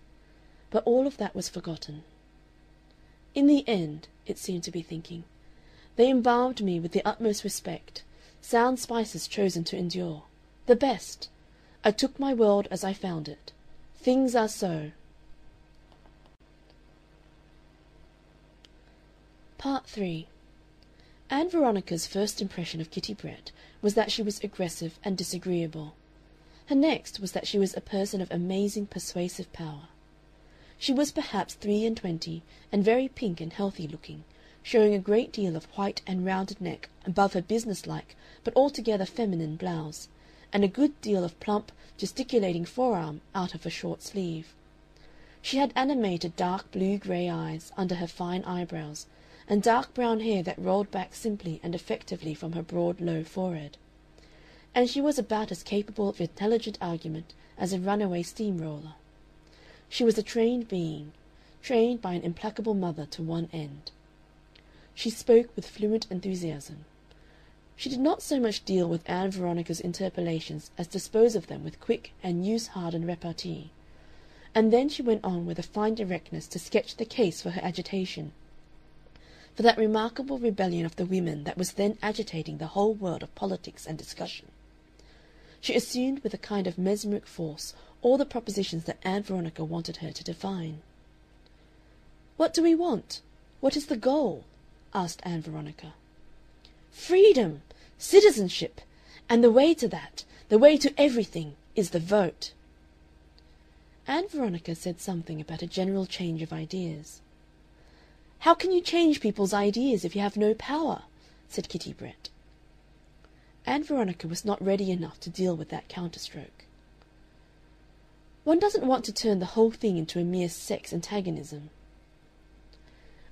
But all of that was forgotten. In the end, it seemed to be thinking, they embalmed me with the utmost respect, sound spices chosen to endure, the best. I took my world as I found it. Things are so. Part 3. Ann Veronica's first impression of Kitty Brett was that she was aggressive and disagreeable. Her next was that she was a person of amazing persuasive power. She was perhaps 23 and very pink and healthy-looking, showing a great deal of white and rounded neck above her business-like but altogether feminine blouse, and a good deal of plump, gesticulating forearm out of a short sleeve. She had animated dark blue-grey eyes under her fine eyebrows, and dark brown hair that rolled back simply and effectively from her broad, low forehead. And she was about as capable of intelligent argument as a runaway steam-roller. She was a trained being, trained by an implacable mother to one end. She spoke with fluent enthusiasm. She did not so much deal with Ann Veronica's interpolations as dispose of them with quick and use-hardened repartee. And then she went on with a fine directness to sketch the case for her agitation, for that remarkable rebellion of the women that was then agitating the whole world of politics and discussion. She assumed with a kind of mesmeric force all the propositions that Ann Veronica wanted her to define. "What do we want? What is the goal?" asked Ann Veronica. "Freedom! Citizenship! And the way to that, the way to everything, is the vote." Ann Veronica said something about a general change of ideas. "How can you change people's ideas if you have no power?" said Kitty Brett. Ann Veronica was not ready enough to deal with that counterstroke. "One doesn't want to turn the whole thing into a mere sex antagonism."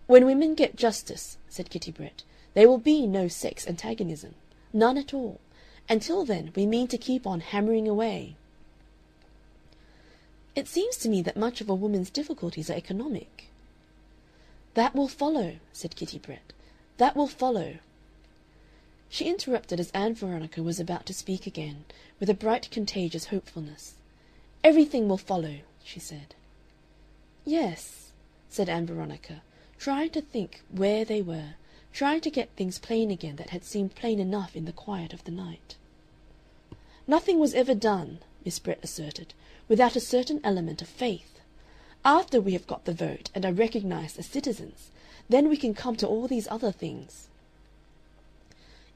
"When women get justice," said Kitty Brett, "there will be no sex antagonism. None at all. Until then we mean to keep on hammering away." "It seems to me that much of a woman's difficulties are economic." "That will follow," said Kitty Brett. "That will follow." She interrupted as Ann Veronica was about to speak again, with a bright contagious hopefulness. "Everything will follow," she said. "Yes," said Ann Veronica, trying to think where they were, trying to get things plain again that had seemed plain enough in the quiet of the night. "Nothing was ever done," Miss Brett asserted, "without a certain element of faith. After we have got the vote and are recognized as citizens, then we can come to all these other things."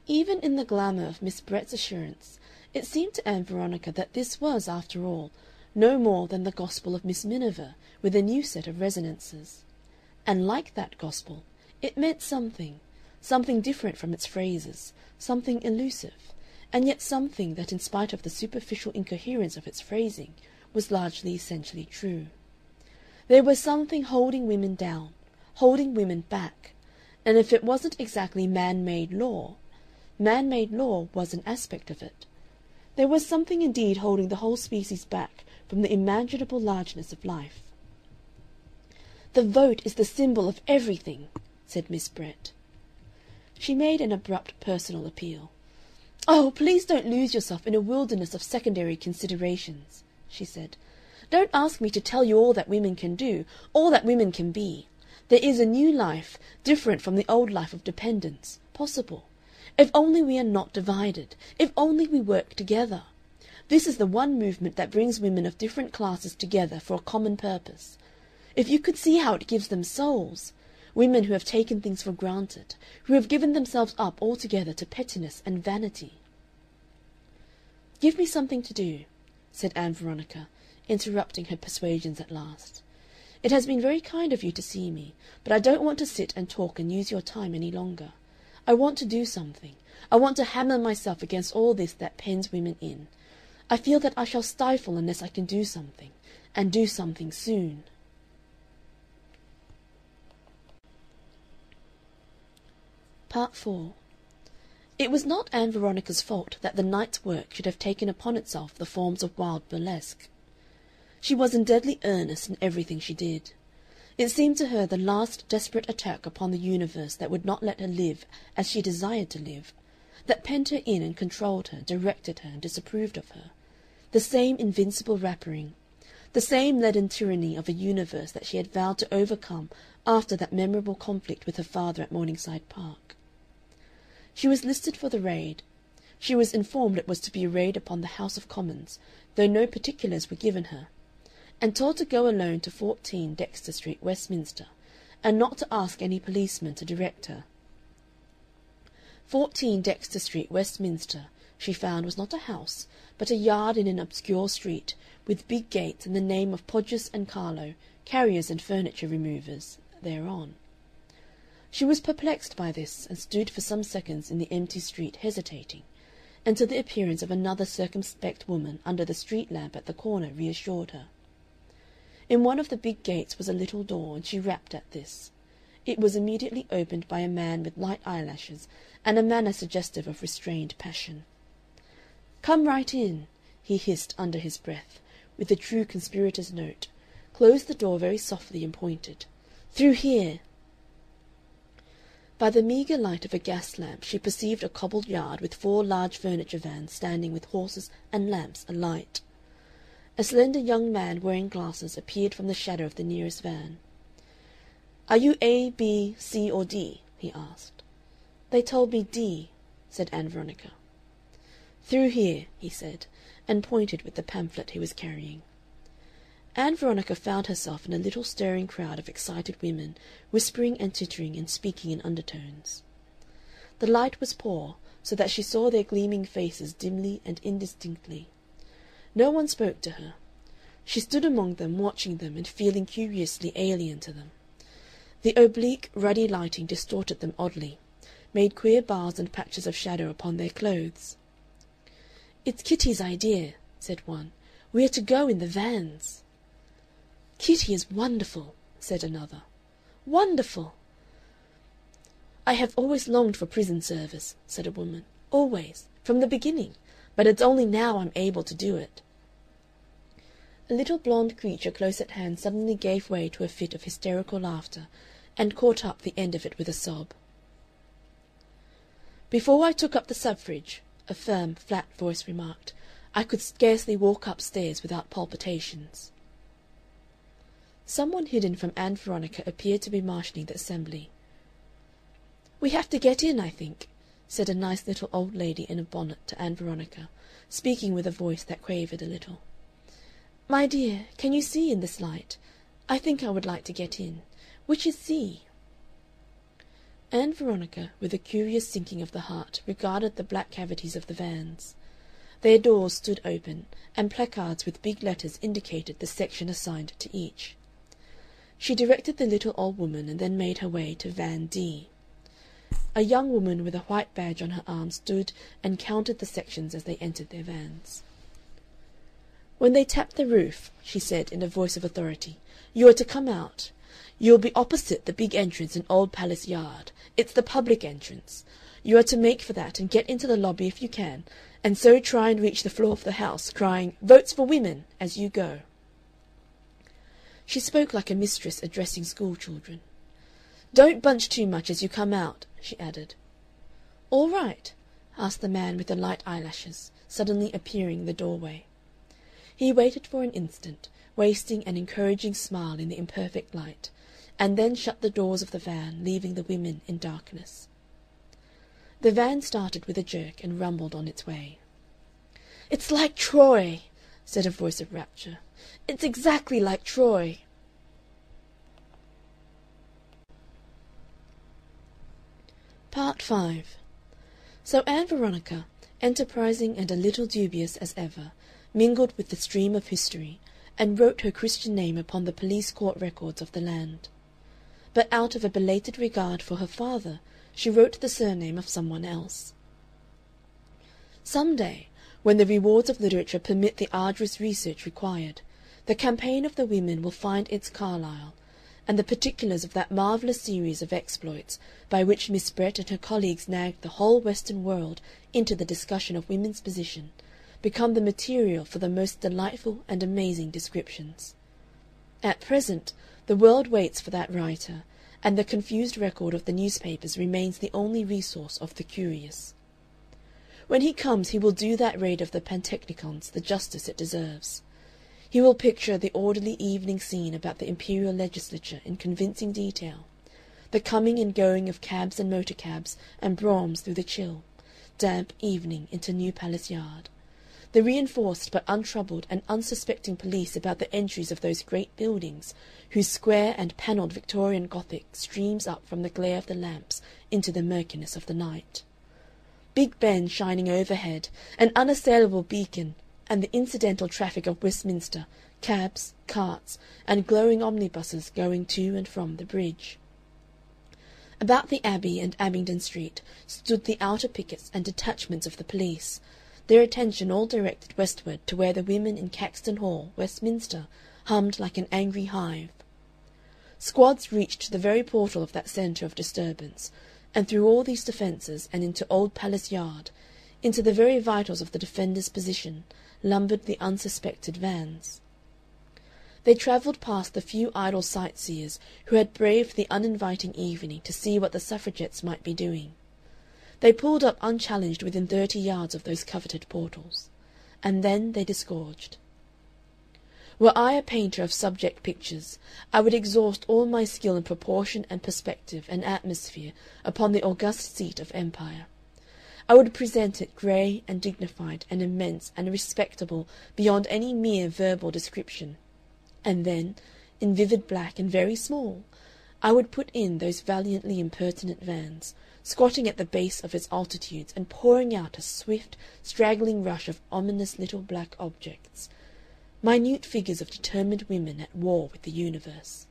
Even in the glamour of Miss Brett's assurance, it seemed to Ann Veronica that this was, after all, no more than the gospel of Miss Miniver with a new set of resonances. And like that gospel, it meant something, something different from its phrases, something elusive, and yet something that in spite of the superficial incoherence of its phrasing was largely essentially true. There was something holding women down, holding women back, and if it wasn't exactly man-made law was an aspect of it. There was something indeed holding the whole species back from the imaginable largeness of life. "The vote is the symbol of everything," said Miss Brett. She made an abrupt personal appeal. "Oh, please don't lose yourself in a wilderness of secondary considerations," she said. "Don't ask me to tell you all that women can do, all that women can be. There is a new life, different from the old life of dependence, possible. If only we are not divided, if only we work together. This is the one movement that brings women of different classes together for a common purpose. If you could see how it gives them souls, women who have taken things for granted, who have given themselves up altogether to pettiness and vanity." "Give me something to do," said Ann Veronica, interrupting her persuasions at last. "It has been very kind of you to see me, but I don't want to sit and talk and use your time any longer. I want to do something. I want to hammer myself against all this that pens women in. I feel that I shall stifle unless I can do something, and do something soon." Part 4. It was not Ann Veronica's fault that the night's work should have taken upon itself the forms of wild burlesque. She was in deadly earnest in everything she did. It seemed to her the last desperate attack upon the universe that would not let her live as she desired to live, that penned her in and controlled her, directed her and disapproved of her, the same invincible wrappering, the same leaden tyranny of a universe that she had vowed to overcome after that memorable conflict with her father at Morningside Park. She was listed for the raid. She was informed it was to be a raid upon the House of Commons, though no particulars were given her, and told to go alone to 14 Dexter Street, Westminster, and not to ask any policeman to direct her. 14 Dexter Street, Westminster, she found was not a house, but a yard in an obscure street, with big gates and the name of Podgers and Carlo, carriers and furniture removers, thereon. She was perplexed by this, and stood for some seconds in the empty street hesitating, until the appearance of another circumspect woman under the street lamp at the corner reassured her. In one of the big gates was a little door, and she rapped at this. It was immediately opened by a man with light eyelashes and a manner suggestive of restrained passion. "Come right in," he hissed under his breath, with the true conspirator's note, closed the door very softly and pointed. "Through here." By the meagre light of a gas lamp she perceived a cobbled yard with 4 large furniture vans standing with horses and lamps alight. A slender young man wearing glasses appeared from the shadow of the nearest van. "Are you A, B, C, or D?" he asked. "They told me D," said Ann Veronica. "Through here," he said, and pointed with the pamphlet he was carrying. Ann Veronica found herself in a little stirring crowd of excited women, whispering and tittering and speaking in undertones. The light was poor, so that she saw their gleaming faces dimly and indistinctly. No one spoke to her. She stood among them, watching them and feeling curiously alien to them. The oblique, ruddy lighting distorted them oddly, made queer bars and patches of shadow upon their clothes. "It's Kitty's idea," said one. "We are to go in the vans." "Kitty is wonderful," said another. "Wonderful." "I have always longed for prison service," said a woman. "Always. From the beginning. But it's only now I'm able to do it." A little blonde creature close at hand suddenly gave way to a fit of hysterical laughter and caught up the end of it with a sob. "Before I took up the suffrage," a firm, flat voice remarked, "I could scarcely walk upstairs without palpitations." Someone hidden from Ann Veronica appeared to be marshalling the assembly. "We have to get in, I think," said a nice little old lady in a bonnet to Ann Veronica, speaking with a voice that quavered a little. "My dear, can you see in this light? I think I would like to get in. Which is C?" Ann Veronica, with a curious sinking of the heart, regarded the black cavities of the vans. Their doors stood open, and placards with big letters indicated the section assigned to each. She directed the little old woman and then made her way to van D. A young woman with a white badge on her arm stood and counted the sections as they entered their vans. "When they tap the roof," she said in a voice of authority, "you are to come out. You will be opposite the big entrance in Old Palace Yard. It's the public entrance. You are to make for that and get into the lobby if you can, and so try and reach the floor of the House, crying 'Votes for Women' as you go." She spoke like a mistress addressing school children. "Don't bunch too much as you come out," she added. "All right?" asked the man with the light eyelashes, suddenly appearing in the doorway. He waited for an instant, wasting an encouraging smile in the imperfect light, and then shut the doors of the van, leaving the women in darkness. The van started with a jerk and rumbled on its way. "It's like Troy," said a voice of rapture. "It's exactly like Troy." Part 5. So Ann Veronica, enterprising and a little dubious as ever, mingled with the stream of history, and wrote her Christian name upon the police court records of the land. But out of a belated regard for her father, she wrote the surname of someone else. Some day, when the rewards of literature permit the arduous research required, the campaign of the women will find its Carlyle, and the particulars of that marvellous series of exploits by which Miss Brett and her colleagues nagged the whole Western world into the discussion of women's position become the material for the most delightful and amazing descriptions. At present the world waits for that writer, and the confused record of the newspapers remains the only resource of the curious. When he comes he will do that raid of the Pantechnicons the justice it deserves. He will picture the orderly evening scene about the Imperial Legislature in convincing detail, the coming and going of cabs and motor cabs and broughams through the chill, damp evening into New Palace Yard, the reinforced but untroubled and unsuspecting police about the entries of those great buildings whose square and panelled Victorian Gothic streams up from the glare of the lamps into the murkiness of the night. Big Ben shining overhead, an unassailable beacon, and the incidental traffic of Westminster, cabs, carts, and glowing omnibuses going to and from the bridge. About the Abbey and Abingdon Street stood the outer pickets and detachments of the police, their attention all directed westward to where the women in Caxton Hall, Westminster, hummed like an angry hive. Squads reached to the very portal of that centre of disturbance, and through all these defences and into Old Palace Yard, into the very vitals of the defenders' position, lumbered the unsuspected vans. They travelled past the few idle sightseers who had braved the uninviting evening to see what the suffragettes might be doing. They pulled up unchallenged within 30 yards of those coveted portals. And then they disgorged. Were I a painter of subject pictures, I would exhaust all my skill in proportion and perspective and atmosphere upon the august seat of empire. I would present it grey and dignified and immense and respectable beyond any mere verbal description. And then, in vivid black and very small, I would put in those valiantly impertinent vans, squatting at the base of its altitudes and pouring out a swift, straggling rush of ominous little black objects, minute figures of determined women at war with the universe.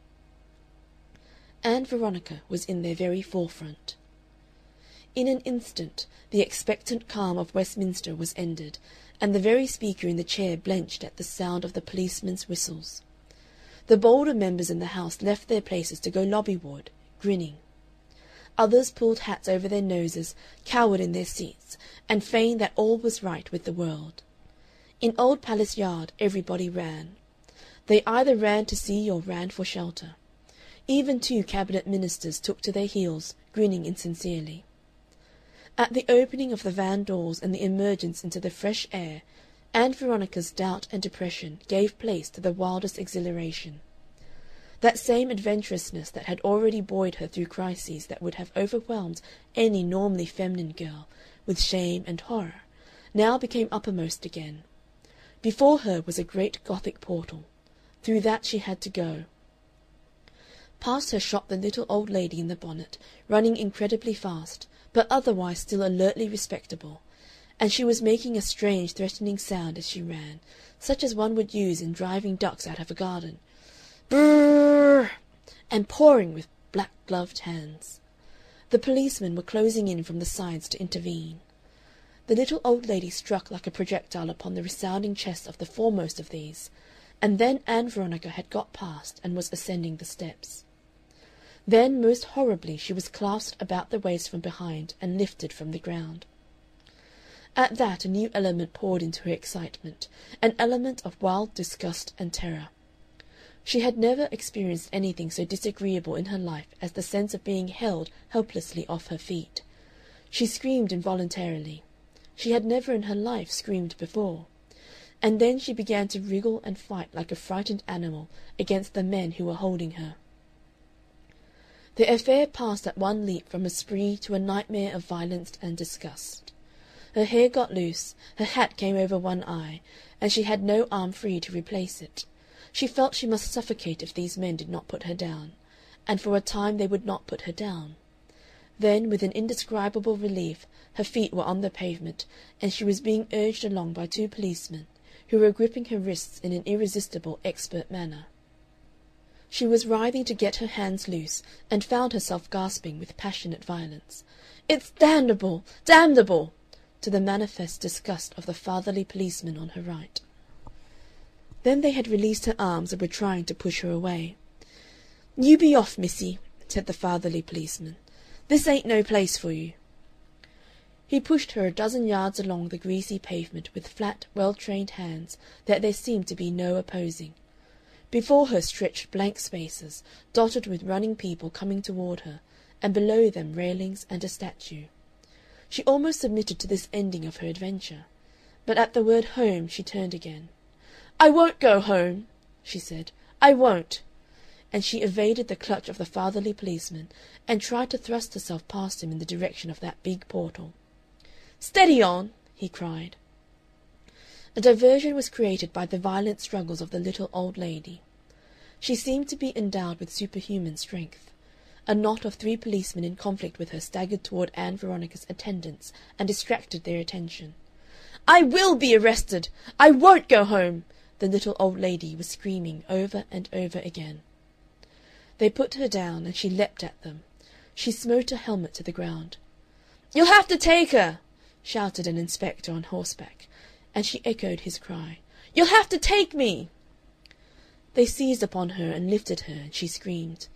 Ann Veronica was in their very forefront. In an instant the expectant calm of Westminster was ended, and the very speaker in the chair blenched at the sound of the policemen's whistles. The bolder members in the House left their places to go lobbyward, grinning. Others pulled hats over their noses, cowered in their seats, and feigned that all was right with the world. In Old Palace Yard everybody ran. They either ran to see or ran for shelter. Even 2 Cabinet Ministers took to their heels, grinning insincerely. At the opening of the van doors and the emergence into the fresh air, Ann Veronica's doubt and depression gave place to the wildest exhilaration. That same adventurousness that had already buoyed her through crises that would have overwhelmed any normally feminine girl with shame and horror now became uppermost again. Before her was a great Gothic portal. Through that she had to go. Past her shot the little old lady in the bonnet, running incredibly fast, but otherwise still alertly respectable, and she was making a strange threatening sound as she ran, such as one would use in driving ducks out of a garden. Brrr! And pawing with black-gloved hands. The policemen were closing in from the sides to intervene. The little old lady struck like a projectile upon the resounding chest of the foremost of these, and then Ann Veronica had got past and was ascending the steps. Then, most horribly, she was clasped about the waist from behind and lifted from the ground. At that a new element poured into her excitement, an element of wild disgust and terror. She had never experienced anything so disagreeable in her life as the sense of being held helplessly off her feet. She screamed involuntarily. She had never in her life screamed before. And then she began to wriggle and fight like a frightened animal against the men who were holding her. The affair passed at one leap from a spree to a nightmare of violence and disgust. Her hair got loose, her hat came over one eye, and she had no arm free to replace it. She felt she must suffocate if these men did not put her down, and for a time they would not put her down. Then, with an indescribable relief, her feet were on the pavement, and she was being urged along by 2 policemen, who were gripping her wrists in an irresistible, expert manner. She was writhing to get her hands loose, and found herself gasping with passionate violence, "It's damnable! Damnable!" to the manifest disgust of the fatherly policeman on her right. Then they had released her arms and were trying to push her away. "You be off, missy," said the fatherly policeman. "This ain't no place for you." He pushed her a dozen yards along the greasy pavement with flat, well-trained hands that there seemed to be no opposing. Before her stretched blank spaces, dotted with running people coming toward her, and below them railings and a statue. She almost submitted to this ending of her adventure, but at the word home she turned again. "I won't go home," she said. "I won't." And she evaded the clutch of the fatherly policeman and tried to thrust herself past him in the direction of that big portal. "Steady on!" he cried. A diversion was created by the violent struggles of the little old lady. She seemed to be endowed with superhuman strength. A knot of 3 policemen in conflict with her staggered toward Ann Veronica's attendants and distracted their attention. "I will be arrested! I won't go home!" the little old lady was screaming over and over again. They put her down, and she leapt at them. She smote her helmet to the ground. "You'll have to take her!" shouted an inspector on horseback, and she echoed his cry, "You'll have to take me!" They seized upon her and lifted her, and she screamed.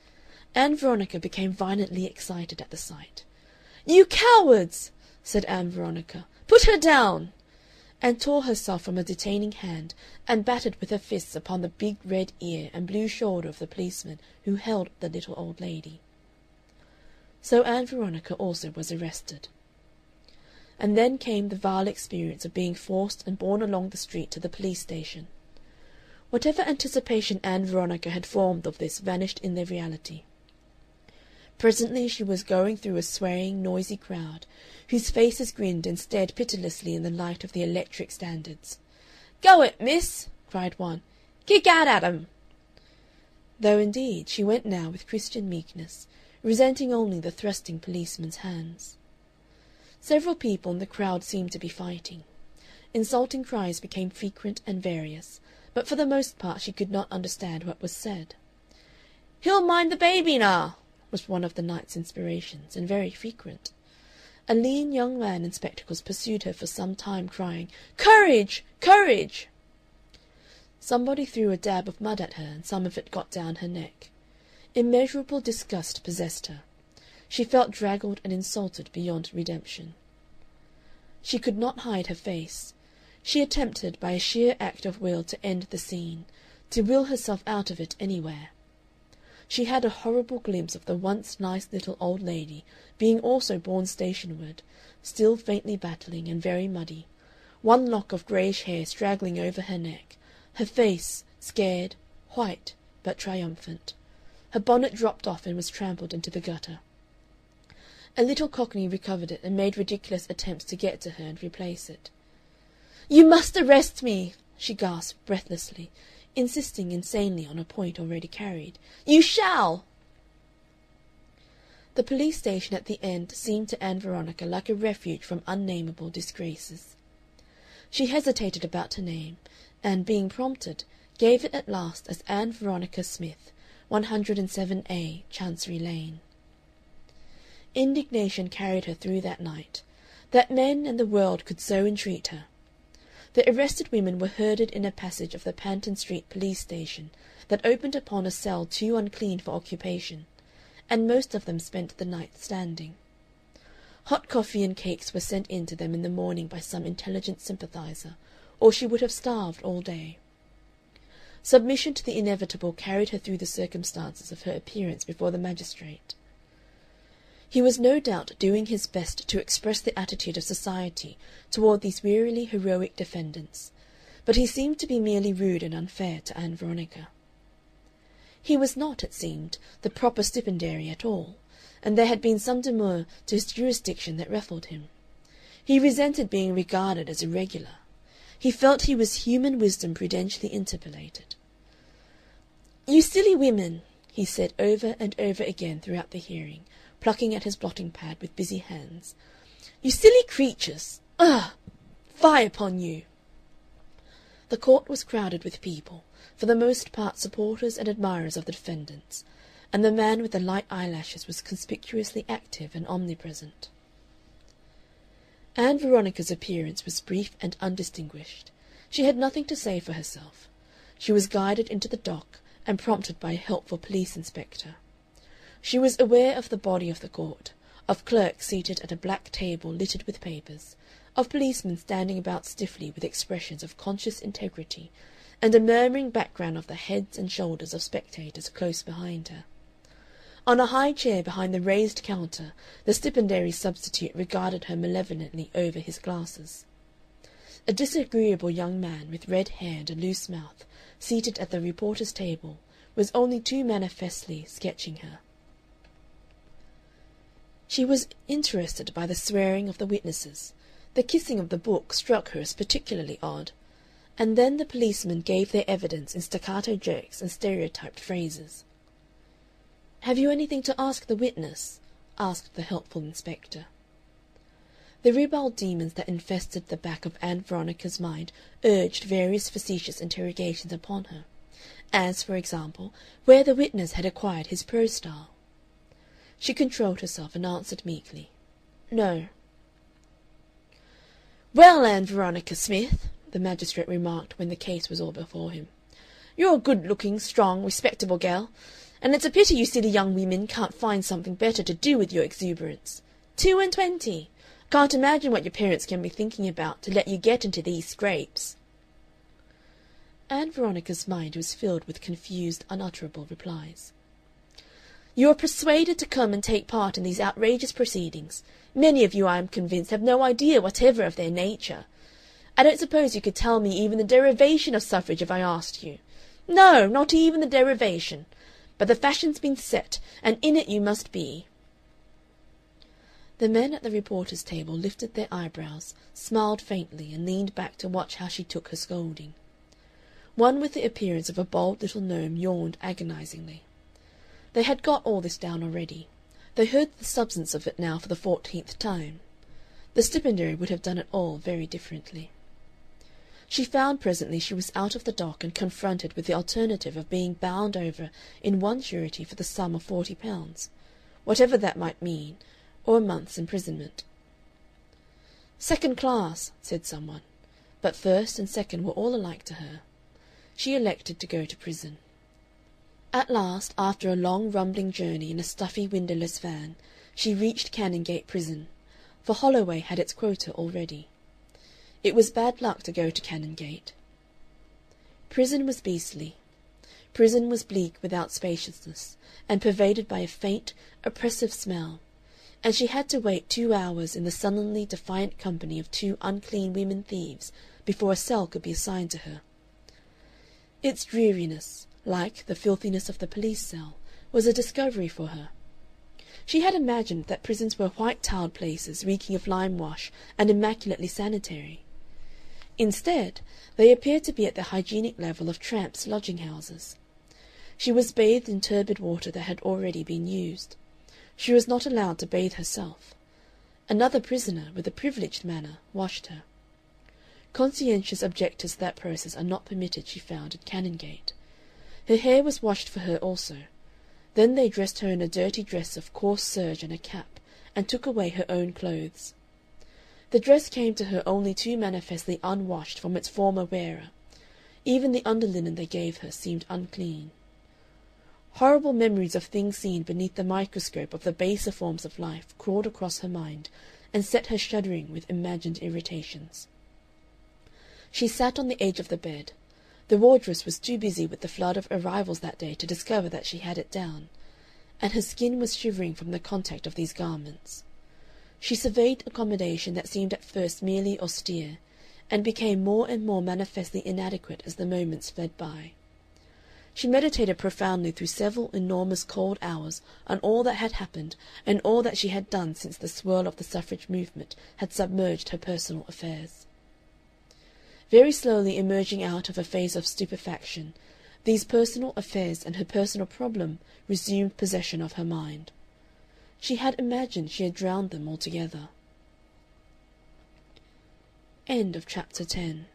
Ann Veronica became violently excited at the sight. "You cowards!" said Ann Veronica. "Put her down!" and tore herself from a detaining hand and battered with her fists upon the big red ear and blue shoulder of the policeman who held the little old lady. So Ann Veronica also was arrested. And then came the vile experience of being forced and borne along the street to the police station. Whatever anticipation Ann Veronica had formed of this vanished in the reality. Presently she was going through a swaying, noisy crowd, whose faces grinned and stared pitilessly in the light of the electric standards. "Go it, miss!" cried one. "Kick out at 'em!" Though, indeed, she went now with Christian meekness, resenting only the thrusting policeman's hands. Several people in the crowd seemed to be fighting. Insulting cries became frequent and various, but for the most part she could not understand what was said. "He'll mind the baby now!" was one of the night's inspirations, and very frequent. A lean young man in spectacles pursued her for some time, crying, "Courage! Courage!" Somebody threw a dab of mud at her, and some of it got down her neck. Immeasurable disgust possessed her. She felt draggled and insulted beyond redemption. She could not hide her face. She attempted, by a sheer act of will, to end the scene, to will herself out of it anywhere. She had a horrible glimpse of the once nice little old lady being also borne stationward, still faintly battling and very muddy, one lock of greyish hair straggling over her neck, her face scared, white, but triumphant. Her bonnet dropped off and was trampled into the gutter. A little Cockney recovered it and made ridiculous attempts to get to her and replace it. "You must arrest me!" she gasped breathlessly, insisting insanely on a point already carried. "You shall!" The police station at the end seemed to Ann Veronica like a refuge from unnameable disgraces. She hesitated about her name, and, being prompted, gave it at last as Ann Veronica Smith, 107A, Chancery Lane. Indignation carried her through that night, that men and the world could so entreat her. The arrested women were herded in a passage of the Panton Street police station that opened upon a cell too unclean for occupation, and most of them spent the night standing. Hot coffee and cakes were sent in to them in the morning by some intelligent sympathizer, or she would have starved all day. Submission to the inevitable carried her through the circumstances of her appearance before the magistrate. He was no doubt doing his best to express the attitude of society toward these wearily heroic defendants, but he seemed to be merely rude and unfair to Ann Veronica. He was not, it seemed, the proper stipendiary at all, and there had been some demur to his jurisdiction that ruffled him. He resented being regarded as irregular. He felt he was human wisdom prudentially interpolated. "You silly women," he said over and over again throughout the hearing, plucking at his blotting-pad with busy hands. "You silly creatures! Ugh! Fie upon you!" The court was crowded with people, for the most part supporters and admirers of the defendants, and the man with the light eyelashes was conspicuously active and omnipresent. Ann Veronica's appearance was brief and undistinguished. She had nothing to say for herself. She was guided into the dock and prompted by a helpful police inspector. She was aware of the body of the court, of clerks seated at a black table littered with papers, of policemen standing about stiffly with expressions of conscious integrity, and a murmuring background of the heads and shoulders of spectators close behind her. On a high chair behind the raised counter the stipendiary substitute regarded her malevolently over his glasses. A disagreeable young man with red hair and a loose mouth, seated at the reporter's table, was only too manifestly sketching her. She was interested by the swearing of the witnesses. The kissing of the book struck her as particularly odd. And then the policemen gave their evidence in staccato jerks and stereotyped phrases. "Have you anything to ask the witness?" asked the helpful inspector. The ribald demons that infested the back of Ann Veronica's mind urged various facetious interrogations upon her, as, for example, where the witness had acquired his prose style. She controlled herself and answered meekly, "No." "Well, Ann Veronica Smith," the magistrate remarked when the case was all before him, "you're a good-looking, strong, respectable gal, and it's a pity you silly young women can't find something better to do with your exuberance. 22! Can't imagine what your parents can be thinking about to let you get into these scrapes." Ann Veronica's mind was filled with confused, unutterable replies. "You are persuaded to come and take part in these outrageous proceedings. Many of you, I am convinced, have no idea whatever of their nature. I don't suppose you could tell me even the derivation of suffrage if I asked you. No, not even the derivation. But the fashion's been set, and in it you must be." The men at the reporters' table lifted their eyebrows, smiled faintly, and leaned back to watch how she took her scolding. One with the appearance of a bold little gnome yawned agonizingly. They had got all this down already. They heard the substance of it now for the 14th time. The stipendiary would have done it all very differently. She found presently she was out of the dock and confronted with the alternative of being bound over in one surety for the sum of £40, whatever that might mean, or a month's imprisonment. "Second class," said someone, but first and second were all alike to her. She elected to go to prison. At last, after a long rumbling journey in a stuffy windowless van, she reached Canongate Prison, for Holloway had its quota already. It was bad luck to go to Canongate. Prison was beastly. Prison was bleak without spaciousness, and pervaded by a faint, oppressive smell, and she had to wait 2 hours in the sullenly defiant company of 2 unclean women thieves before a cell could be assigned to her. Its dreariness, like the filthiness of the police cell, was a discovery for her. She had imagined that prisons were white-tiled places reeking of lime-wash and immaculately sanitary. Instead, they appeared to be at the hygienic level of tramps' lodging-houses. She was bathed in turbid water that had already been used. She was not allowed to bathe herself. Another prisoner, with a privileged manner, washed her. Conscientious objectors to that process are not permitted, she found, at Canongate. Her hair was washed for her also. Then they dressed her in a dirty dress of coarse serge and a cap, and took away her own clothes. The dress came to her only too manifestly unwashed from its former wearer. Even the underlinen they gave her seemed unclean. Horrible memories of things seen beneath the microscope of the baser forms of life crawled across her mind and set her shuddering with imagined irritations. She sat on the edge of the bed. The wardress was too busy with the flood of arrivals that day to discover that she had it down, and her skin was shivering from the contact of these garments. She surveyed accommodation that seemed at first merely austere, and became more and more manifestly inadequate as the moments fled by. She meditated profoundly through several enormous cold hours on all that had happened and all that she had done since the swirl of the suffrage movement had submerged her personal affairs. Very slowly emerging out of a phase of stupefaction, these personal affairs and her personal problem resumed possession of her mind. She had imagined she had drowned them altogether. End of chapter 10.